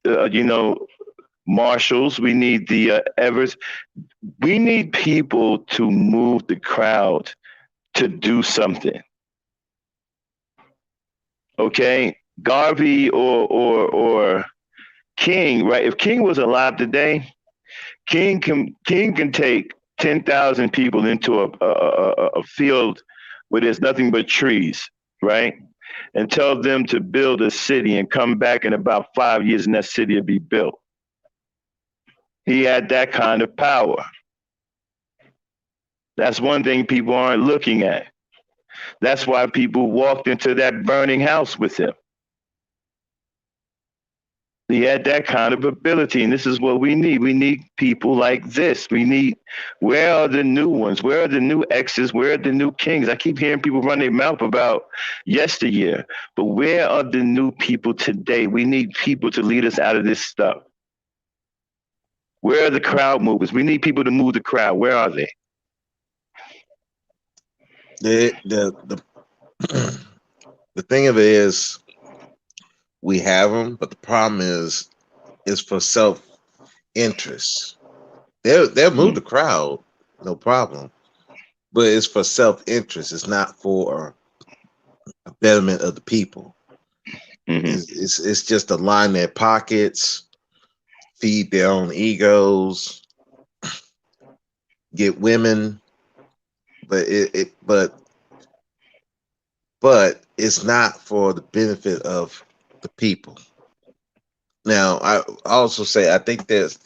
marshals. We need the Evers. We need people to move the crowd to do something. Okay, Garvey or King, right? If King was alive today, King can take 10,000 people into a field where there's nothing but trees, right? And tell them to build a city and come back in about 5 years and that city will be built. He had that kind of power. That's one thing people aren't looking at. That's why people walked into that burning house with him. He had that kind of ability, and this is what we need. We need people like this. Where are the new ones? Where are the new exes? Where are the new kings? I keep hearing people run their mouth about yesteryear, but where are the new people today? We need people to lead us out of this stuff. Where are the crowd movers? We need people to move the crowd. Where are they? The the thing of it is, we have them, but the problem is for self interest. They'll move the crowd, no problem, but it's for self interest. It's not for a betterment of the people. It's just to line their pockets, feed their own egos, get women, but but it's not for the benefit of the people. Now, I also say I think there's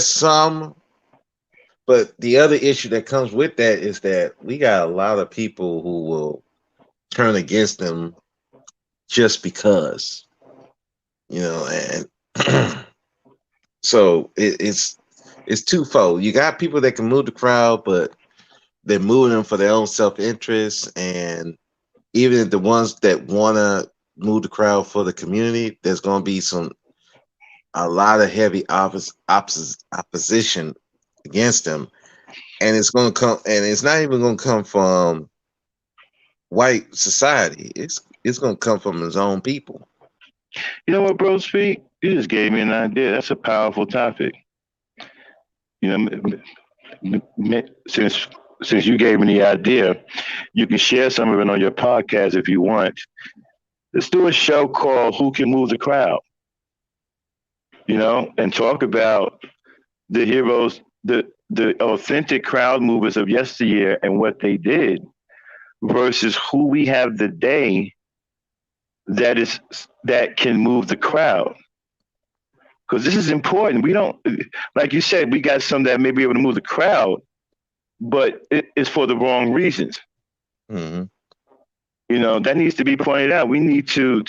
some, but the other issue that comes with that is that we got a lot of people who will turn against them just because, and so it's twofold. You got people that can move the crowd, but they're moving them for their own self-interest, and even the ones that want to move the crowd for the community, there's going to be a lot of heavy opposition against them, and it's going to come, and it's not even going to come from white society. It's going to come from his own people. You know what, bro? Speak. You just gave me an idea. That's a powerful topic. Since you gave me the idea, you can share some of it on your podcast if you want. Let's do a show called "Who Can Move the Crowd." And talk about the heroes, the authentic crowd movers of yesteryear and what they did, versus who we have today that can move the crowd. Because this is important. We don't, like you said, we got some that may be able to move the crowd, but it's for the wrong reasons. Mm-hmm. That needs to be pointed out. We need to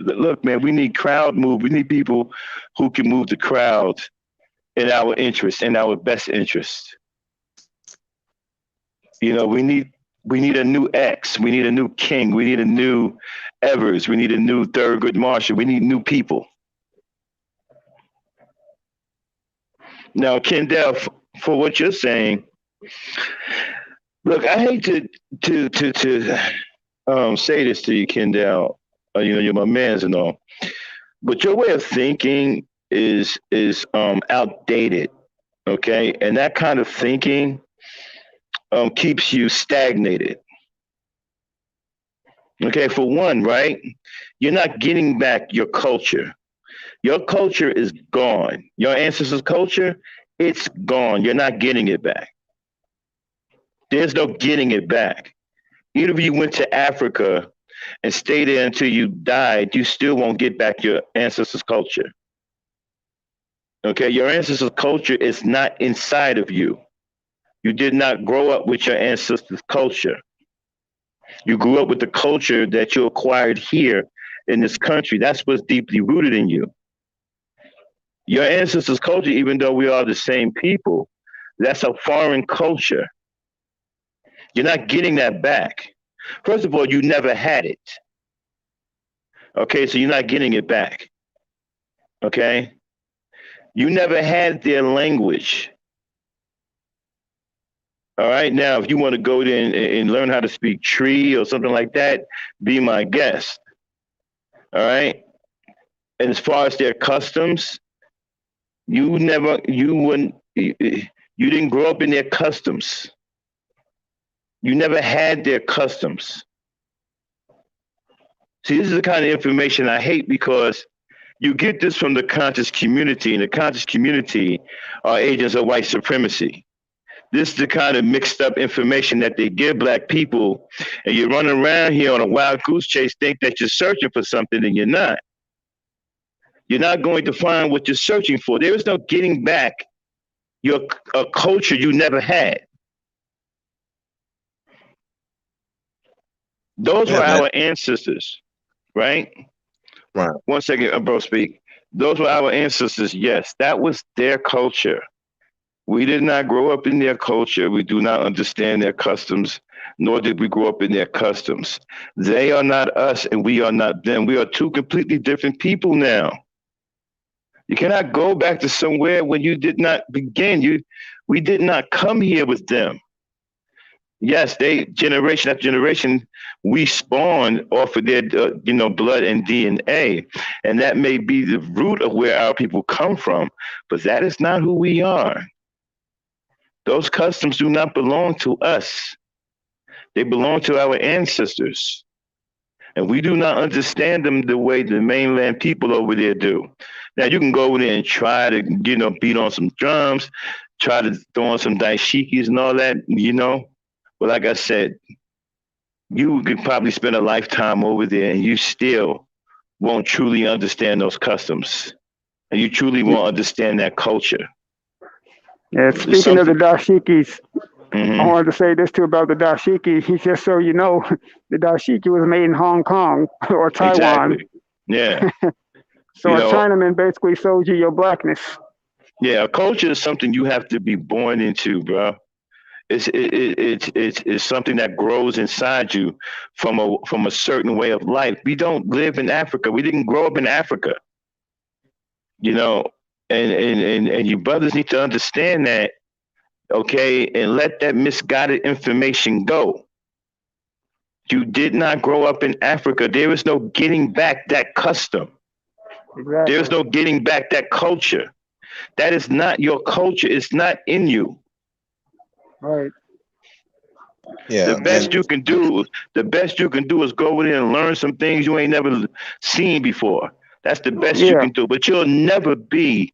look, man. We need crowd move. We need people who can move the crowd in our interest, in our best interest. We need a new X. We need a new King. We need a new Evers. We need a new Thurgood Marshall. We need new people. Now, Kendall, for what you're saying, look, I hate to say this to you, Kendall. You're my man's and all, but your way of thinking is outdated. Okay, and that kind of thinking keeps you stagnated. Okay, for one, right? You're not getting back your culture. Your culture is gone. Your ancestors' culture, it's gone. You're not getting it back. There's no getting it back. Even if you went to Africa and stayed there until you died, you still won't get back your ancestors' culture. Okay, your ancestors' culture is not inside of you. You did not grow up with your ancestors' culture. You grew up with the culture that you acquired here in this country. That's what's deeply rooted in you. Your ancestors' culture, even though we are the same people, that's a foreign culture. You're not getting that back. First of all, you never had it. Okay, so you're not getting it back. Okay? You never had their language. All right, now if you want to go there and learn how to speak tree or something like that, be my guest. All right? And as far as their customs, you didn't grow up in their customs. You never had their customs. See, this is the kind of information I hate, because you get this from the conscious community, and the conscious community are agents of white supremacy. This is the kind of mixed up information that they give Black people, and you run around here on a wild goose chase, think that you're searching for something, and you're not. You're not going to find what you're searching for. There is no getting back a culture you never had. Those Yeah, were that our ancestors, right? right. 1 second, bro, speak. Those were our ancestors. Yes, that was their culture. We did not grow up in their culture. We do not understand their customs, nor did we grow up in their customs. They are not us, and we are not them. We are two completely different people now. You cannot go back to somewhere when you did not begin. We did not come here with them. Yes, they generation after generation, we spawned off of their blood and DNA, and that may be the root of where our people come from, but that is not who we are. Those customs do not belong to us. They belong to our ancestors, and we do not understand them the way the mainland people over there do. Now you can go over there and try to beat on some drums, try to throw on some dashikis and all that. But like I said, you could probably spend a lifetime over there and you still won't truly understand those customs. And you truly won't understand that culture. Yeah, It's speaking of the something. dashikis, I Hmm. wanted to say this too about the dashiki. Just so you know, the dashiki was made in Hong Kong or Taiwan. Exactly. Yeah. So You a know, Chinaman basically sold you your blackness. yeah, culture is something you have to be born into, bro. It's something that grows inside you from a certain way of life. We don't live in Africa. We didn't grow up in Africa, you know, and you brothers need to understand that, okay, and let that misguided information go. You did not grow up in Africa. There is no getting back that custom. There is Exactly. no getting back that culture. That is not your culture. It's not in you. Right. The Yeah, best you can do, the best you can do is go over there and learn some things you ain't never seen before. That's the best you Yeah. can do. But you'll never be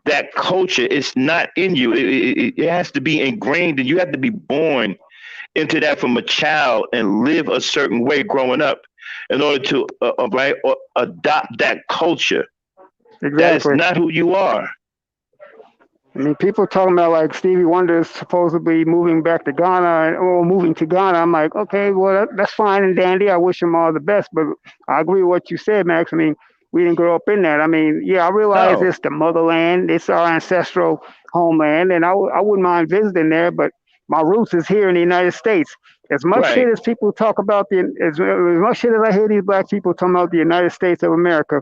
that culture. It's not in you. It has to be ingrained, and you have to be born into that from a child and live a certain way growing up in order to right or adopt that culture. That is Exactly. not who you are. I mean, people talking about like Stevie Wonder is supposedly moving back to Ghana or moving to Ghana. I'm like, okay, well, that's fine and dandy. I wish him all the best. But I agree with what you said, Max. I mean, we didn't grow up in that. I mean, yeah, I realize No, it's the motherland, it's our ancestral homeland, and I wouldn't mind visiting there, but my roots is here in the United States. As much shit right. as people talk about as much shit as I hear these black people talking about the United States of America,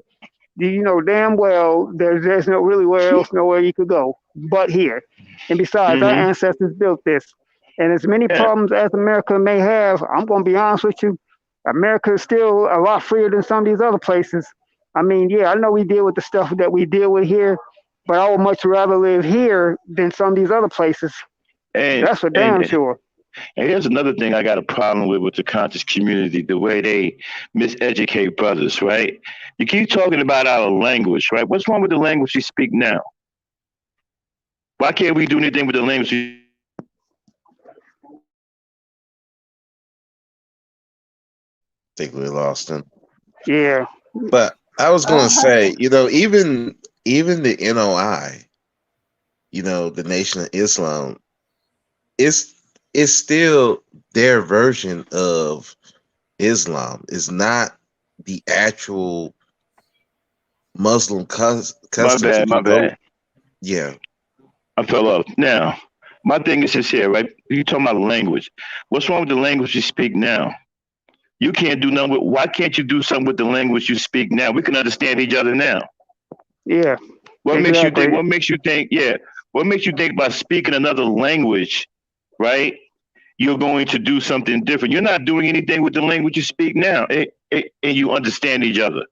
you know damn well there's no really where else nowhere you could go but here. And besides, our Hmm. ancestors built this. And as many Yeah. problems as America may have, I'm gonna be honest with you, America is still a lot freer than some of these other places. I mean, yeah, I know we deal with the stuff that we deal with here, but I would much rather live here than some of these other places. And That's for damn and sure. and here's another thing I got a problem with the conscious community, the way they miseducate brothers, right? You keep talking about our language, right? What's wrong with the language we speak now? Why can't we do anything with the language we think we lost him. Yeah, But I was gonna Uh-huh. say, even the NOI, the Nation of Islam, it's it's still their version of Islam. It's not the actual Muslim my customs. You bad, my can go, bad. yeah. I fell off. Now, my thing is this here, right? You talking about language. What's wrong with the language you speak now? You can't do nothing with why can't you do something with the language you speak now? We can understand each other now. yeah, What makes you think exactly. what makes you think, yeah, what makes you think by speaking another language, right? You're going to do something different. You're not doing anything with the language you speak now, and you understand each other.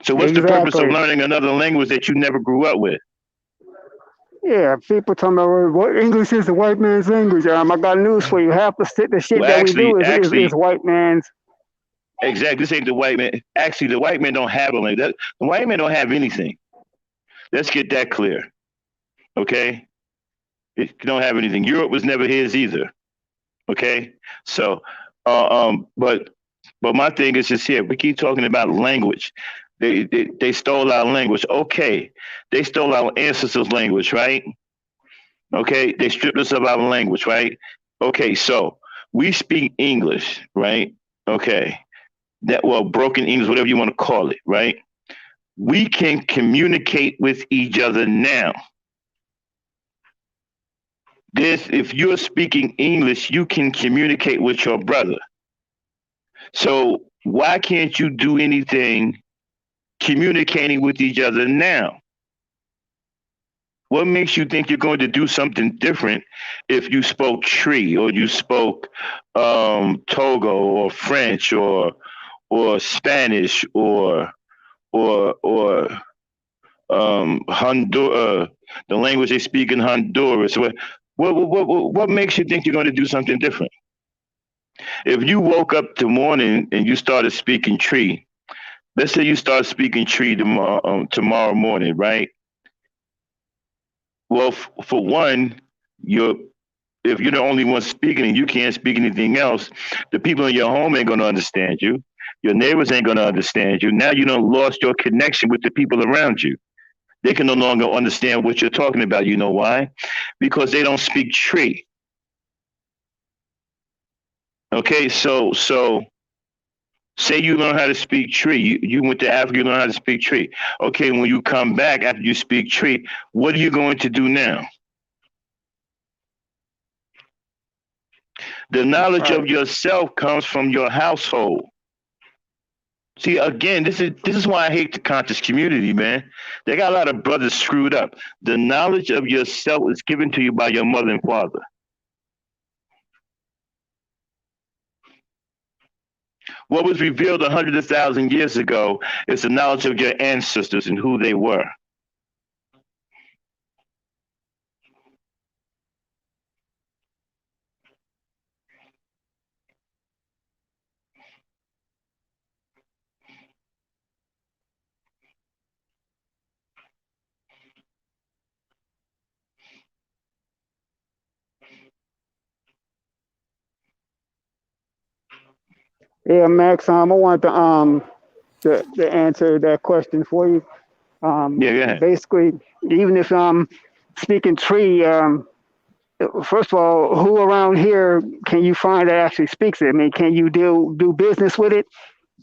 So, what's the purpose of Exactly. learning another language that you never grew up with? Yeah, people talking about what English is the white man's language. I got news for you. Half the shit Well, that we do is actually, white man's. exactly. This ain't the white man. Actually, the white man don't have a language. The white man don't have anything. Let's get that clear, okay? He don't have anything. Europe was never his either, okay? So, but my thing is just here. We keep talking about language. They stole our language. Okay, they stole our ancestors' language, right? Okay, they stripped us of our language, right? Okay, so we speak English, right? Okay. Broken English, whatever you want to call it, right? We can communicate with each other now. If you're speaking English, you can communicate with your brother. So why can't you do anything communicating with each other now? What makes you think you're going to do something different if you spoke Tree or you spoke Togo or French or Spanish or Honduras, the language they speak in Honduras? What makes you think you're going to do something different? If you woke up tomorrow and you started speaking Tree, let's say you start speaking Tree tomorrow morning, right? Well, for one, if you're the only one speaking and you can't speak anything else, the people in your home ain't gonna understand you. Your neighbors ain't gonna understand you. Now you done lost your connection with the people around you. They can no longer understand what you're talking about. You know why? Because they don't speak Tree. Okay, so say you learn how to speak Tree. You went to Africa, you learn how to speak Tree. Okay, when you come back after you speak Tree, what are you going to do now? The knowledge of yourself comes from your household. See, again, this is why I hate the conscious community, man. They got a lot of brothers screwed up. The knowledge of yourself is given to you by your mother and father. What was revealed 100,000 years ago is the knowledge of your ancestors and who they were. Yeah, Max. I wanted to answer that question for you. Yeah, go ahead. Basically, even if I'm speaking tree, first of all, who around here can you find that actually speaks it? I mean, can you do business with it?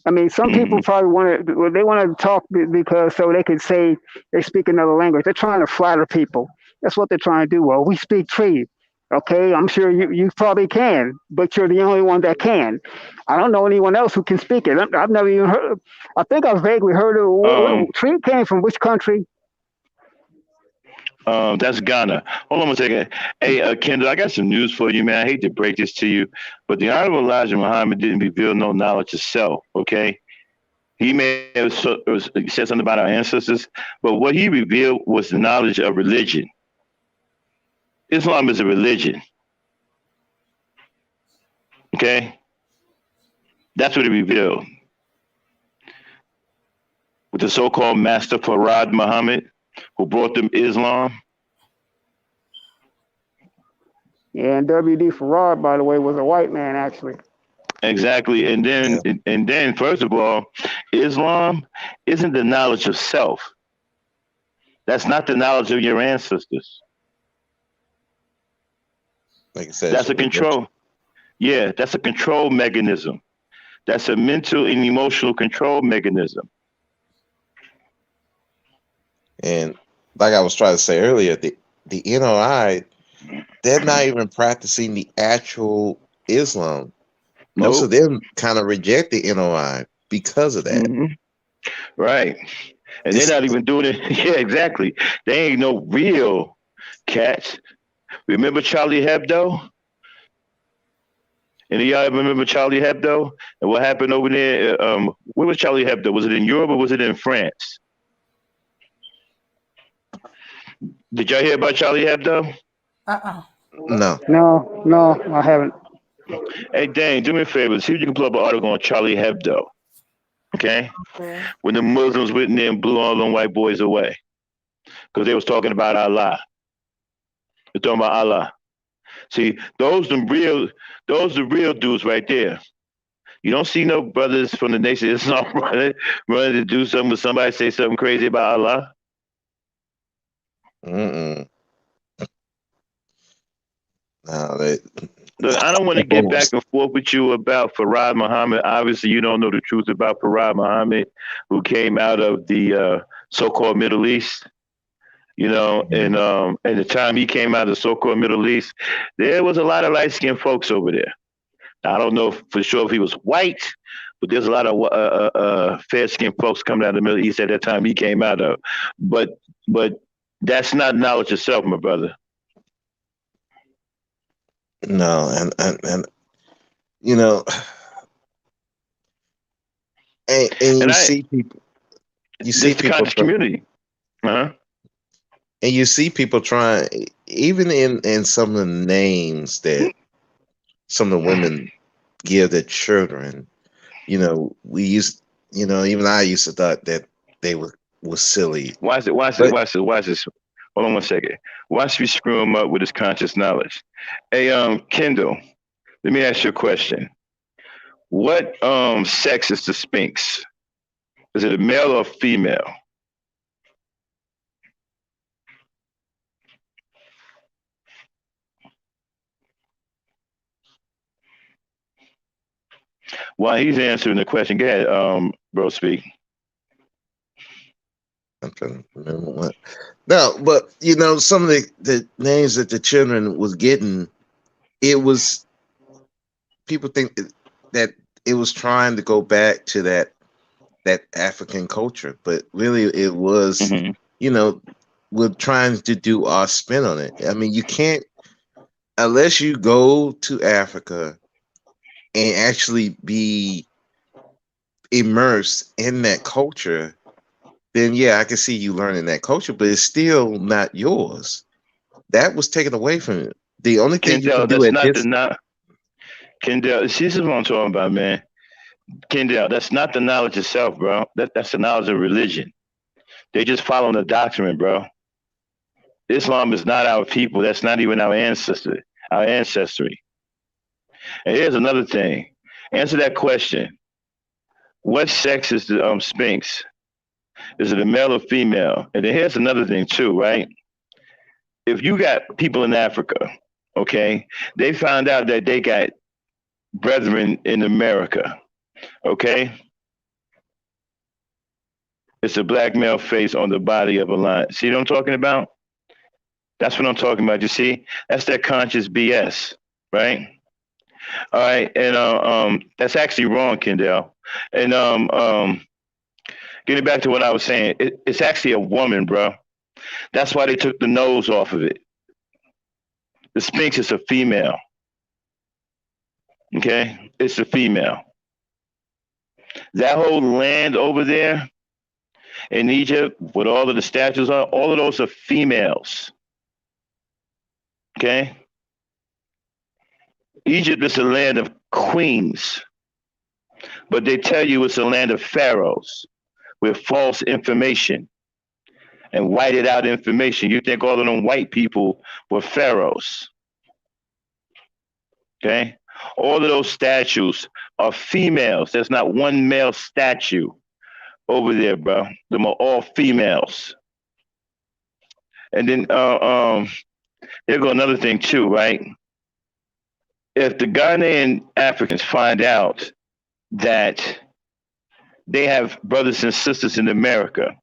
I mean, some people Mhm. probably they want to talk because so they can say they speak another language. They're trying to flatter people. That's what they're trying to do. Well, we speak tree. Okay, I'm sure you probably can, but you're the only one that can. I don't know anyone else who can speak it. I've never even heard. I think I've vaguely heard of tree came from which country? That's Ghana. Hold on a second. Hey, Kendall, I got some news for you, man. I hate to break this to you, but the Honorable Elijah Muhammad didn't reveal no knowledge of self, okay? He may have said something about our ancestors, but what he revealed was the knowledge of religion. Islam is a religion, okay? That's what he revealed. With the so-called Master Farad Muhammad, who brought them Islam. Yeah, and W.D. Farrar, by the way, was a white man actually. Exactly. Yeah. And then first of all, Islam isn't the knowledge of self. That's not the knowledge of your ancestors. Like I said, That's a control. Yeah, that's a control mechanism. That's a mental and emotional control mechanism. and like I was trying to say earlier, the NOI, they're not even practicing the actual Islam. Most of Nope. them kind of reject the NOI because of that. Hmm. Right. And they're It's not even doing it. Yeah, exactly. They ain't no real cats. Remember Charlie Hebdo? And y'all ever remember Charlie Hebdo and what happened over there? Where was Charlie Hebdo? Was it in Europe or was it in France? Did y'all hear about Charlie Hebdo? Uh-uh. no. No, I haven't. Hey, Dane, do me a favor. See if you can pull up an article on Charlie Hebdo. Okay, Okay. when the Muslims went in there and blew all them white boys away because they was talking about Allah. They're talking about Allah. See, those the real dudes right there. You don't see no brothers from the Nation of Islam running to do something with somebody say something crazy about Allah. Mm-mm. No, they Look, I don't want to get back Pause. and forth with you about Farad Muhammad. Obviously, you don't know the truth about Farad Muhammad, who came out of the so-called Middle East. And the time he came out of the so-called Middle East, there was a lot of light-skinned folks over there. I don't know for sure if he was white, but there's a lot of fair-skinned folks coming out of the Middle East at that time he came out of. But but that's not knowledge itself, my brother. No, and you know, and And you see people, you see this the people, conscious community. Uh-huh. and you see people trying, even in some of the names that some of the women give their children. We used, even I used to thought that they was silly, Watch it, watch this, but watch this, watch this. Hold on one second. Watch me screw him up with his conscious knowledge. Hey, Kendall, let me ask you a question. What sex is the Sphinx? Is it a male or a female? While he's answering the question, go ahead, bro, speak. I'm trying to remember what. No, but some of the names that the children was getting, it was people think that it was trying to go back to that African culture, but really it was, Hmm. you know, we're trying to do our spin on it. I mean, you can't unless you go to Africa and actually be immersed in that culture, then yeah, I can see you learning that culture, but it's still not yours. That was taken away from you. The only thing you can Kendall, do that's at not the this, not Kendall. This is what I'm talking about, man. Kendall, that's not the knowledge itself, bro. That's the knowledge of religion. They just following the doctrine, bro. Islam is not our people. That's not even our ancestry. And here's another thing. Answer that question. What sex is the Sphinx? Is it a male or female? And then here's another thing too, right? If you got people in Africa, okay, they found out that they got brethren in America, okay? It's a black male face on the body of a lion. See what I'm talking about? That's what I'm talking about. You see? That's that conscious BS, right? All right, and that's actually wrong, Kendall. And getting back to what I was saying, it's actually a woman, bro. That's why they took the nose off of it. The Sphinx is a female. Okay, it's a female. That whole land over there in Egypt, with all of the statues on, all of those are females. Okay, Egypt is a land of queens, but they tell you it's a land of pharaohs with false information and whited out information. You think all of them white people were pharaohs. Okay, all of those statues are females. There's not one male statue over there, bro. Them are all females. And then here go another thing too, right? If the Ghanaian Africans find out that they have brothers and sisters in America,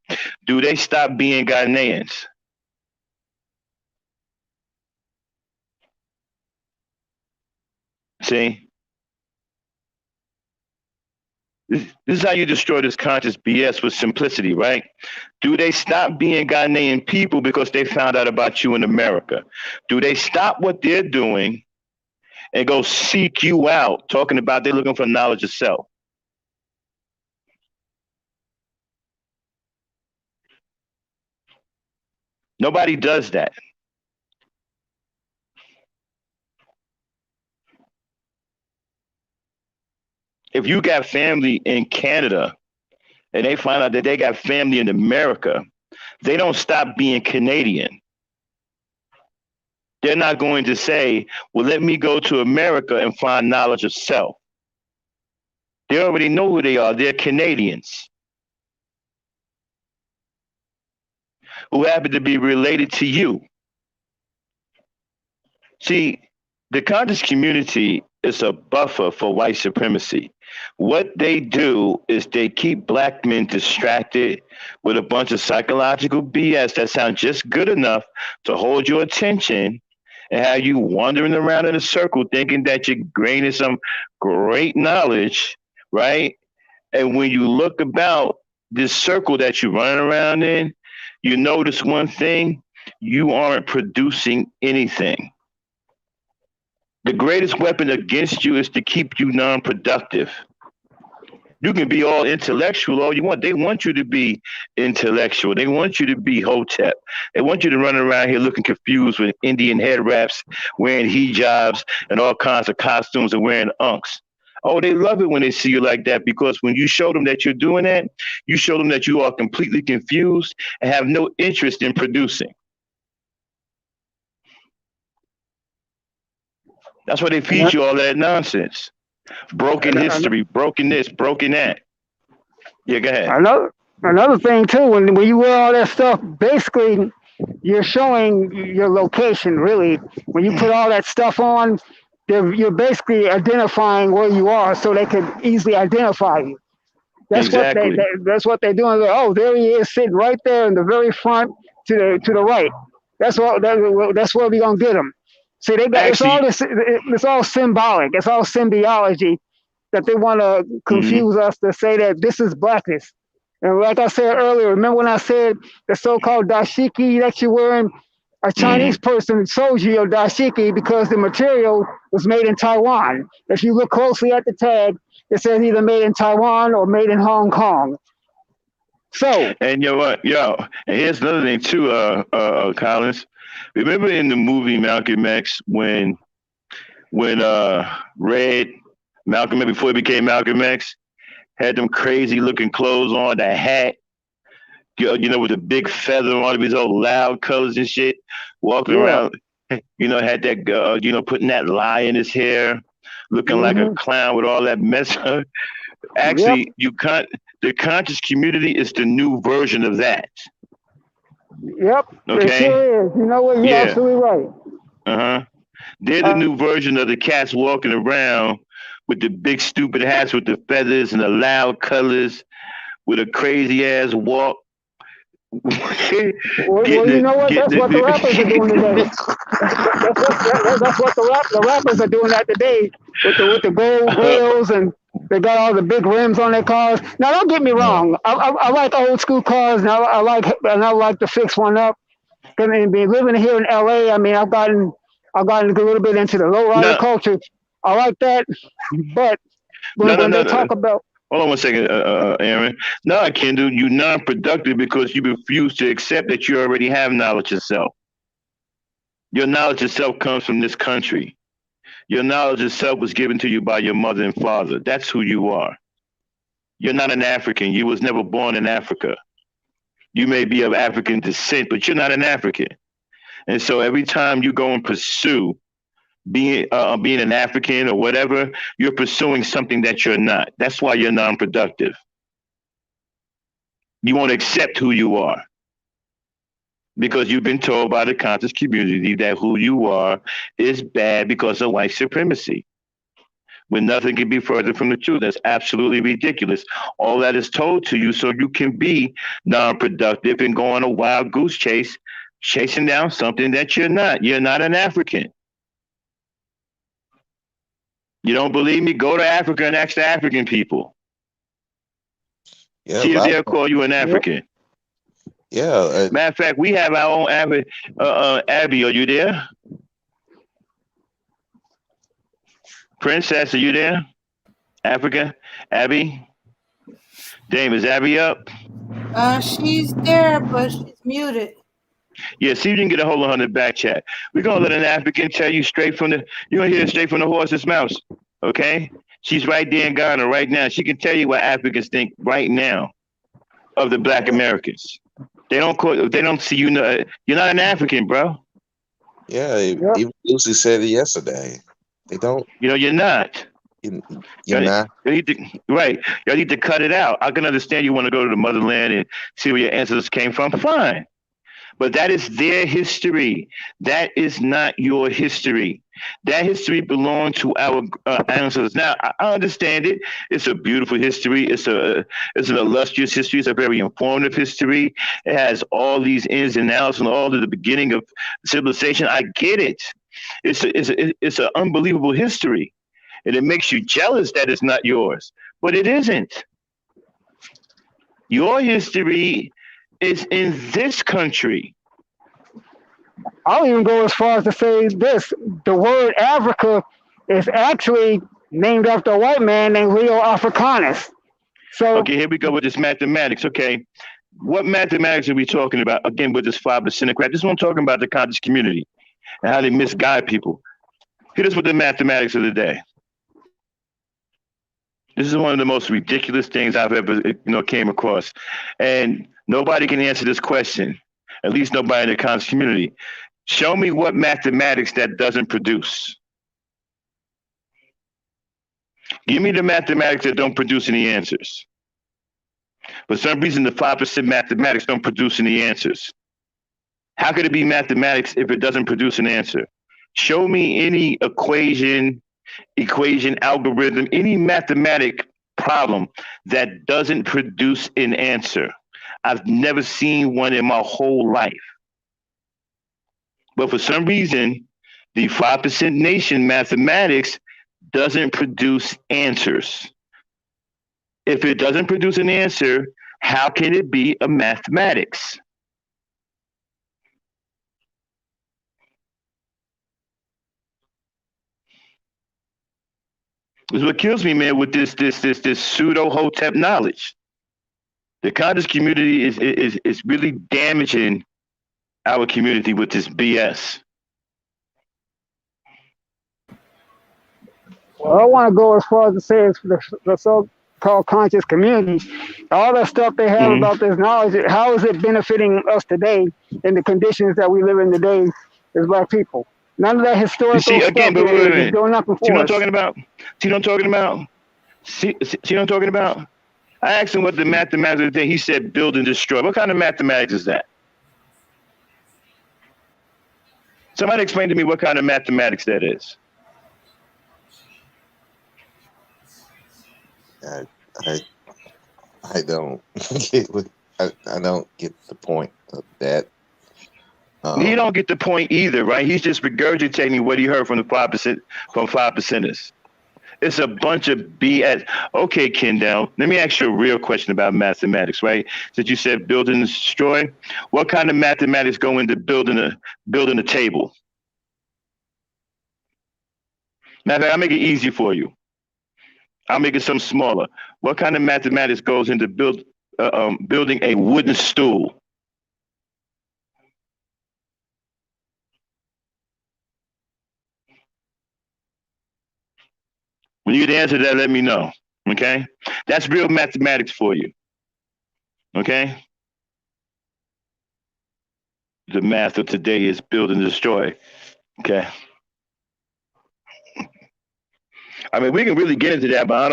do they stop being Ghanaians? See, this is how you destroy this conscious BS with simplicity, right? Do they stop being Ghanaian people because they found out about you in America? Do they stop what they're doing and go seek you out, talking about they're looking for knowledge of self? Nobody does that. If you got family in Canada and they find out that they got family in America, they don't stop being Canadian. They're not going to say, well, let me go to America and find knowledge of self. They already know who they are. They're Canadians who happen to be related to you. See, The conscious community is a buffer for white supremacy. What they do is they keep black men distracted with a bunch of psychological BS that sounds just good enough to hold your attention and have you wandering around in a circle thinking that you're gaining some great knowledge, right? And when you look about this circle that you're running around in, you notice one thing: you aren't producing anything. The greatest weapon against you is to keep you non-productive. You can be all intellectual all you want. They want you to be intellectual. They want you to be hotep. They want you to run around here looking confused with Indian head wraps, wearing hijabs and all kinds of costumes and wearing unks. Oh, they love it when they see you like that, because when you show them that you're doing that, you show them that you are completely confused and have no interest in producing. That's why they feed you all that nonsense. Broken history, broken this, broken that. Yeah, go ahead. Another thing too, when you wear all that stuff, basically you're showing your location. Really, when you put all that stuff on, you're basically identifying where you are, so they can easily identify you. That's Exactly. that's what they're doing. Oh, there he is, sitting right there in the very front to the right. That's where we're gonna get him. See, they got Actually, it's all symbolic. It's all symbiology that they want to mhm, confuse us to say that this is blackness. And like I said earlier, remember when I said the so-called dashiki that you're wearing? A Chinese mhm. person sold you your dashiki because the material was made in Taiwan. If you look closely at the tag, it says either made in Taiwan or made in Hong Kong. So, And you know what, yo, and here's another thing too, Collins. Remember in the movie Malcolm X when Red Malcolm X, before he became Malcolm X, had them crazy looking clothes on, the hat, with the big feather on it, his old loud colors and shit, walking yeah. around, had that, putting that lie in his hair, looking like a Hmm. clown with all that mess. Yep. Actually, you can't. The conscious community is the new version of that. Yep. It Okay. sure is. You know what? You're Yeah. absolutely right. Uh huh. They're the Uh, new version of the cats walking around with the big stupid hats with the feathers and the loud colors with a crazy ass walk. well, Getting you it, know what? getting That's what the rappers are doing today. it. That's what the rappers are doing that today with the gold grills, and they got all the big rims on their cars. Now, don't get me Yeah. wrong. I like old school cars. Now I like to fix one up. I mean, being living here in LA, I mean, I've gotten a little bit into the lowrider no, culture. I like that, but no, no, when no, they no. talk about Hold on one second, Aaron. No, I can't do. You're non-productive because you refuse to accept that you already have knowledge yourself. Your knowledge itself comes from this country. Your knowledge itself was given to you by your mother and father. That's who you are. You're not an African. You was never born in Africa. You may be of African descent, but you're not an African. And so every time you go and pursue being an African or whatever, you're pursuing something that you're not. That's why you're non-productive. You won't accept who you are because you've been told by the conscious community that who you are is bad because of white supremacy. When nothing can be further from the truth. That's absolutely ridiculous. All that is told to you so you can be non-productive and go on a wild goose chase, chasing down something that you're not. You're not an African. You don't believe me? Go to Africa and ask the African people. Yeah, a See if lot they'll of, call you an yep, African. yeah, Matter of fact, we have our own Abby. Abby, are you there? Princess, are you there? Africa? Abby? Dame, is Abby up? She's there, but she's muted. Yeah, see if you can get a hold of her in the back chat. We're gonna let an African tell you straight from the you're gonna hear it straight from the horse's mouth. Okay? She's right there in Ghana right now. She can tell you what Africans think right now of the black Americans. They don't see you you're not an African, bro. yeah. yep. Even Lucy said it yesterday. They don't. You're not. You, you're You not. need to, right. You need to cut it out. I can understand you want to go to the motherland and see where your ancestors came from. Fine. But that is their history. That is not your history. That history belonged to our ancestors. Now, I understand it. It's a beautiful history. It's an illustrious history. It's a very informative history. It has all these ins and outs and all of the beginning of civilization. I get it. It's an unbelievable history, and it makes you jealous that it's not yours. But it isn't. Your history is in this country. I'll even go as far as to say this: the word Africa is actually named after a white man named Leo Africanus. So, Okay, here we go with this mathematics. Okay, what mathematics are we talking about? Again, with this 5% crap. This is what I'm talking about, the conscious community and how they misguide people. Hit us with the mathematics of the day. This is one of the most ridiculous things I've ever came across, and nobody can answer this question. At least nobody in the conscious community. Show me what mathematics that doesn't produce. Give me the mathematics that don't produce any answers. For some reason, the 5% mathematics don't produce any answers. How could it be mathematics if it doesn't produce an answer? Show me any equation, algorithm, any mathematic problem that doesn't produce an answer. I've never seen one in my whole life. But for some reason, the 5% nation mathematics doesn't produce answers. If it doesn't produce an answer, how can it be a mathematics? This is what kills me, man, with this pseudo hotep knowledge. The conscious community is really damaging our community with this BS. well, I want to go as far as to say it's the so-called conscious community. All the stuff they have about this knowledge, how is it benefiting us today in the conditions that we live in today as black people? None of that historical See, again, stuff but wait a is minute. doing nothing See what for I'm us. talking about? See what I'm talking about? See what I'm talking about? I asked him what the mathematics of the thing. He said build and destroy. What kind of mathematics is that? Somebody explain to me what kind of mathematics that is. I I don't get I don't get the point of that. He don't get the point either, right? He's just regurgitating what he heard from the 5% from 5%ers. It's a bunch of BS. Okay, Kendall, let me ask you a real question about mathematics, right? Since you said build and destroy, what kind of mathematics go into building a table? Matter of fact, I'll make it easy for you. I'll make it some smaller. What kind of mathematics goes into building a wooden stool? When you get the answer to that, let me know. Okay? That's real mathematics for you. Okay? The math of today is build and destroy. Okay? I mean, we can really get into that, but I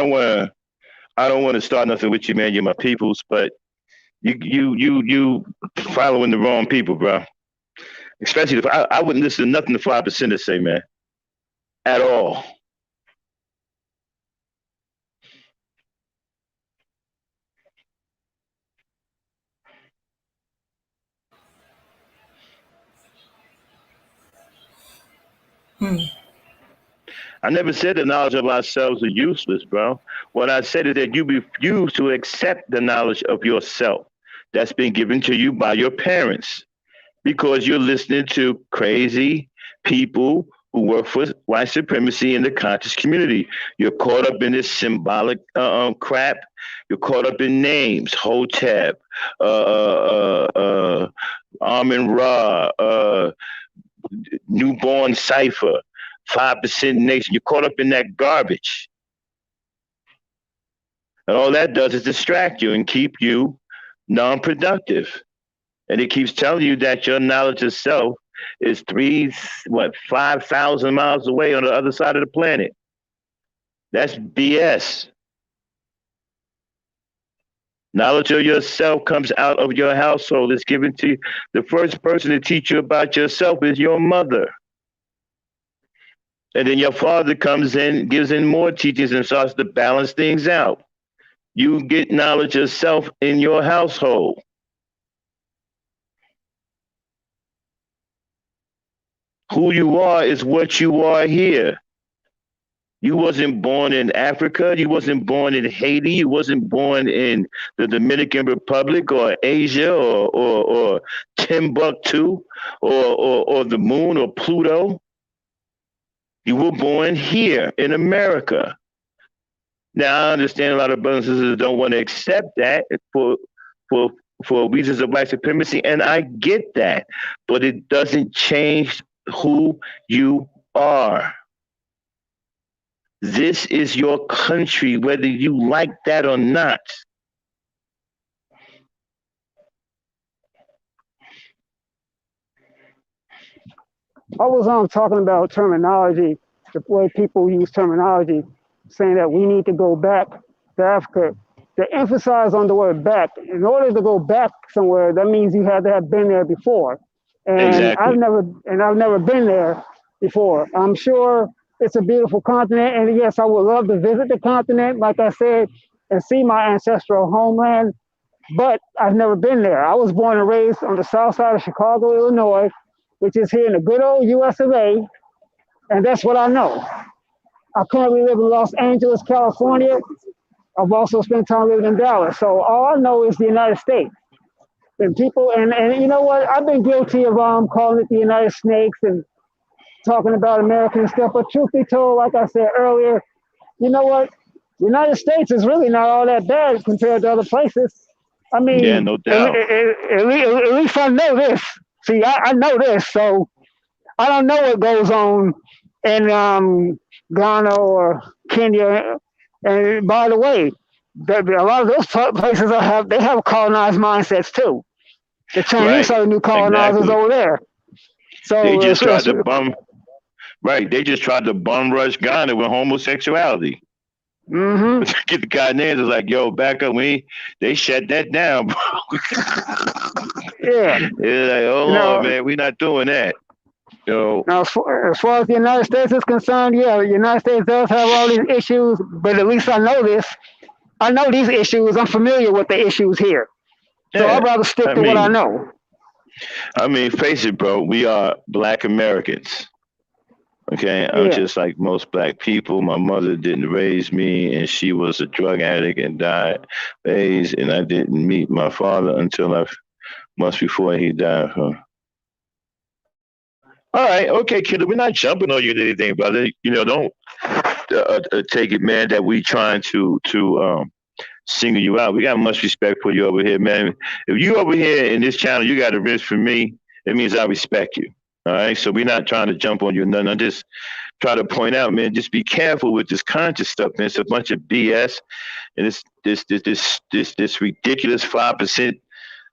don't want to start nothing with you, man. You're my peoples, but you following the wrong people, bro. Especially if I wouldn't listen to nothing the 5% say, man. At all. I never said the knowledge of ourselves are useless, bro. What I said is that you refuse to accept the knowledge of yourself that's been given to you by your parents because you're listening to crazy people who work for white supremacy in the conscious community. You're caught up in this symbolic crap. You're caught up in names, Hotep, Amun Ra, newborn cipher, 5% nation. You're caught up in that garbage. And all that does is distract you and keep you non-productive. And it keeps telling you that your knowledge of self is 5,000 miles away on the other side of the planet. That's BS. Knowledge of yourself comes out of your household. It's given to you. The first person to teach you about yourself is your mother. And then your father comes in, gives in more teachings and starts to balance things out. You get knowledge of self in your household. Who you are is what you are here. You wasn't born in Africa. You wasn't born in Haiti. You wasn't born in the Dominican Republic or Asia or Timbuktu or the moon or Pluto. You were born here in America. Now I understand a lot of brothers and sisters don't want to accept that for for reasons of white supremacy, and I get that, but it doesn't change who you are. This is your country, whether you like that or not. I was talking about terminology, the way people use terminology, saying that we need to go back to Africa. To emphasize on the word back, in order to go back somewhere, that means you had to have been there before. And Exactly. I've never been there before. I'm sure it's a beautiful continent, and yes, I would love to visit the continent, like I said, and see my ancestral homeland. But I've never been there. I was born and raised on the south side of Chicago, Illinois, which is here in the good old US of A, and that's what I know. I currently live in Los Angeles, California. I've also spent time living in Dallas. So all I know is the United States. And people, and you know what? I've been guilty of calling it the United Snakes and talking about American stuff. But truth be told, like I said earlier, you know what? The United States is really not all that bad compared to other places. I Yeah, mean, no doubt. at least I know this. See, I know this, so I don't know what goes on in Ghana or Kenya. And by the way, a lot of those places they have colonized mindsets too. The Chinese Right. are the new colonizers Exactly. over there. They So just tried to bum. Right. They just tried to bum rush Ghana with homosexuality. mm-hmm. Get the Ghanaians is like, yo, back up. They shut that down, bro. Yeah, It's like, hold you on, know. man. We're not doing that. Yo, Now, as far as the United States is concerned, yeah, the United States does have all these issues, but at least I know this. I know these issues. I'm familiar with the issues here. So yeah. I'd rather stick I to what I mean, know. face it, bro. We are Black Americans. Okay, I'm Yeah. just like most Black people. My mother didn't raise me, and she was a drug addict and died of AIDS. And I didn't meet my father until months before he died. All right, okay, kiddo. We're not jumping on you or anything, brother. Don't take it, man, that we trying to single you out. We got much respect for you over here, man. If you over here in this channel, you got a risk for me. It means I respect you. All right, so we're not trying to jump on you. Nothing. I just try to point out, man. Just be careful with this conscious stuff, man. It's a bunch of BS, and this ridiculous 5%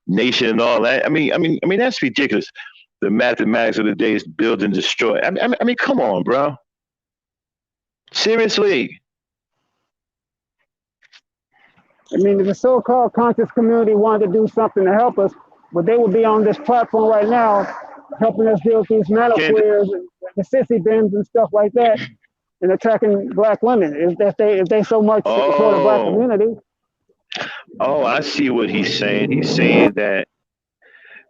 nation and all that. I mean that's ridiculous. The mathematics of the day is build and destroy. I mean, come on, bro. Seriously. I mean, if the so-called conscious community wanted to do something to help us, but they would be on this platform right now, helping us deal with these Can't, queers and the sissy bins and stuff like that, and attacking black women. If they so much for the black oh, community. oh, I see what he's saying. He's saying that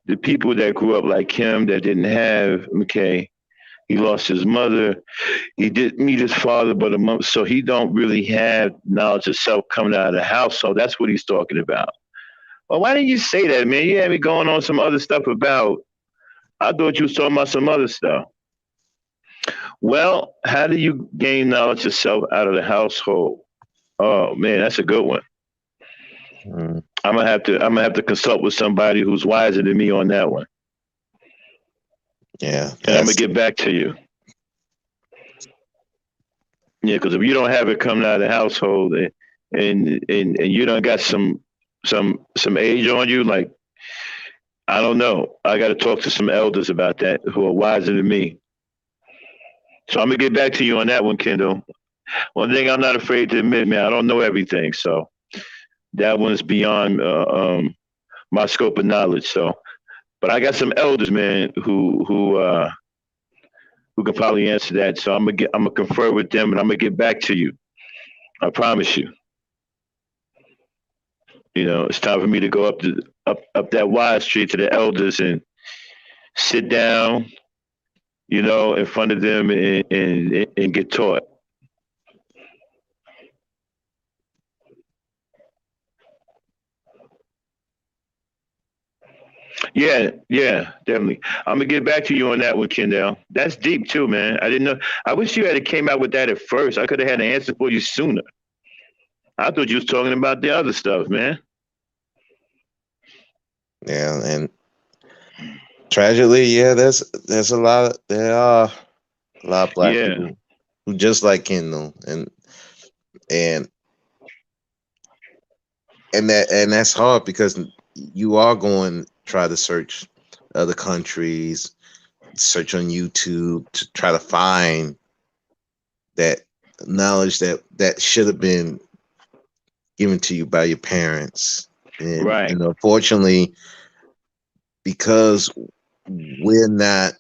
the people that grew up like him that didn't have McKay, he lost his mother. He didn't meet his father but a month, so he don't really have knowledge of self coming out of the house. So that's what he's talking about. Well, why didn't you say that, man? You had me going on some other stuff about. I thought you was talking about some other stuff. Well, how do you gain knowledge of self out of the household? Oh man, that's a good one. Mm. I'm gonna have to consult with somebody who's wiser than me on that one, Yeah, and I'm gonna that's get back to you. Yeah, because if you don't have it coming out of the household, and you don't got some age on you, like I don't know, I got to talk to some elders about that who are wiser than me. So I'm gonna get back to you on that one, Kendall. One thing I'm not afraid to admit, man, I don't know everything. So that one's beyond my scope of knowledge. So, but I got some elders, man, who can probably answer that. So I'm gonna confer with them, and I'm gonna get back to you. I promise you. You know, it's time for me to go up that wide street to the elders and sit down, you know, in front of them and get taught. Yeah, yeah, definitely. I'm gonna get back to you on that one, Kendall. That's deep too, man. I didn't know. I wish you had came out with that at first. I could have had an answer for you sooner. I thought you was talking about the other stuff, man. Yeah, and tragically, yeah, there's a lot of there are a lot of black Yeah, people who just like Kendall, and that's hard because you are going to try to search other countries, search on YouTube to try to find that knowledge that should have been given to you by your parents, right. and unfortunately, because we're not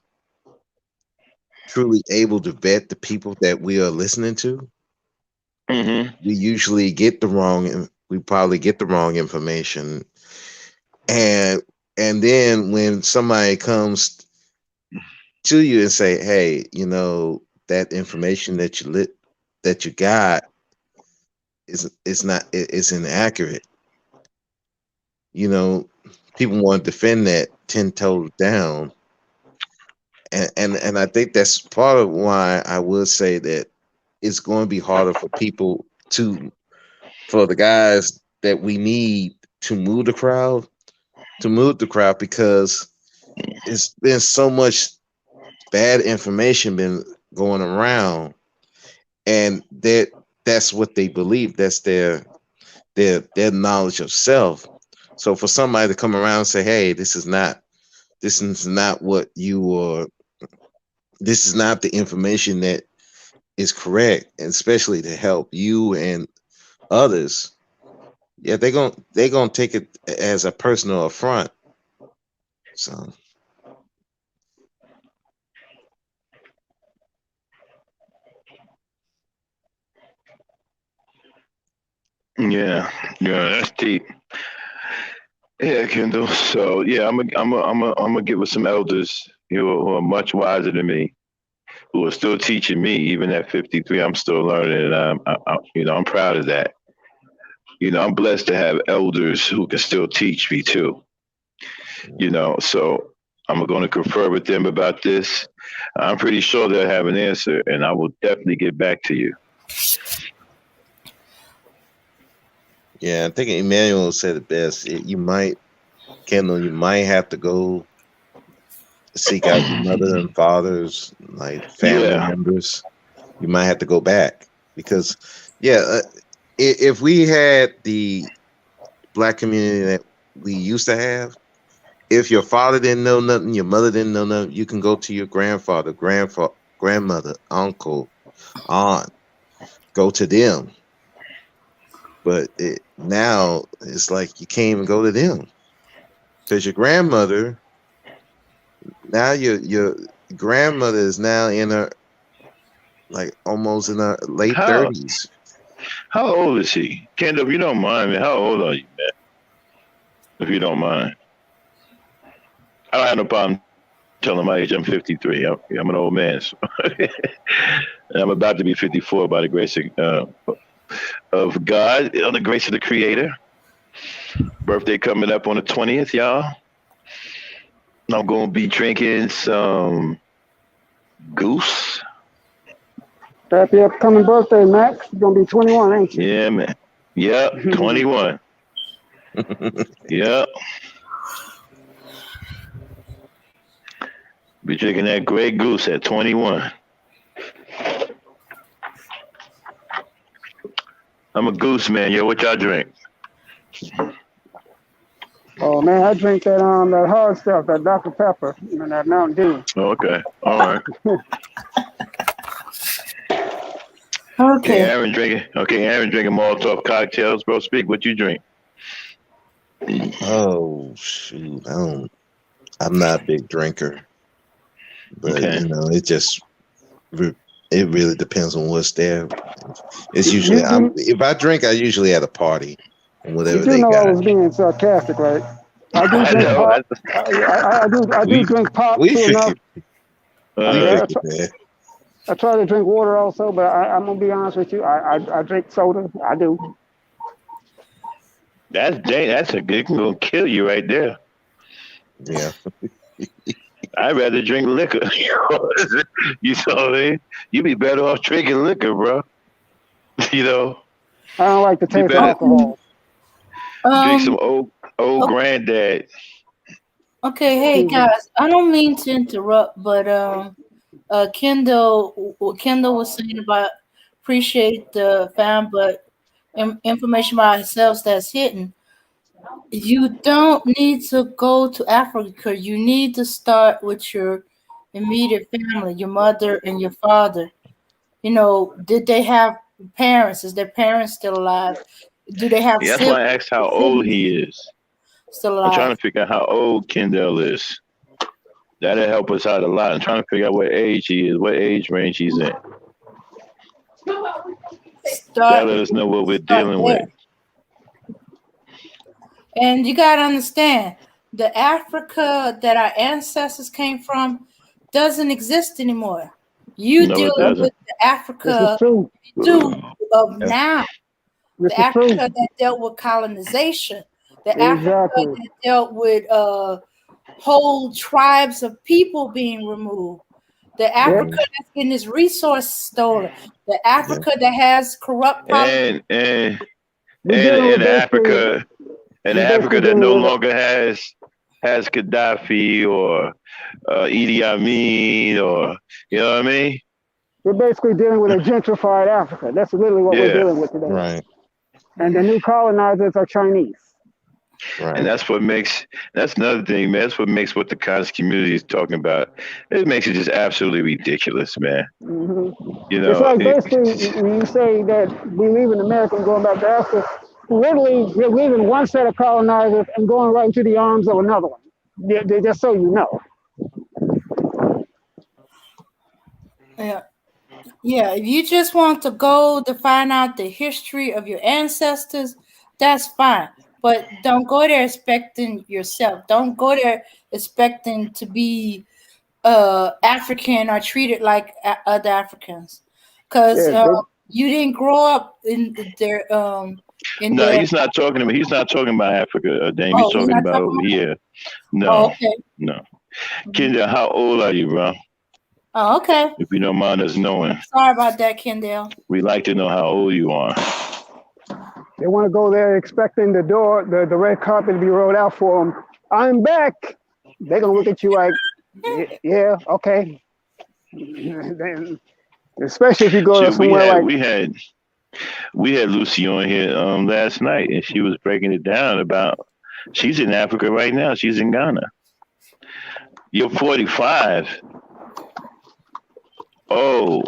truly able to vet the people that we are listening to, Hmm. we usually get the wrong. We probably get the wrong information, and then when somebody comes to you and say, "Hey, you know that information that you got is not it's inaccurate," you know, people want to defend that 10 toes down, and I think that's part of why I would say that it's going to be harder for people for the guys that we need to move the crowd because it's been so much bad information been going around, and that's what they believe. That's their knowledge of self. So for somebody to come around and say, "Hey, this is not what you are. This is not the information that is correct," and especially to help you and others, yeah, they're gonna take it as a personal affront. So Yeah, yeah, that's deep. Yeah, Kendall. So yeah, I'm gonna get with some elders who are much wiser than me, who are still teaching me. Even at 53, I'm still learning, and you know, I'm proud of that. You know, I'm blessed to have elders who can still teach me too. You know, so I'm going to confer with them about this. I'm pretty sure they'll have an answer, and I will definitely get back to you. yeah, I think Emmanuel said it best. Kendall, you might have to go seek out your mother and father's like family Yeah. members. You might have to go back because, yeah, if we had the black community that we used to have, if your father didn't know nothing, your mother didn't know nothing, you can go to your grandmother, uncle, aunt, go to them. But now it's like you can't even go to them because your grandmother now your grandmother is now in her like almost in her late How 30s. how old is he, Kendall? If you don't mind, man, how old are you, man? If you don't mind, I don't have no problem telling my age. I'm 53. I'm an old man, so. And I'm about to be 54 by the grace of God, on the grace of the Creator. Birthday coming up on the 20th, y'all. I'm gonna be drinking some goose. Happy upcoming birthday, Max. You're gonna be 21, ain't you? Yeah, man. Yep, 21. Yep. Be drinking that Grey Goose at 21. I'm a goose man. Yo, what y'all drink? Oh man, I drink that hard stuff, that Dr. Pepper, and that Mountain Dew. Oh, okay. All right. Okay, Okay. Aaron drinking. Okay, Aaron drinking Molotov cocktails. Bro, speak. What you drink? Oh shoot, I'm not a big drinker, but Okay. it really depends on what's there. It's usually You if I drink, I usually at a party and you whatever do they know I got. was being sarcastic, right? I do I drink know. pop. I do We drink pop we too enough. figured we Uh, figured that. I try to drink water also, but I'm gonna be honest with you. I drink soda. I do. that's a good gonna kill you right there. Yeah. I'd rather drink liquor. You know what I mean? You'd be better off drinking liquor, bro. You know, I don't like the be taste of better Okay. alcohol. drink Um. some old o- granddad. Okay. Hey Excuse me. guys, I don't mean to interrupt, but Kendall was saying about appreciate the fam, but information about ourselves that's hidden. You don't need to go to Africa. You need to start with your immediate family, your mother and your father. You know, did they have parents? Is their parents still alive? Do they have Yeah, that's why I asked how old siblings he is. still I'm trying alive? to figure out how old Kendall is. That'll help us out a lot. I'm trying to figure out what age he is, what age range he's in. Start That'll let us know what we're start dealing with. there. And you gotta understand, the Africa that our ancestors came from doesn't exist anymore. You No, it dealing doesn't. with the This is Africa true. too of Yeah. now. This The is true. Africa that dealt with colonization, the Africa Exactly. that dealt with whole tribes of people being removed, the Yep. Africa Mhm. that's getting its resource stolen, the Yeah. Africa that has corrupt politics. And and We're and dealing with in basically. Africa, in We're Africa basically that dealing no with. longer has Gaddafi or Idi Amin or you know what I mean? We're basically dealing with a gentrified Africa. That's literally what we're Yeah, dealing with today. Right. And the new colonizers are Chinese. and Right. that's another thing, man. That's what makes what the conscious community is talking about. It makes it just absolutely ridiculous, man. hmm You It's know, like basically when you say that we leaving America and going back to Africa, literally we're leaving one set of colonizers and going right into the arms of another one. Just so you know. Yeah. Yeah, if you just want to go to find out the history of your ancestors, that's fine. But don't go there expecting yourself. Don't go there expecting to be African or treated like other Africans, because Yeah, you didn't grow up in no, their. he's not talking about. He's not talking about Africa, Dame. He's Oh, you're talking not about talking over about that. here. Oh, No, okay. no. Mhm. Kendra, how old are you, bro? Oh, okay. If you don't mind us knowing, Sorry about that, Kendall. we like to know how old you are. they want to go there expecting the red carpet to be rolled out for them. I'm back. They're gonna look at you like, yeah, okay. Especially if you go to Shit, somewhere like. we had Lucy on here last night, and she was breaking it down about. She's in Africa right now. She's in Ghana. You're 45. Oh,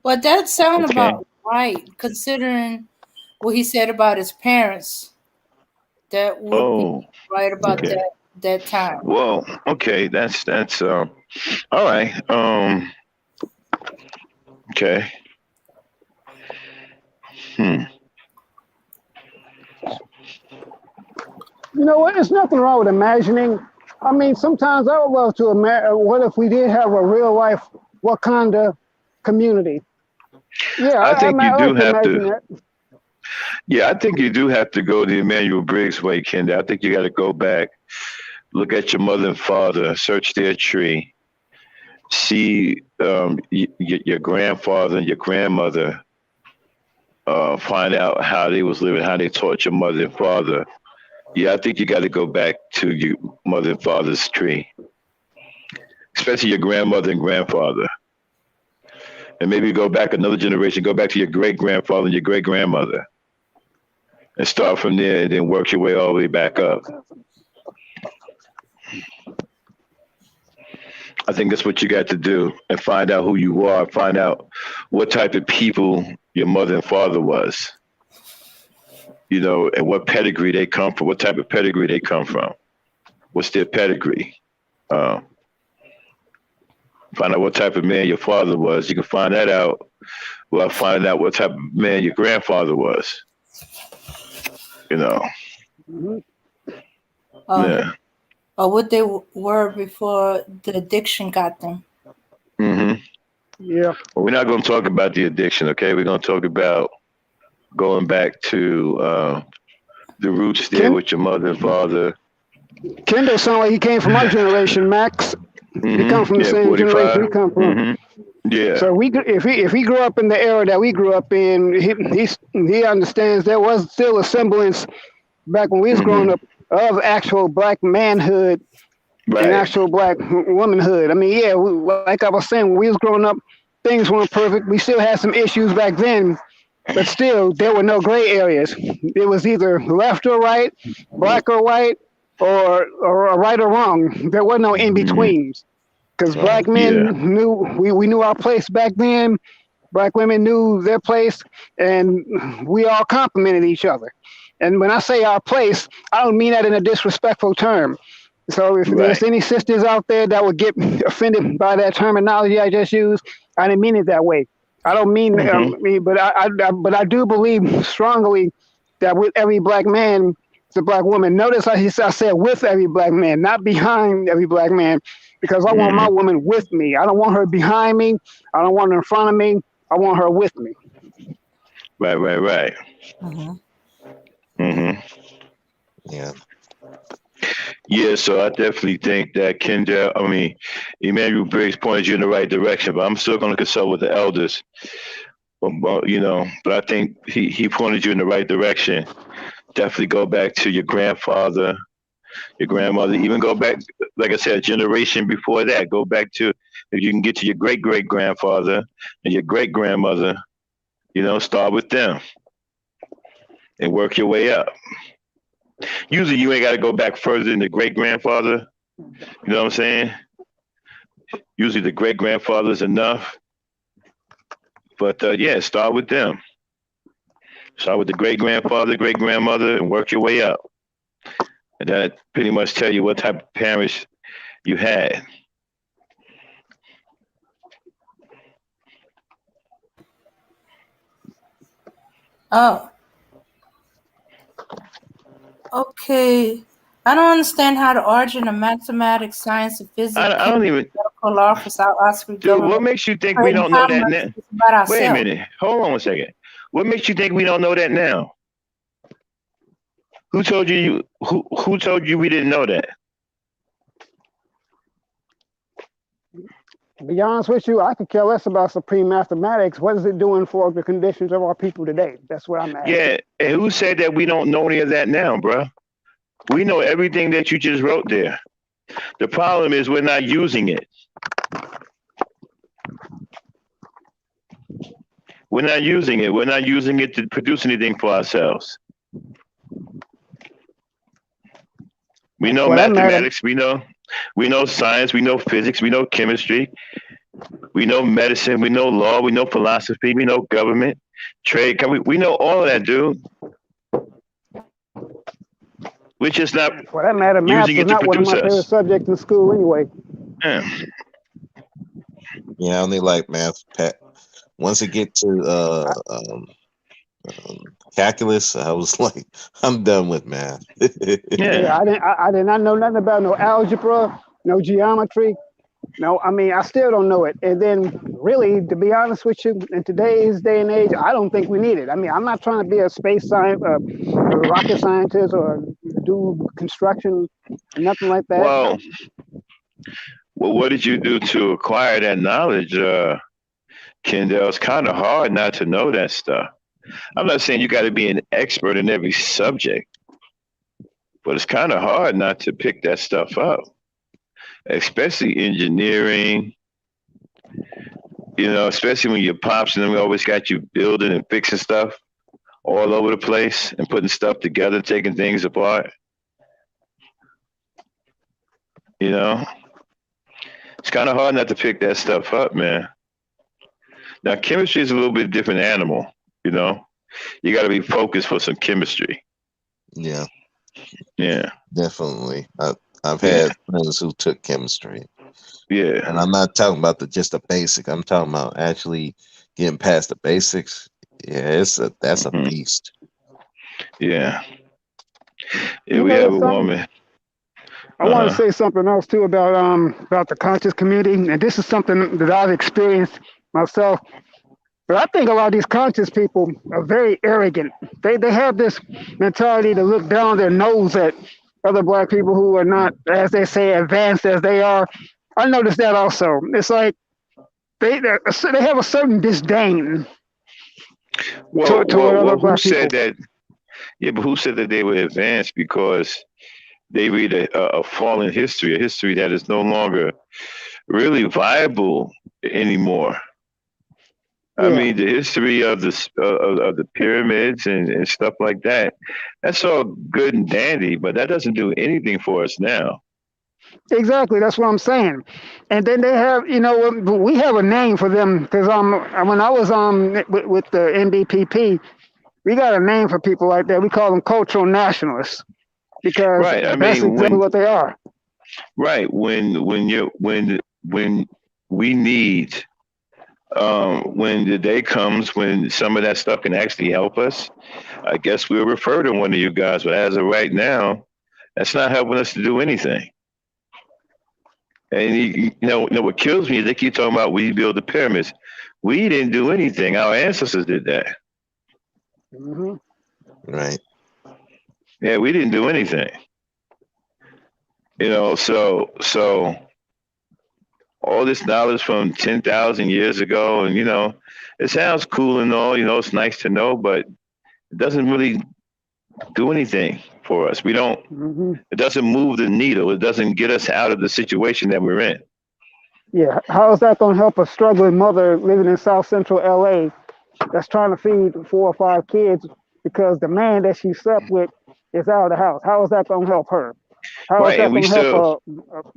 But that sound okay. about right, considering what he said about his parents. That would be Oh, right about Yeah. that time. well, okay. That's all right. Okay. Hmm. You know what? There's nothing wrong with imagining. I mean, sometimes I would love to imagine what if we did have a real life Wakanda community. Yeah, I think you I do like to have to. imagine that. Yeah, I think you do have to go the Emmanuel Briggs way, Kendra. I think you got to go back, look at your mother and father, search their tree, see your grandfather and your grandmother, find out how they was living, how they taught your mother and father. Yeah, I think you got to go back to your mother and father's tree, especially your grandmother and grandfather, and maybe go back another generation, go back to your great grandfather and your great grandmother, and start from there, and then work your way all the way back up. I think that's what you got to do, and find out who you are, find out what type of people your mother and father was. you know, and what pedigree they come from, what type of pedigree they come from, what's their pedigree. Um, Find out what type of man your father was. You can find that out while finding out what type of man your grandfather was. You know, Mhm. yeah. Or what they were before the addiction got them. hmm Yeah. Well, we're not going to talk about the addiction, okay? We're going to talk about going back to the roots there Ken, with your mother and father. Kendall sound like he came from our generation, Max. He come from the Yeah, same generation 45. we come from. Yeah. So if he grew up in the era that we grew up in, he understands there was still a semblance back when we was growing up of actual black manhood and Right. actual black womanhood. I mean, yeah, like I was saying, when we was growing up, things weren't perfect. We still had some issues back then, but still, there were no gray areas. It was either left or right, black or white, or right or wrong. There were no in betweens because black Right. men Yeah. knew we knew our place back then. Black women knew their place, and we all complimented each other. And when I say our place, I don't mean that in a disrespectful term. So if there's Right. any sisters out there that would get offended by that terminology I just used, I didn't mean it that way. I don't mean but I do believe strongly that with every black man, it's a black woman. Notice I said with every black man, not behind every black man, because I want my woman with me. I don't want her behind me. I don't want her in front of me. I want her with me. Right. Mm-hmm. Yeah. Yeah, so I definitely think that Emmanuel Briggs pointed you in the right direction, but I'm still going to consult with the elders. You know, but I think he pointed you in the right direction. Definitely go back to your grandfather, your grandmother, even go back, like I said, a generation before that. Go back to, if you can get to your great great grandfather and your great grandmother, you know, start with them and work your way up. Usually you ain't got to go back further than the great grandfather. You know what I'm saying? Usually the great grandfather is enough. But yeah, start with them. Start with the great grandfather, great grandmother, and work your way up. And that pretty much tell you what type of parents you had. Oh, okay. I don't understand how the origin of mathematics, science, and physics, I don't chemistry, even, medical law, philosophy, dude. What government, makes you think we trade, and don't know that commerce now? is about Wait a ourselves. minute. Hold on a second. What makes you think we don't know that now? Who told you? Who told you we didn't know that? To be honest with you, I could care less about supreme mathematics. What is it doing for the conditions of our people today? That's what I'm asking. Yeah, and who said that we don't know any of that now, bro? We know everything that you just wrote there. The problem is we're not using it. We're not using it. We're not using it to produce anything for ourselves. We know For that matter, mathematics. We know science. We know physics. We know chemistry. We know medicine. We know law. We know philosophy. We know government, trade. We know all of that, dude. We're just not for that matter, math using was it to not one of produce my favorite us. subjects in school anyway. Yeah. Yeah, I only like math. Once it get to calculus, I was like, I'm done with math. Yeah, Yeah. I did not know nothing about no algebra, no geometry. No, I mean, I still don't know it. And then, really, to be honest with you, in today's day and age, I don't think we need it. I mean, I'm not trying to be a space science, a rocket scientist, or do construction, nothing like that. Well, what did you do to acquire that knowledge, Kendall? It's kind of hard not to know that stuff. I'm not saying you got to be an expert in every subject, but it's kind of hard not to pick that stuff up, especially engineering. You know, especially when your pops and them always got you building and fixing stuff all over the place and putting stuff together, taking things apart. You know, it's kind of hard not to pick that stuff up, man. Now, chemistry is a little bit different animal, you know. you got to be focused for some chemistry. Yeah, Yeah, definitely. I've yeah, had friends who took chemistry, and yeah, I'm not talking about just the basic. I'm talking about actually getting past the basics. Yeah, that's a hmm beast. yeah, yeah. You We know, have there's a something woman. I Uh want to huh. say something else too about the conscious community, and this is something that I've experienced myself. But I think a lot of these conscious people are very arrogant. They have this mentality to look down their nose at other black people who are not, as they say, advanced as they are. I noticed that also. It's like they have a certain disdain toward other Who black said people. that? Yeah, but who said that they were advanced because they read a fallen history, a history that is no longer really viable anymore. I Yeah. mean, the history of of the pyramids and stuff like that. That's all good and dandy, but that doesn't do anything for us now. Exactly, that's what I'm saying. And then they have, we have a name for them because when I was with the NBPP, we got a name for people like that. We call them cultural nationalists because Right. I that's mean, exactly when what they are. right when we need when the day comes when some of that stuff can actually help us, I guess we'll refer to one of you guys. But as of right now, that's not helping us to do anything. And what kills me is they keep talking about we build the pyramids. We didn't do anything. Our ancestors did that. Hmm. Right. Yeah, we didn't do anything. So all this knowledge from 10,000 years ago, and it sounds cool and all. It's nice to know, but it doesn't really do anything for us. We don't. Hmm. It doesn't move the needle. It doesn't get us out of the situation that we're in. Yeah, how is that going to help a struggling mother living in South Central LA that's trying to feed 4 or 5 kids because the man that she slept with is out of the house? How is that going to help her? How is Right, that and we going to help still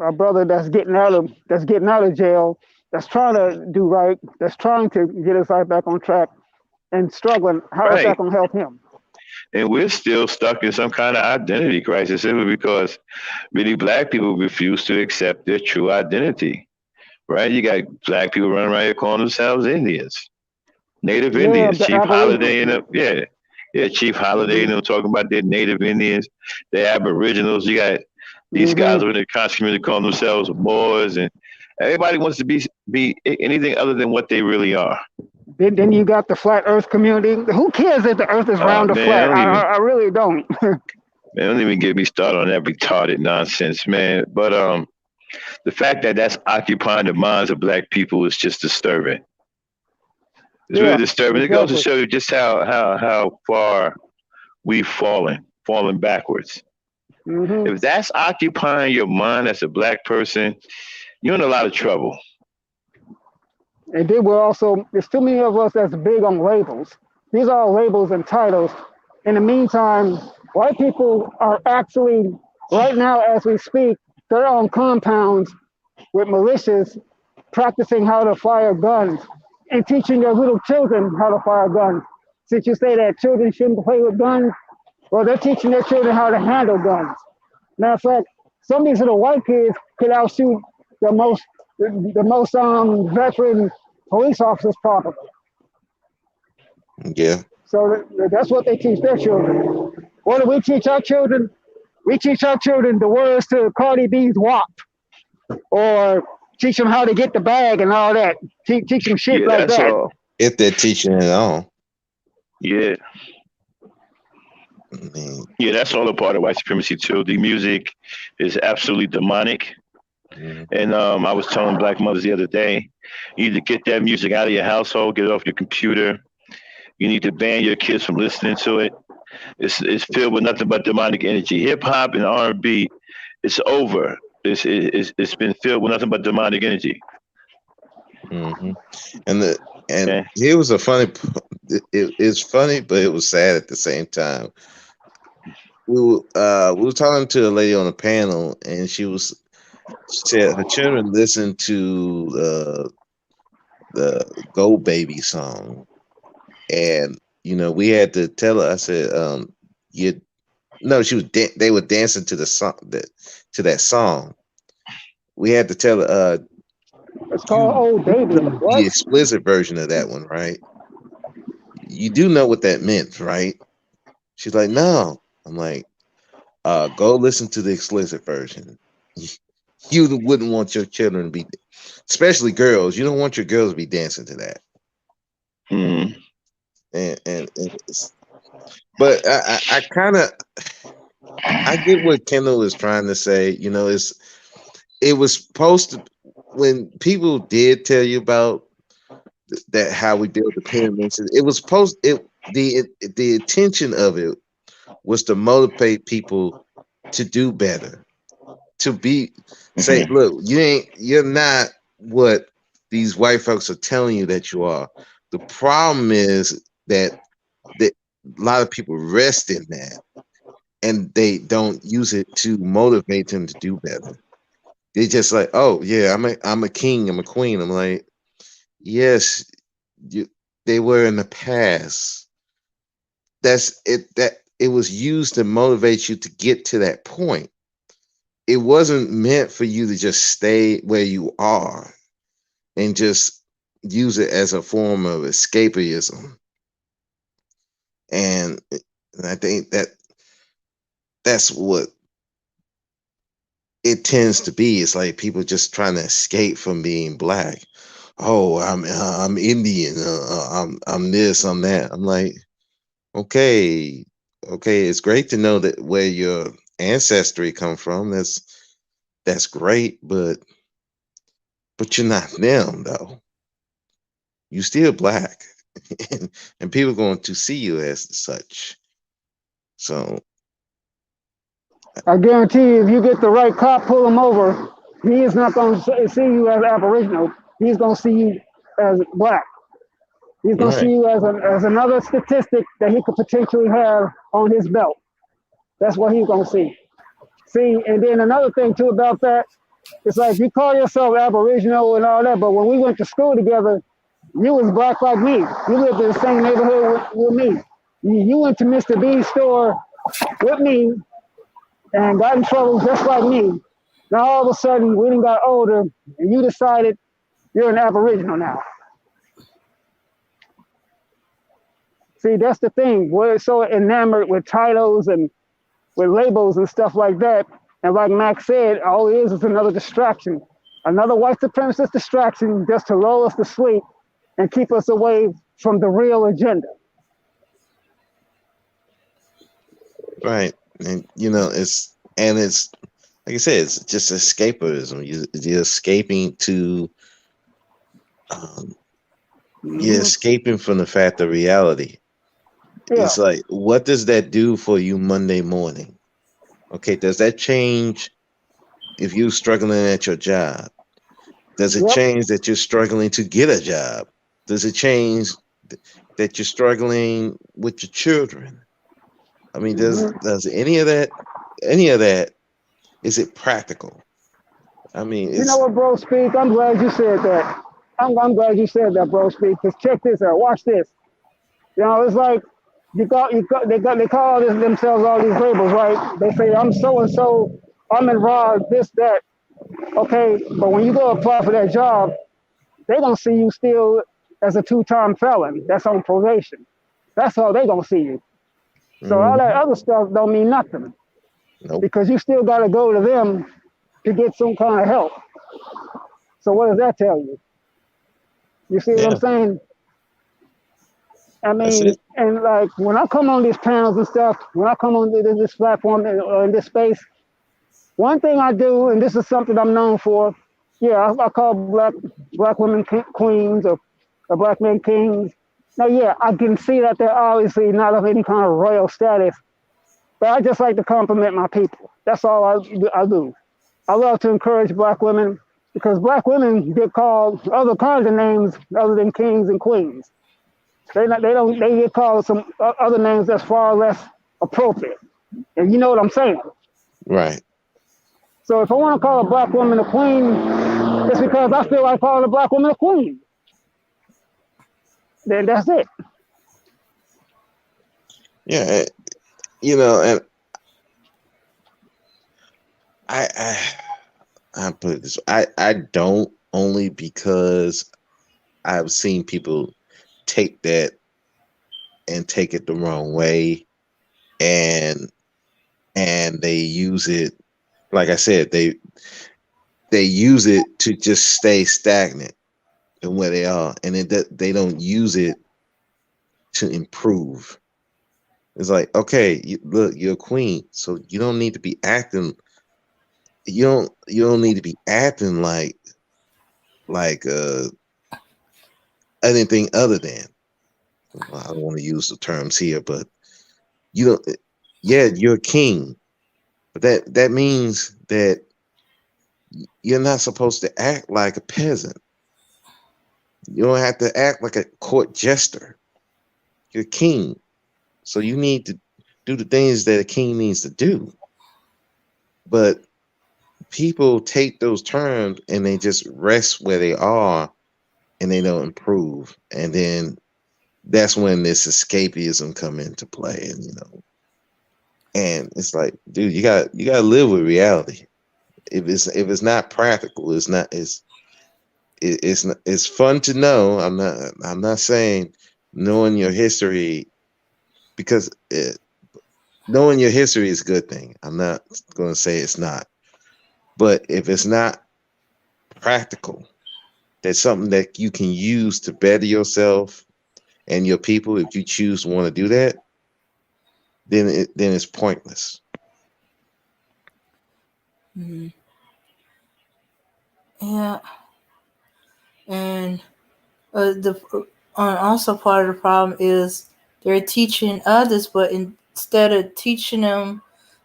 a brother that's getting out of jail, that's trying to do right, that's trying to get his life back on track and struggling? How is that right, going to help him? and we're still stuck in some kind of identity crisis simply because many black people refuse to accept their true identity. Right, you got black people running around here calling themselves Indians, Native Yeah, Indians, the Chief Aboriginals. Holiday, and Yeah. yeah, Chief Holiday, Hmm. and them talking about their Native Indians, the Aboriginals. You got these Hmm. guys within the conscious community calling themselves Moors, and everybody wants to be anything other than what they really are. Then you got the flat Earth community. Who cares if the Earth is round or Man, flat? I really don't. don't even get me started on that retarded nonsense, man. But the fact that that's occupying the minds of black people is just disturbing. It's really Yeah, disturbing. It goes to exactly. show you just how far we've fallen backwards. Hmm. If that's occupying your mind as a black person, you're in a lot of trouble. And then we're also, there's too many of us that's big on labels. These are all labels and titles. In the meantime, white people are actually, right now as we speak, they're on compounds with militias practicing how to fire guns and teaching their little children how to fire guns. Since you say that children shouldn't play with guns, well, they're teaching their children how to handle guns. Matter of fact, some of these little white kids could outshoot the most the most veteran police officers probably. Yeah. So that's what they teach their children. What do we teach our children? We teach our children the words to Cardi B's WAP, or teach them how to get the bag and all that. Teach them shit Yeah, like that's that. all. If they're teaching it all. Yeah, I mean, yeah, that's all a part of white supremacy too. The music is absolutely demonic. mhm. And I was telling black mothers the other day, you need to get that music out of your household, get it off your computer. You need to ban your kids from listening to it. It's filled with nothing but demonic energy. Hip hop and R&B, it's over. It's been filled with nothing but demonic energy. Hmm. And Okay. here was a funny. It's funny, but it was sad at the same time. We were talking to a lady on a panel, and she said her children listen to the Go Baby song, and we had to tell her. I said, you no, she was. They were dancing to the song to that song. We had to tell her, It's called you Old do Baby. know the What? explicit version of that one, right? You do know what that meant, right? She's like, no. I'm like, go listen to the explicit version. You wouldn't want your children to be, especially girls. You don't want your girls to be dancing to that. Mm. And but I kind of I get what Kendall is trying to say. It was supposed to, when people did tell you about that how we build the pyramids. It was supposed it the intention of it was to motivate people to do better, to say, Mm-hmm. look, you're not what these white folks are telling you that you are. The problem is that a lot of people rest in that and they don't use it to motivate them to do better. They're just like, oh yeah, I'm a king, I'm a queen. I'm like, yes, you, they were in the past. That's it. That it was used to motivate you to get to that point. It wasn't meant for you to just stay where you are and just use it as a form of escapism. And I think that's what it tends to be. It's like people just trying to escape from being black. Oh, I'm Indian. I'm this. I'm that. I'm like, okay, okay. It's great to know that where your ancestry come from. That's great, but you're not them though. You still black, and people are going to see you as such. So I guarantee you, if you get the right cop, pull him over. He is not going to see you as Aboriginal. He's going to see you as black. He's going to see right, you as another statistic that he could potentially have on his belt. That's what he's going to see. See, and then another thing too about that, it's like you call yourself Aboriginal and all that, but when we went to school together, you was black like me. You lived in the same neighborhood with me. You went to Mr. B's store with me and got in trouble just like me. Now all of a sudden we done got older and you decided you're an Aboriginal now. See, that's the thing. We're so enamored with titles and with labels and stuff like that. And like Max said, all it is another distraction, another white supremacist distraction just to lull us to sleep and keep us away from the real agenda. right, and it's like I said, it's just escapism. You're escaping to, um, you're Mm-hmm. escaping from the fact of reality. Yeah. It's like, what does that do for you Monday morning? Okay, does that change if you're struggling at your job? Does it Yep. change that you're struggling to get a job? Does it change that you're struggling with your children? I mean, Mm-hmm. does any of that is it practical? I mean, You know it's what, bro? Speak. I'm glad you said that. I'm glad you said that, bro. Speak. Cause check this out. Watch this. You know, it's like they call themselves all these labels, right? They say I'm so and so, I'm in raw, this, that. Okay, but when you go apply for that job, they don't see you still as a two-time felon. That's on probation. That's how they gonna see you. So all that mhm, other stuff don't mean nothing nope, because you still gotta go to them to get some kind of help. So what does that tell you? You see what I'm yeah, saying? I that's mean, it. and like when I come on these panels and stuff, when I come on this platform in this space, one thing I do, and this is something I'm known for, yeah, I call black women queens or black men kings. Now, yeah, I can see that they're obviously not of any kind of royal status, but I just like to compliment my people. That's all I do. I love to encourage black women because black women get called other kinds of names other than kings and queens. They get called some other names that's far less appropriate. And you know what I'm saying? Right. So if I want to call a black woman a queen, it's because I feel like calling a black woman a queen. Then that's it. Yeah, and I I put it this I don't, only because I've seen people take that and take it the wrong way, and they use it, like I said, they use it to just stay stagnant in where they are, and they don't use it to improve. It's like, okay, look, you're a queen, so you don't need to be acting. You don't need to be acting like anything other than. Well, I don't want to use the terms here, but you don't. Yeah, you're a king, but that means that you're not supposed to act like a peasant. You don't have to act like a court jester. You're a king, so you need to do the things that a king needs to do. But people take those terms and they just rest where they are, and they don't improve, and then that's when this escapism come into play, and it's like, dude, you got to live with reality. If it's not practical, it's not it's fun to know. I'm not saying knowing your history, because knowing your history is a good thing. I'm not going to say it's not. But if it's not practical, that's something that you can use to better yourself and your people. If you choose to want to do that, then it's pointless. Mhm. Yeah, and the also part of the problem is they're teaching others, but instead of teaching them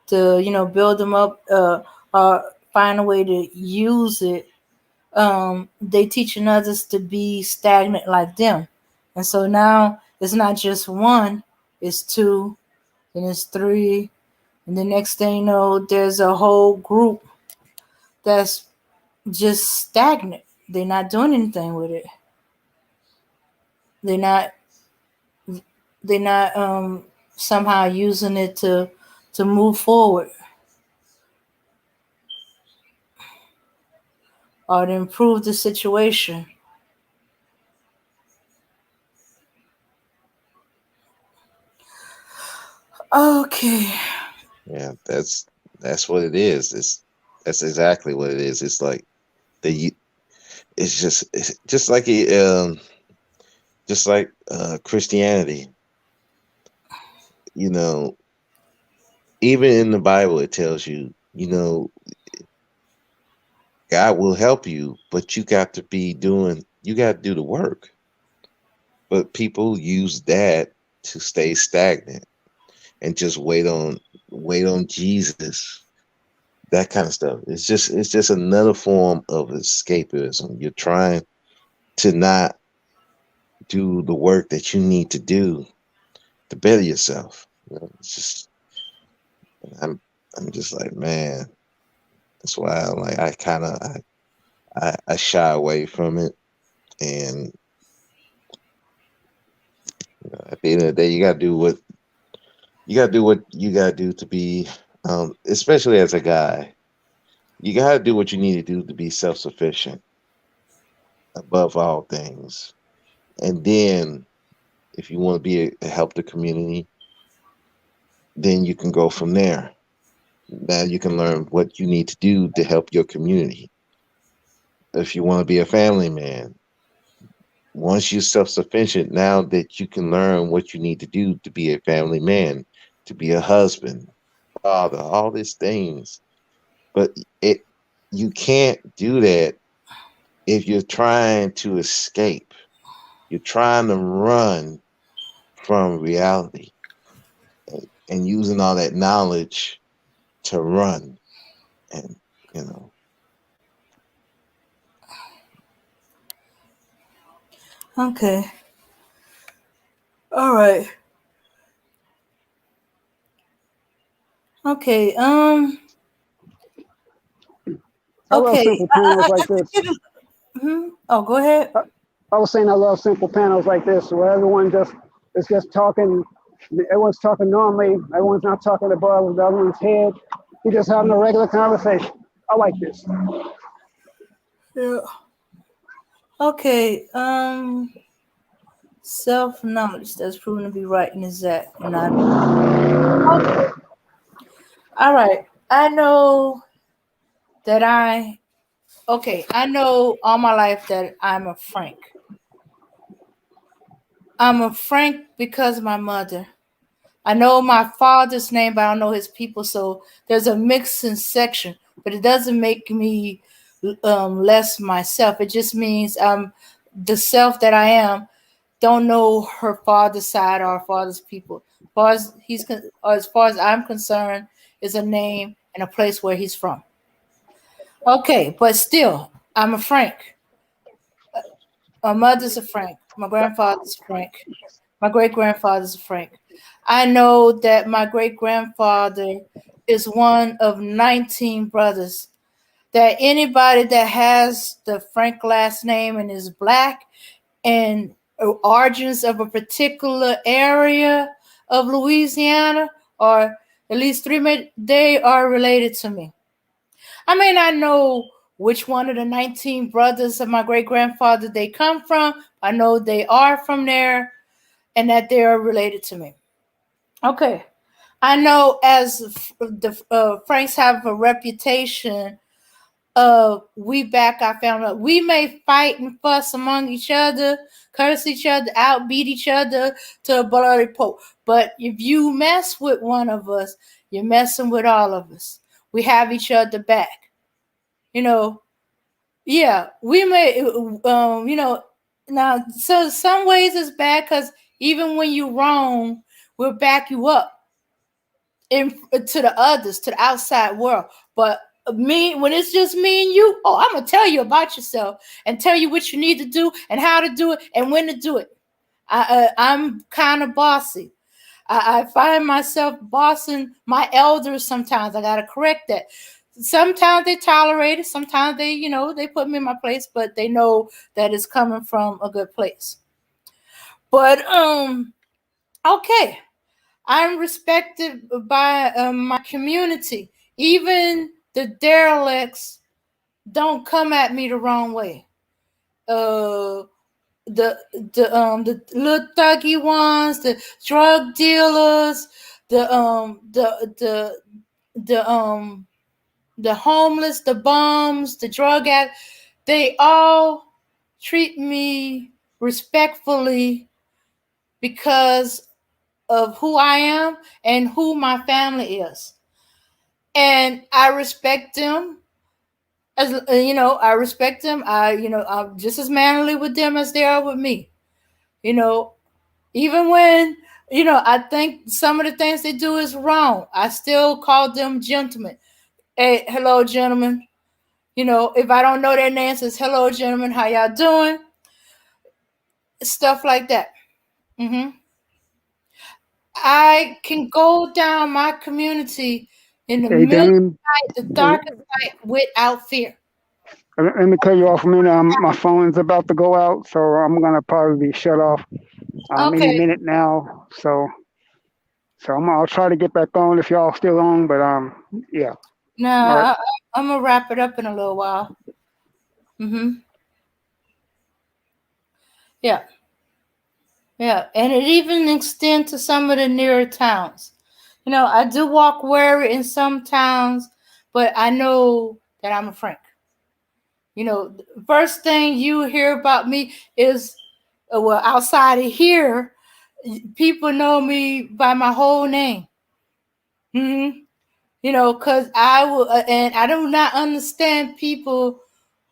to build them up, or find a way to use it, they teaching others to be stagnant like them, and so now it's not just one, it's two, and it's three, and the next thing you know, there's a whole group that's just stagnant. They're not doing anything with it. They're not. They're not somehow using it to move forward or to improve the situation. Okay. Yeah, that's what it is. That's exactly what it is. It's like the it's just like Christianity. You know, even in the Bible, it tells you, God will help you, but you got to do the work. But people use that to stay stagnant and just wait on Jesus, that kind of stuff. It's just another form of escapism. You're trying to not do the work that you need to do to better yourself. It's just I'm I'm just like, man. That's why I shy away from it. And at the end of the day, you gotta do to be, especially as a guy, you gotta do what you need to do to be self sufficient above all things. And then, if you want to help the community, then you can go from there. Now you can learn what you need to do to help your community. If you want to be a family man, once you're self sufficient, now that you can learn what you need to do to be a family man, to be a husband, father, all these things. But it you can't do that if you're trying to escape. You're trying to run from reality, and using all that knowledge to run. And you know, Okay. All right. Okay. I love Okay. simple panels I like think this. Oh, go ahead. I was saying I love simple panels like this where everyone just is just talking Everyone's talking normally. Everyone's not talking above the other one's head. We're just having a regular conversation. I like this. Yeah. Okay. Self knowledge that's proven to be right and exact. And I. Okay. All right. I know that I. Okay. I know all my life that I'm a Frank. I'm a Frank because of my mother. I know my father's name, but I don't know his people. So there's a mixing section, but it doesn't make me less myself. It just means the self that I am. Don't know her father's side or her father's people. As far as I'm concerned, is a name and a place where he's from. Okay, but still, I'm a Frank. My mother's a Frank. My grandfather's a Frank. My great grandfather's a Frank. I know that my great grandfather is one of 19 brothers. That anybody that has the Frank last name and is black and origins of a particular area of Louisiana, or at least three, they are related to me. I may not know which one of the 19 brothers of my great grandfather they come from. I know they are from there and that they are related to me. Okay. I know as the Franks have a reputation we back our family. We may fight and fuss among each other, curse each other out, beat each other to a bloody pulp. But if you mess with one of us, you're messing with all of us. We have each other back. You know, yeah, we may, now, so some ways it's bad because even when you're wrong, we'll back you up to the others, to the outside world. But me, when it's just me and you, oh, I'm gonna tell you about yourself and tell you what you need to do and how to do it and when to do it. I'm kind of bossy. I find myself bossing my elders sometimes. I gotta correct that. Sometimes they tolerate it. Sometimes they put me in my place, but they know that it's coming from a good place. But okay. I'm respected by my community. Even the derelicts don't come at me the wrong way. Uh, the little thuggy ones, the drug dealers, the the the homeless, the bums, the drug addicts, they all treat me respectfully because of who I am and who my family is. And I respect them as I respect them. I'm just as manly with them as they are with me. You know, even when I think some of the things they do is wrong, I still call them gentlemen. Hey, hello, gentlemen. If I don't know their names, it's hello, gentlemen. How y'all doing? Stuff like that. hmm I can go down my community in the Hey, middle of Dame. the night, the darkest night, without fear. Let me cut you off a minute. My phone's about to go out, so I'm gonna probably be shut off any Okay. minute now. So I'll try to get back on if y'all still on. But yeah. All right. Now I'm gonna wrap it up in a little while. hmm Yeah, yeah, and it even extends to some of the nearer towns. I do walk wary in some towns, but I know that I'm a Frank. The first thing you hear about me is, well, outside of here, people know me by my whole name. hmm Because I will, and I do not understand people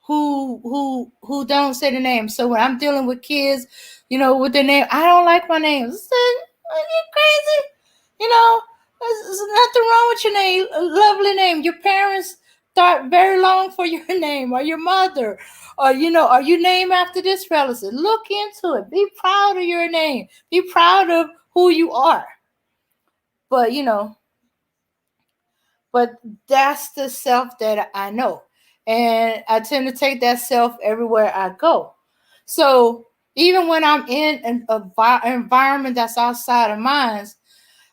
who don't say the name. So when I'm dealing with kids, with their name, I don't like my name. Are you crazy? There's nothing wrong with your name. A lovely name. Your parents thought very long for your name, or your mother, or are you named after this relative? Look into it. Be proud of your name. Be proud of who you are. But but that's the self that I know. And I tend to take that self everywhere I go. So Even when I'm in an environment that's outside of mine,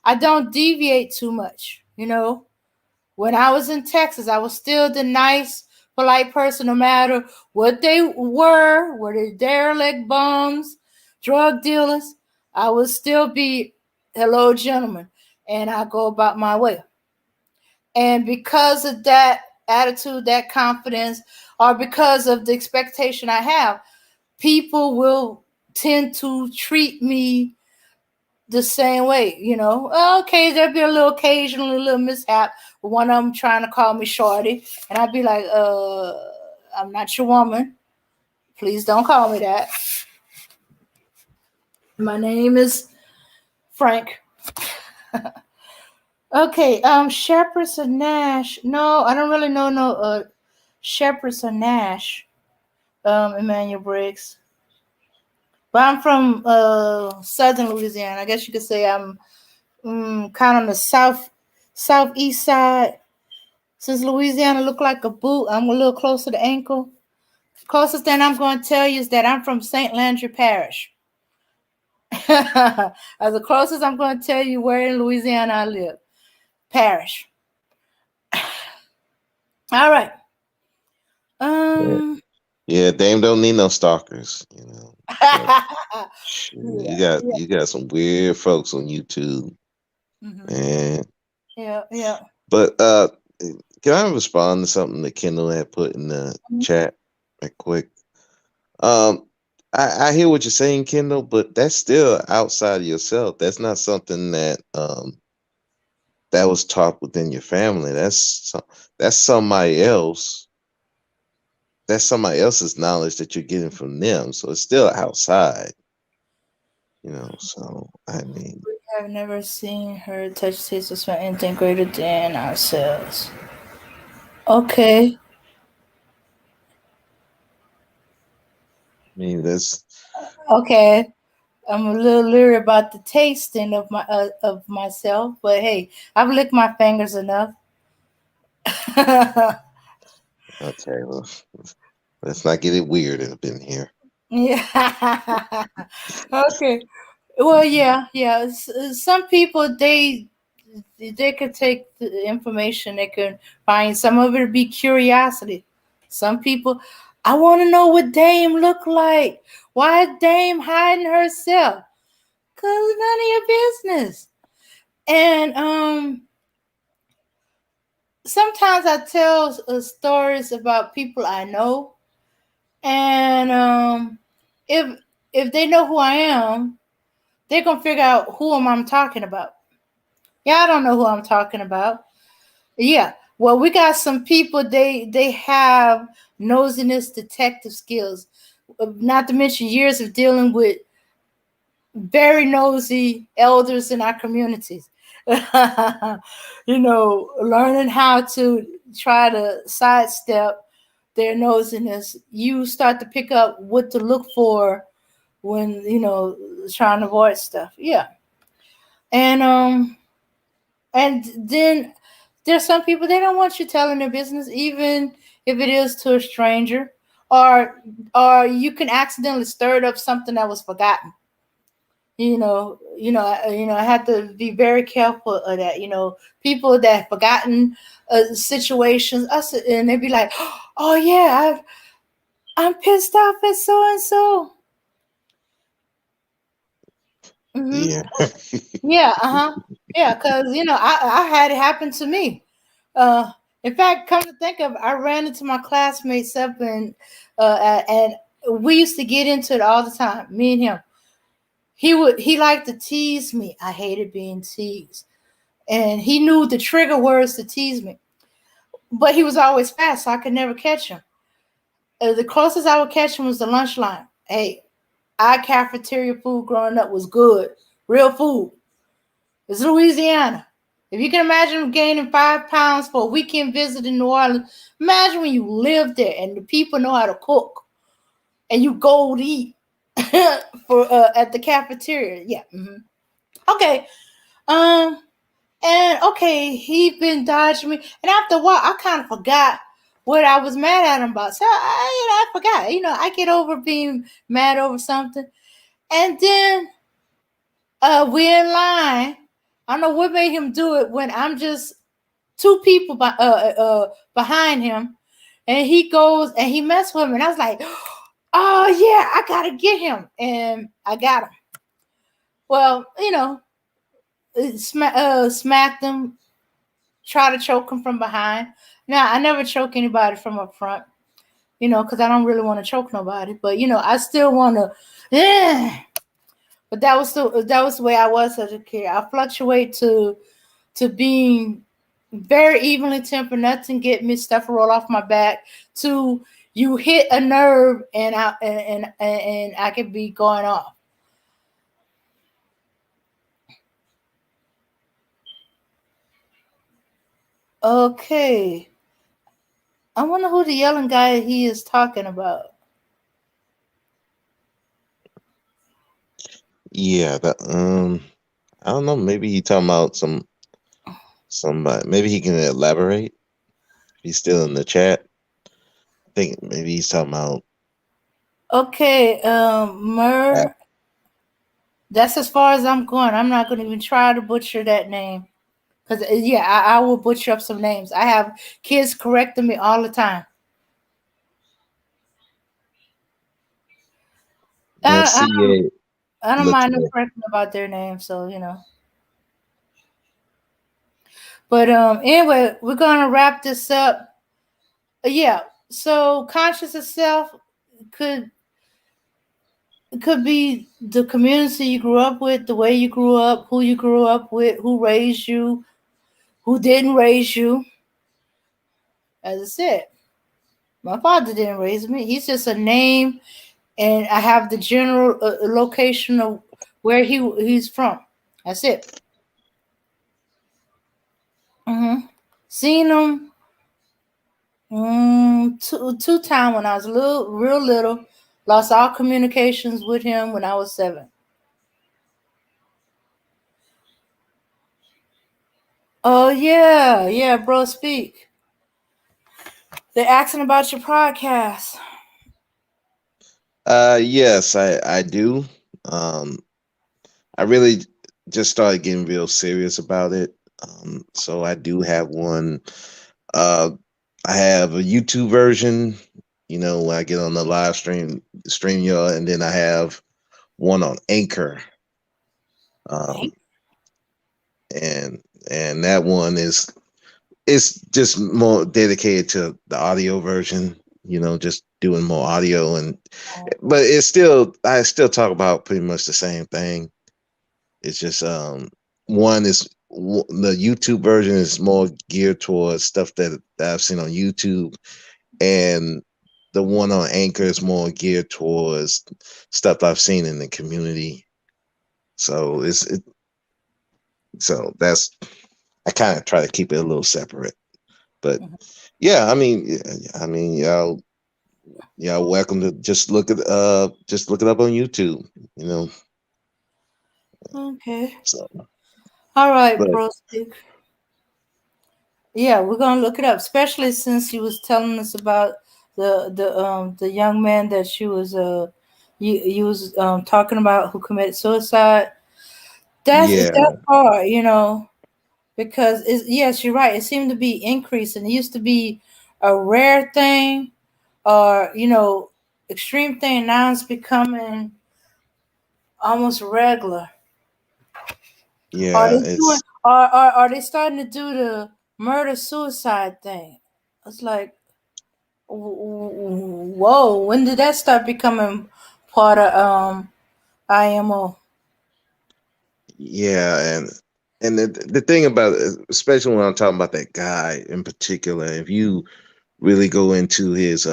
I don't deviate too much. When I was in Texas, I was still the nice, polite person, no matter what they were they derelict bums, drug dealers. I would still be, hello, gentlemen, and I go about my way. And because of that attitude, that confidence, or because of the expectation I have, people will tend to treat me the same way. Okay, there'll be a little occasionally a little mishap. One of them trying to call me shorty, and I'd be like, I'm not your woman. Please don't call me that. My name is Frank. Okay, Shepherds of Nash. No, I don't really know no Shepherds of Nash. Emmanuel Briggs. But I'm from southern Louisiana. I guess you could say I'm kind of on the southeast side. Since Louisiana look like a boot, I'm a little closer to the ankle. Closest thing I'm going to tell you is that I'm from St. Landry Parish. As the closest I'm going to tell you where in Louisiana I live. Parish. All right. Yeah, Dame don't need no stalkers. You got some weird folks on YouTube, man. Yeah. But can I respond to something that Kendall had put in the chat right quick? I hear what you're saying, Kendall, but that's still outside of yourself. That's not something that that was taught within your family. That's somebody else. That's somebody else's knowledge that you're getting from them. So it's still outside. So I mean, we have never seen her touch tastes for anything greater than ourselves. Okay. I mean that's Okay. I'm a little leery about the tasting of myself, but hey, I've licked my fingers enough. okay. Well, let's not get it weird up in here. Yeah. Okay. Well, yeah. Some people they could take the information. They can find some of it be curiosity. Some people, I want to know what Dame look like. Why is Dame hiding herself? Cause none of your business. And sometimes I tell stories about people I know, and if they know who I am, they're gonna figure out who I'm talking about. Yeah, I don't know who I'm talking about. Yeah, well, we got some people. They have nosiness, detective skills, not to mention years of dealing with very nosy elders in our communities. Learning how to try to sidestep their nosiness. You start to pick up what to look for when trying to avoid stuff. Yeah, and then there's some people they don't want you telling their business, even if it is to a stranger, or you can accidentally stir up something that was forgotten. I have to be very careful of that. People that have forgotten situations, and they'd be like, "Oh yeah, I'm pissed off at so and so." Yeah. Yeah, yeah, because I had it happen to me. In fact, come to think of it, I ran into my classmates up and we used to get into it all the time. Me and him. He liked to tease me. I hated being teased. And he knew the trigger words to tease me. But he was always fast, so I could never catch him. The closest I would catch him was the lunch line. Hey, our cafeteria food growing up was good. Real food. It's Louisiana. If you can imagine gaining 5 pounds for a weekend visit in New Orleans, imagine when you live there and the people know how to cook and you go to eat for at the cafeteria. Yeah. Okay. And okay, he been dodging me, and after a while, I kind of forgot what I was mad at him about. So I forgot. I get over being mad over something, and then we're in line. I don't know what made him do it when I'm just two people behind him, and he goes and he messed with him, and I was like, oh yeah, I gotta get him, and I got him. Well, smacked him, try to choke him from behind. Now I never choke anybody from up front, because I don't really want to choke nobody, but I still want to. Yeah. But that was the way I was as a kid. I fluctuate to being very evenly tempered, nothing get me stuff roll off my back, to you hit a nerve and I could be going off. Okay. I wonder who the yelling guy he is talking about. Yeah, I don't know. Maybe he talking about somebody. Maybe he can elaborate. He's still in the chat. I think maybe he's talking about. Okay, Uh, Mur. That's as far as I'm going. I'm not going to even try to butcher that name. Because, yeah, I will butcher up some names. I have kids correcting me all the time. let's I, see. I don't Look mind them here. correcting about their name, so. But anyway, we're gonna wrap this up. Yeah. So conscious of self could could be the community you grew up with, the way you grew up, who you grew up with, who raised you, who didn't raise you. As I said, my father didn't raise me. He's just a name, and I have the general location of where he's from. That's it. Seen him two time when I was real little. Lost all communications with him when I was 7. Oh yeah, yeah, bro. Speak. They're asking about your podcast. Yes, I do. Um, I really just started getting real serious about it. So I do have one. Uh, I have a YouTube version. When I get on the live stream y'all, and then I have one on Anchor. Um, and that one is it's just more dedicated to the audio version. Just doing more audio, but it's still I still talk about pretty much the same thing. It's just one is the YouTube version is more geared towards stuff that I've seen on YouTube, and the one on Anchor is more geared towards stuff I've seen in the community. So so that's I kind of try to keep it a little separate. But yeah, y'all welcome to just look it up on YouTube. Okay. So All right, but bro. Speak. Yeah, we're gonna look it up, especially since you was telling us about the young man that you was talking about who committed suicide. That's yeah, hard, because yes, you're right. It seemed to be increasing. It used to be a rare thing, or extreme thing. Now it's becoming almost regular. Are yeah, they doing? it's Are they starting to do the murder suicide thing? It's like, whoa! When did that start becoming part of IMO? yeah, and the thing about it, especially when I'm talking about that guy in particular, if you really go into his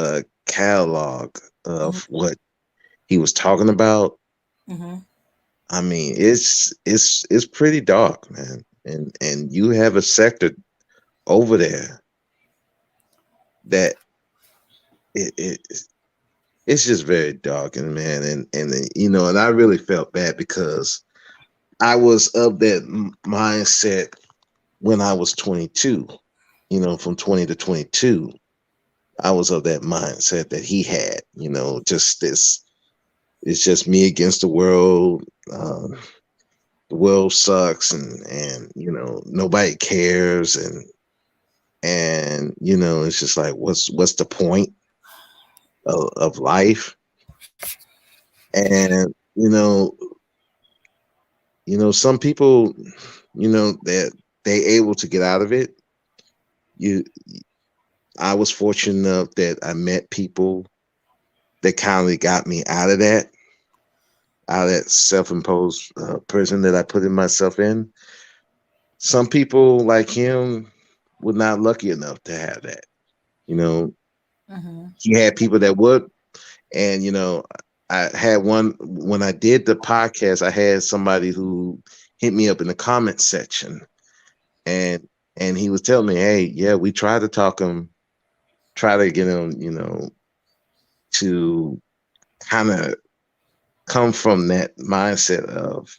catalog Hmm. of what he was talking about, Hmm. I mean, it's pretty dark, man. And you have a sector over there that it it's just very dark, and man, and I really felt bad because I was of that mindset when I was 22, from 20 to 22. I was of that mindset that he had, just this, it's just me against the world. The world sucks, and nobody cares, and it's just like, what's the point of life? And some people, that they able to get out of it. You I was fortunate enough that I met people that kind of got me out of that self-imposed prison that I put in myself in. Some people like him were not lucky enough to have that. You know, Mm-hmm. he had people that would, and I had one when I did the podcast. I had somebody who hit me up in the comment section, and he was telling me, "Hey, yeah, we tried to talk him, try to get him, to kind of come from that mindset of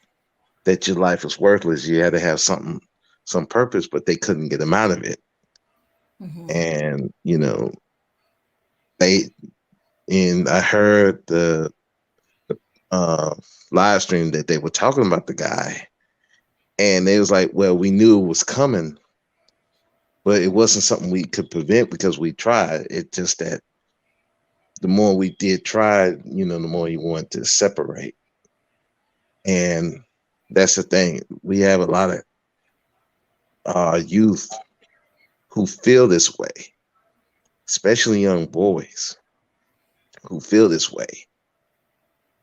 that your life is worthless. You had to have some purpose, but they couldn't get him out of it. Mm-hmm. And they and I heard the uh, live stream that they were talking about the guy, and they was like, "Well, we knew it was coming, but it wasn't something we could prevent because we tried. It just that the more we did try, the more you want to separate." And that's the thing. We have a lot of youth who feel this way, especially young boys who feel this way,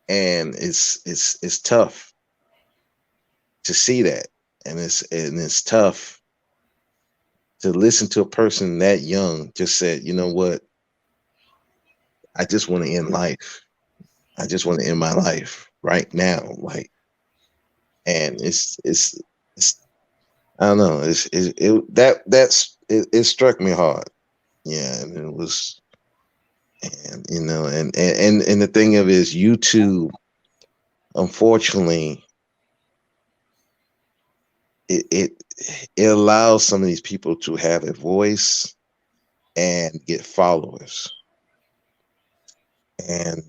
and it's tough to see that, and it's tough to listen to a person that young just said, "You know what? I just want to end life. I just want to end my life right now." Like, and it's I don't know. It struck me hard. Yeah, and it was, and and the thing of it is, YouTube, unfortunately, it it allows some of these people to have a voice and get followers, and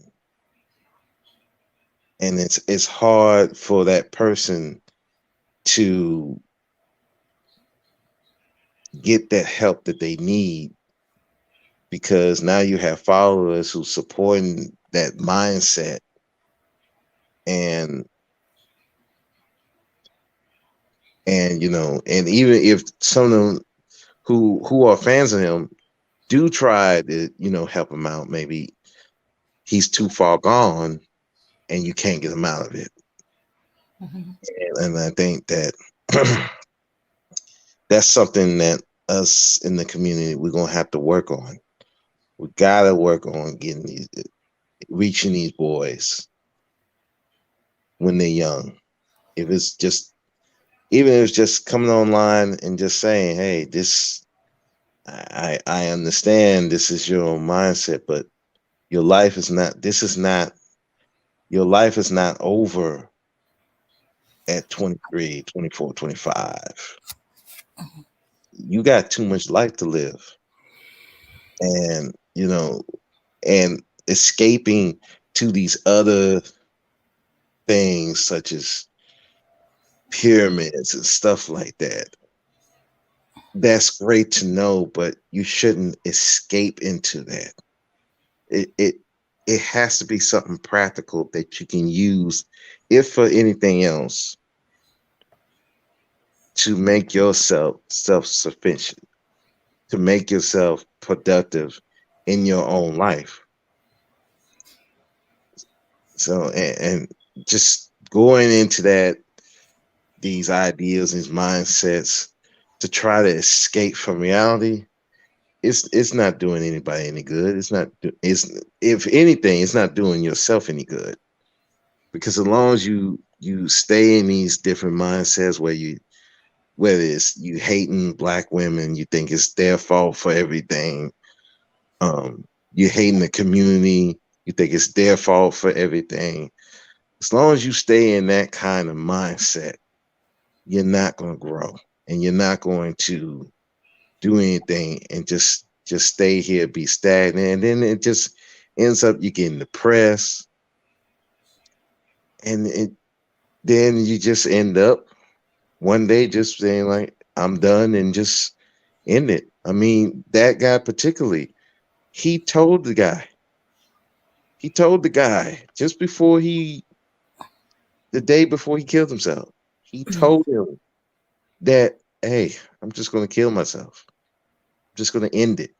it's hard for that person to get that help that they need, because now you have followers who supporting that mindset, and and even if some of them who are fans of him do try to help him out, maybe he's too far gone and you can't get him out of it. Mm-hmm. And I think that that's something that us in the community, we're gonna have to work on. We gotta work on reaching these boys when they're young. If it's just Even if it's just coming online and just saying, "Hey, this I understand this is your own mindset, but your life is not. This is not your life is not over at 23, 24, 25. You got too much life to live." And and escaping to these other things such as pyramids and stuff like that. That's great to know, but you shouldn't escape into that. It has to be something practical that you can use, if for anything else, to make yourself self-sufficient, to make yourself productive in your own life. So, and just going into these ideas, these mindsets, to try to escape from reality, it's not doing anybody any good. It's if anything, it's not doing yourself any good, because as long as you stay in these different mindsets whether it's you hating black women, you think it's their fault for everything. You hating the community, you think it's their fault for everything. As long as you stay in that kind of mindset, you're not going to grow, and you're not going to do anything, and just just stay here, be stagnant, and then it just ends up you getting depressed, and then you just end up one day just saying like, I'm done, and just end it. I mean, that guy particularly, he told the guy just before the day before he killed himself, he told him that, hey, I'm just going to kill myself. I'm just going to end it.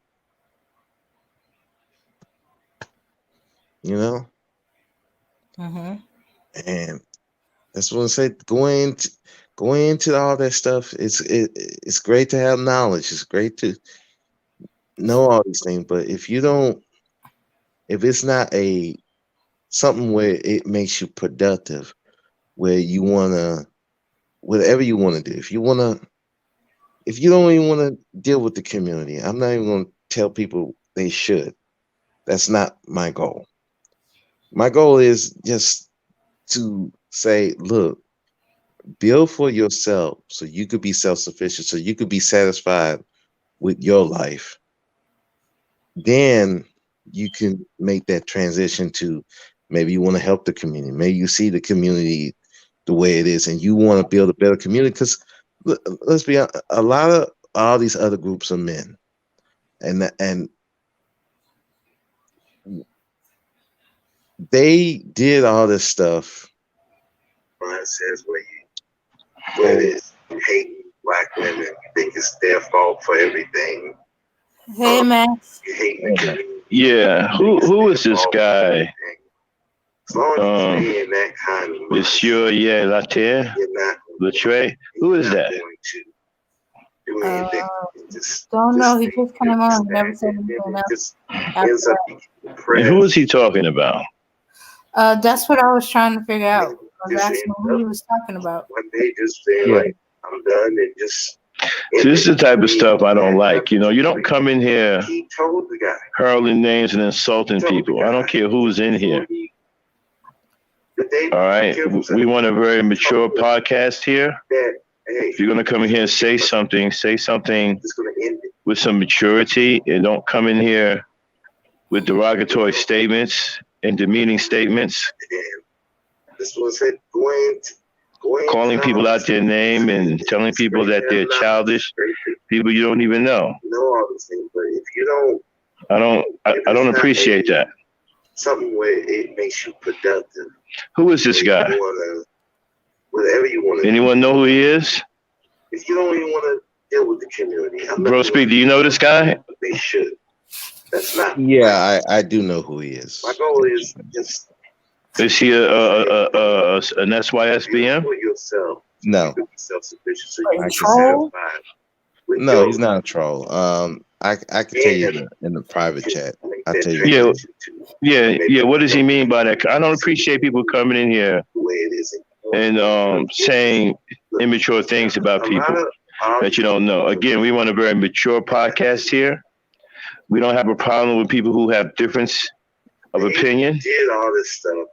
You know? And that's what I said. Going into all that stuff, it's great to have knowledge. It's great to know all these things. But if it's not something where it makes you productive, where you wanna, whatever you want to do, if you don't even want to deal with the community, I'm not even going to tell people they should. That's not my goal. My goal is just to say, look, build for yourself so you could be self-sufficient, so you could be satisfied with your life. Then you can make that transition to maybe you want to help the community. Maybe you see the community the way it is and you want to build a better community, because let's be honest, a lot of all these other groups of men, and they did all this stuff. Brian says where it hate black women, you think it's their fault for everything. Hey, man. You hate the community. Yeah, who is this guy? As long as you're in that kind of Monsieur Laterre? Latre? Who is that? Don't know. He just came on. Never said anything else. And who is he talking about? That's what I was trying to figure out. I was asking who he was talking about. One day just saying like, I'm done, and just. So this is the type of stuff I don't like. You know, you don't come in here hurling names and insulting people. I don't care who's in here. All right, we want a very mature podcast here. If you're going to come in here and say something with some maturity, and don't come in here with derogatory statements and demeaning statements, calling people out their name and telling people that they're childish, people you don't even know. I don't appreciate that. Something where it makes you productive. Who is this guy? Whatever you want. Anyone know who he is? If you don't even want to deal with the community, Bro, speak. Do you know this guy? They should. That's not. Yeah, I do know who he is. My goal is just. Is he an SYSBM? No. No, he's not a troll. I can tell you in the private chat. I'll tell you. Yeah. What does he mean by that? I don't appreciate people coming in here and saying immature things about people that you don't know. Again, we want a very mature podcast here. We don't have a problem with people who have difference of opinion.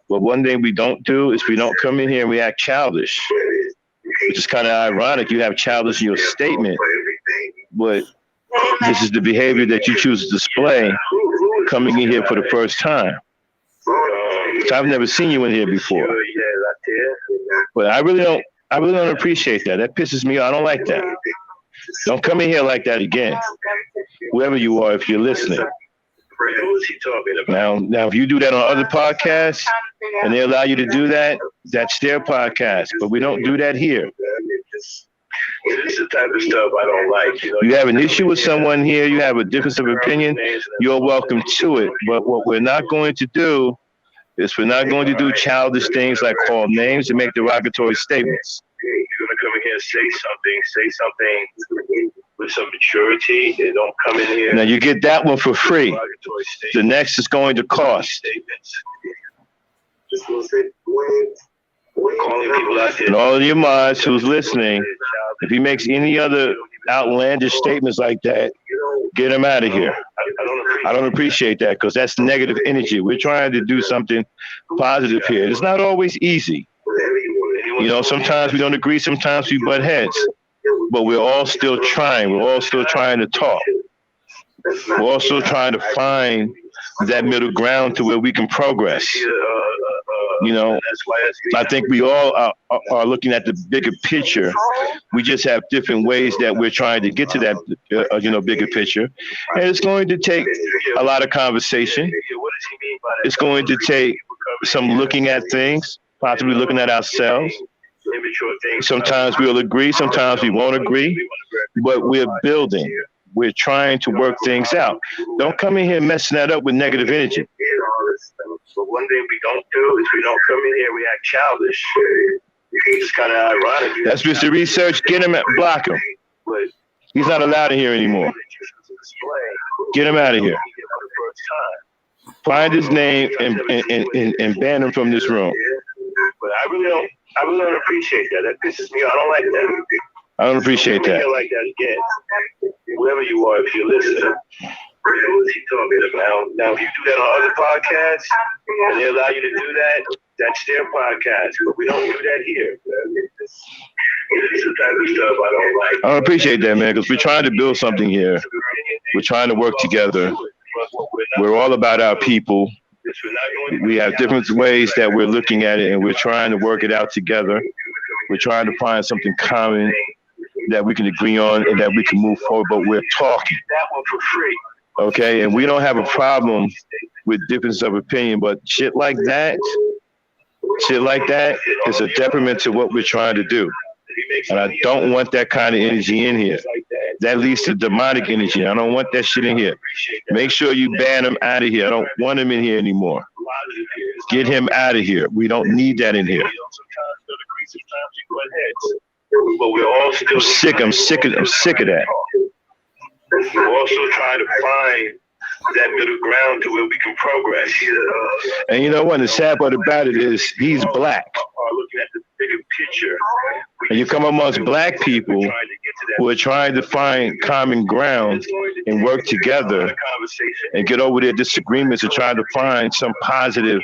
But one thing we don't do is we don't come in here and we act childish, which is kind of ironic. You have childish in your statement, but this is the behavior that you choose to display coming in here for the first time. So I've never seen you in here before, but I really don't appreciate that. That pisses me off. I don't like that. Don't come in here like that again, whoever you are, if you're listening. Who is he talking about? Now, if you do that on other podcasts and they allow you to do that, that's their podcast. But we don't do that here. This is the type of stuff I don't like. You have an issue with someone here, you have a difference of opinion, you're welcome to it. But what we're not going to do is we're not going to do childish things like call names and make derogatory statements. You're going to come in here and say something with some maturity, and don't come in here. Now you get that one for free. The next is going to cost. And all of your mods who's listening, if he makes any other outlandish statements like that, get him out of here. I don't appreciate that, because that's negative energy. We're trying to do something positive here. It's not always easy. You know, sometimes we don't agree, sometimes we butt heads. But we're all still trying. We're all still trying to talk. We're also trying to find that middle ground to where we can progress. You know, I think we all are looking at the bigger picture. We just have different ways that we're trying to get to that, bigger picture. And it's going to take a lot of conversation. It's going to take some looking at things, possibly looking at ourselves. Sometimes we'll agree, sometimes we won't agree, but we're building. We're trying to work things out. Don't come in here messing that up with negative energy. But one thing we don't do is we don't come in here and we act childish. It's kind of ironic. That's Mr. Research. Get him, block him. He's not allowed in here anymore. Get him out of here. Find his name and ban him from this room. But I really don't appreciate that. That pisses me off. I don't like that. I don't appreciate that. I don't like that again. Whoever you are, if you're listening. What is he talking about? Now, if you do that on other podcasts and they allow you to do that, that's their podcast. But we don't do that here. This is the type of stuff I don't like. I don't appreciate that, man, because we're trying to build something here. We're trying to work together. We're all about our people. We have different ways that we're looking at it, and we're trying to work it out together. We're trying to find something common that we can agree on and that we can move forward, but we're talking. That one for free. Okay, and we don't have a problem with difference of opinion, but shit like that is a detriment to what we're trying to do. And I don't want that kind of energy in here. That leads to demonic energy. I don't want that shit in here. Make sure you ban him out of here. I don't want him in here anymore. Get him out of here. We don't need that in here. But we're all still I'm sick of that. We're also trying to find that middle ground to where we can progress. And you know what? The sad part about it is he's black. Looking at the bigger picture. And you come amongst black people who are trying to find common ground and work together and get over their disagreements and try to find some positive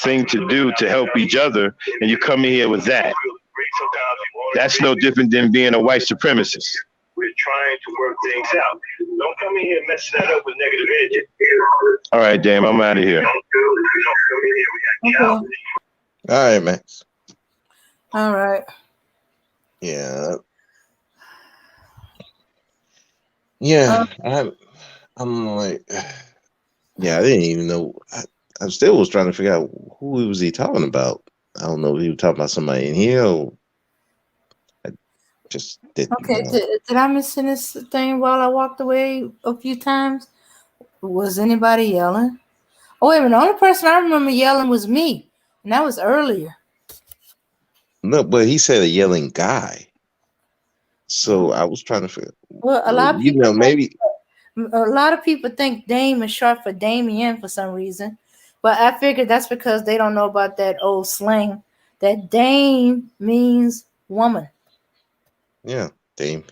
thing to do to help each other. And you come in here with that. That's no different than being a white supremacist. We're trying to work things out. Don't come in here messing that up with negative energy. All right, damn, I'm out of here. Okay. All right, Max. All right. Yeah. I'm like, yeah, I didn't even know. I still was trying to figure out who was he talking about. I don't know if he was talking about somebody in here or I just didn't. Okay. Did I miss this thing while I walked away a few times? Was anybody yelling? Oh, wait a minute. The only person I remember yelling was me. And that was earlier. No, but he said a yelling guy. So I was trying to figure. Well, a lot of people, maybe a lot of people think Dame is short for Damien for some reason, but I figured that's because they don't know about that old slang that Dame means woman. Yeah, Dame,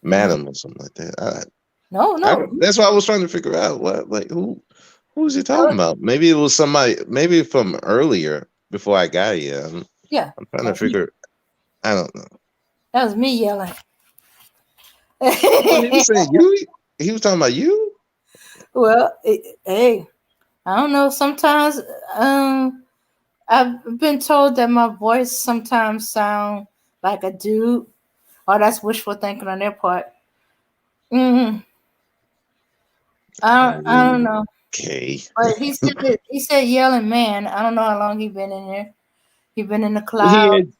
madam, or something like that. No. That's what I was trying to figure out. Who was he talking about? Maybe it was somebody, maybe from earlier before I got here. I'm trying to figure. I don't know. That was me yelling. He was saying you. He was talking about you. Well, hey, I don't know. Sometimes I've been told that my voice sometimes sound like a dude. Oh, that's wishful thinking on their part. I don't know. Okay. But he said yelling man. I don't know how long he been in there. He been in the cloud.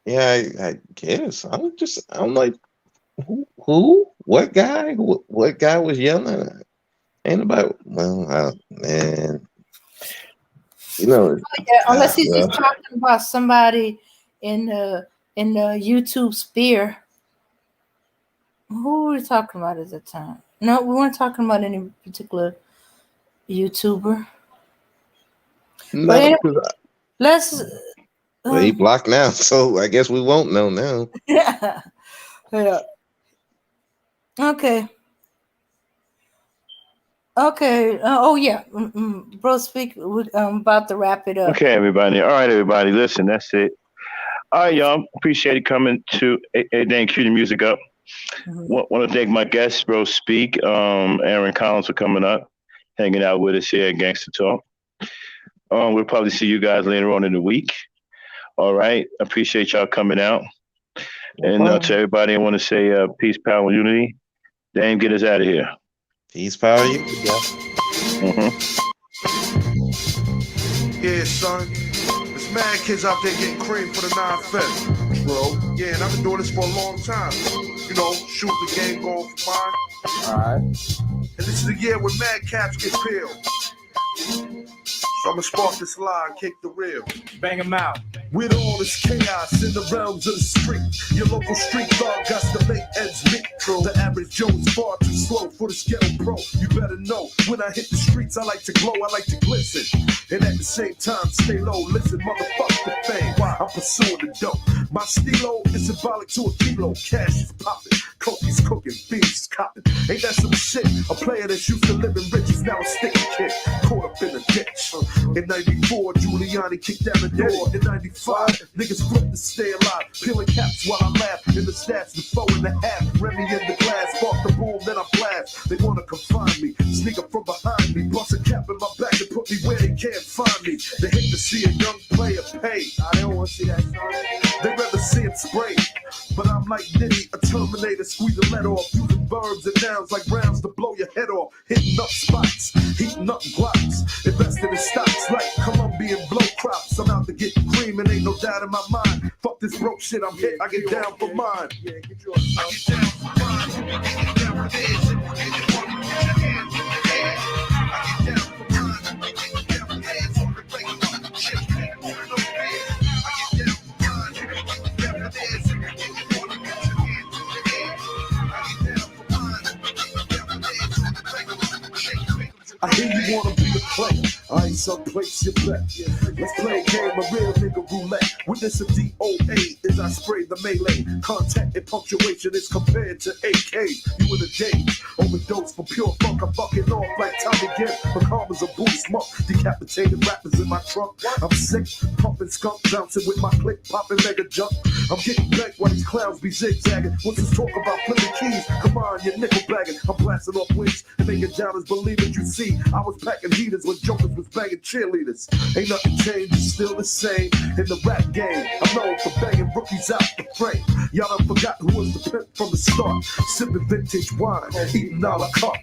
Yeah, I guess. I'm like, who? What guy? What guy was yelling? Ain't about. Well, man. Unless he's just talking about somebody in the YouTube sphere. Who were we talking about at the time? No, we weren't talking about any particular YouTuber. No, but anyway, let's. Well, he blocked now, so I guess we won't know now. Yeah. Okay. Oh yeah. Bro, speak. About to wrap it up. Okay, everybody. All right, everybody. Listen, that's it. All right, y'all. Appreciate it coming to. Then cue the music up. Want to thank my guests, bro. Speak. Aaron Collins for coming up, hanging out with us here at Gangsta Talk. We'll probably see you guys later on in the week. All right. Appreciate y'all coming out. And to everybody, I want to say peace, power, and unity. Dame, get us out of here. Peace, power, unity, guys. Yeah, son. There's mad kids out there getting cream for the 9-5, bro. Yeah, and I've been doing this for a long time. You know, shoot the game going for mine. Alright. And this is the year when mad caps get peeled. So I'ma spark this lie and kick the real. Bang them out. With all this chaos in the realms of the street, your local street dog got to make ends meet. The average Joe's far too slow for the ghetto pro. You better know, when I hit the streets, I like to glow, I like to glisten. And at the same time, stay low, listen, motherfuck the fame. I'm pursuing the dope. My stilo is symbolic to a kilo. Cash is popping, coke's cooking, beans is copping. Ain't that some shit? A player that's used to living rich is now a sticky kid, caught up in a ditch. In 94, Giuliani kicked down the door. In 95, niggas flipped to stay alive. Peeling caps while I laugh. In the stats, the 4.5. Remy in the glass, spark the boom, then I blast. They wanna confine me, sneak up from behind me. Bust a cap in my back and put me where they can't find me. They hate to see a young player pay. I don't wanna see that, son. They rather see him spray. But I'm like Nitty, a Terminator, squeeze the lead off. Using verbs and nouns like rounds to blow your head off. Hitting up spots, heating up blocks. Investing in stocks like Colombian blow crops. I'm out to get cream and ain't no doubt in my mind. Fuck this broke shit, I'm hit, I get down for mine. I get down for mine. I get down for this. I get down for this. I get down for mine. I get down for this. On the regular shit, I get down for mine. I get down for this. I hear you wanna be a player. I ain't someplace you bet. Let's play a game of real nigga roulette. Witness a DOA as I spray the melee. Contact and punctuation is compared to AK. You in a daze, overdose for pure funk. I'm fucking off like Tommy Gibb. The karma's a booty smoke. Decapitated rappers in my trunk. I'm sick, pumping skunk, bouncing with my click, popping mega jump. I'm getting back while these clowns be zigzagging. What's this talk about flipping keys? Come on, you're nickel bagging. I'm blasting off wings and making doubters believe it. You see, I was packing heaters when jokers was banging cheerleaders. Ain't nothing changed, it's still the same in the rap game. I'm known for banging rookies out the frame. Y'all done forgot who was the pimp from the start. Sipping vintage wine, eating a la carte.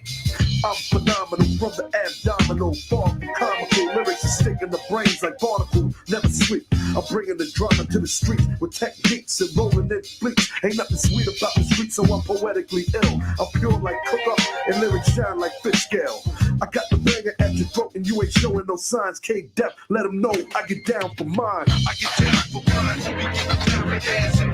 I'm phenomenal from the abdominal. Far from comical lyrics and sticking the brains like barnacles. Never sweet. I'm bringing the drama to the streets with techniques and rolling in fleets. Ain't nothing sweet about the streets, so I'm poetically ill. I'm pure like cook up and lyrics shine like fish scale. I got the banger at your throat and you ain't showing no signs. K-Dep, let them know I get down for mine. I get down for mine.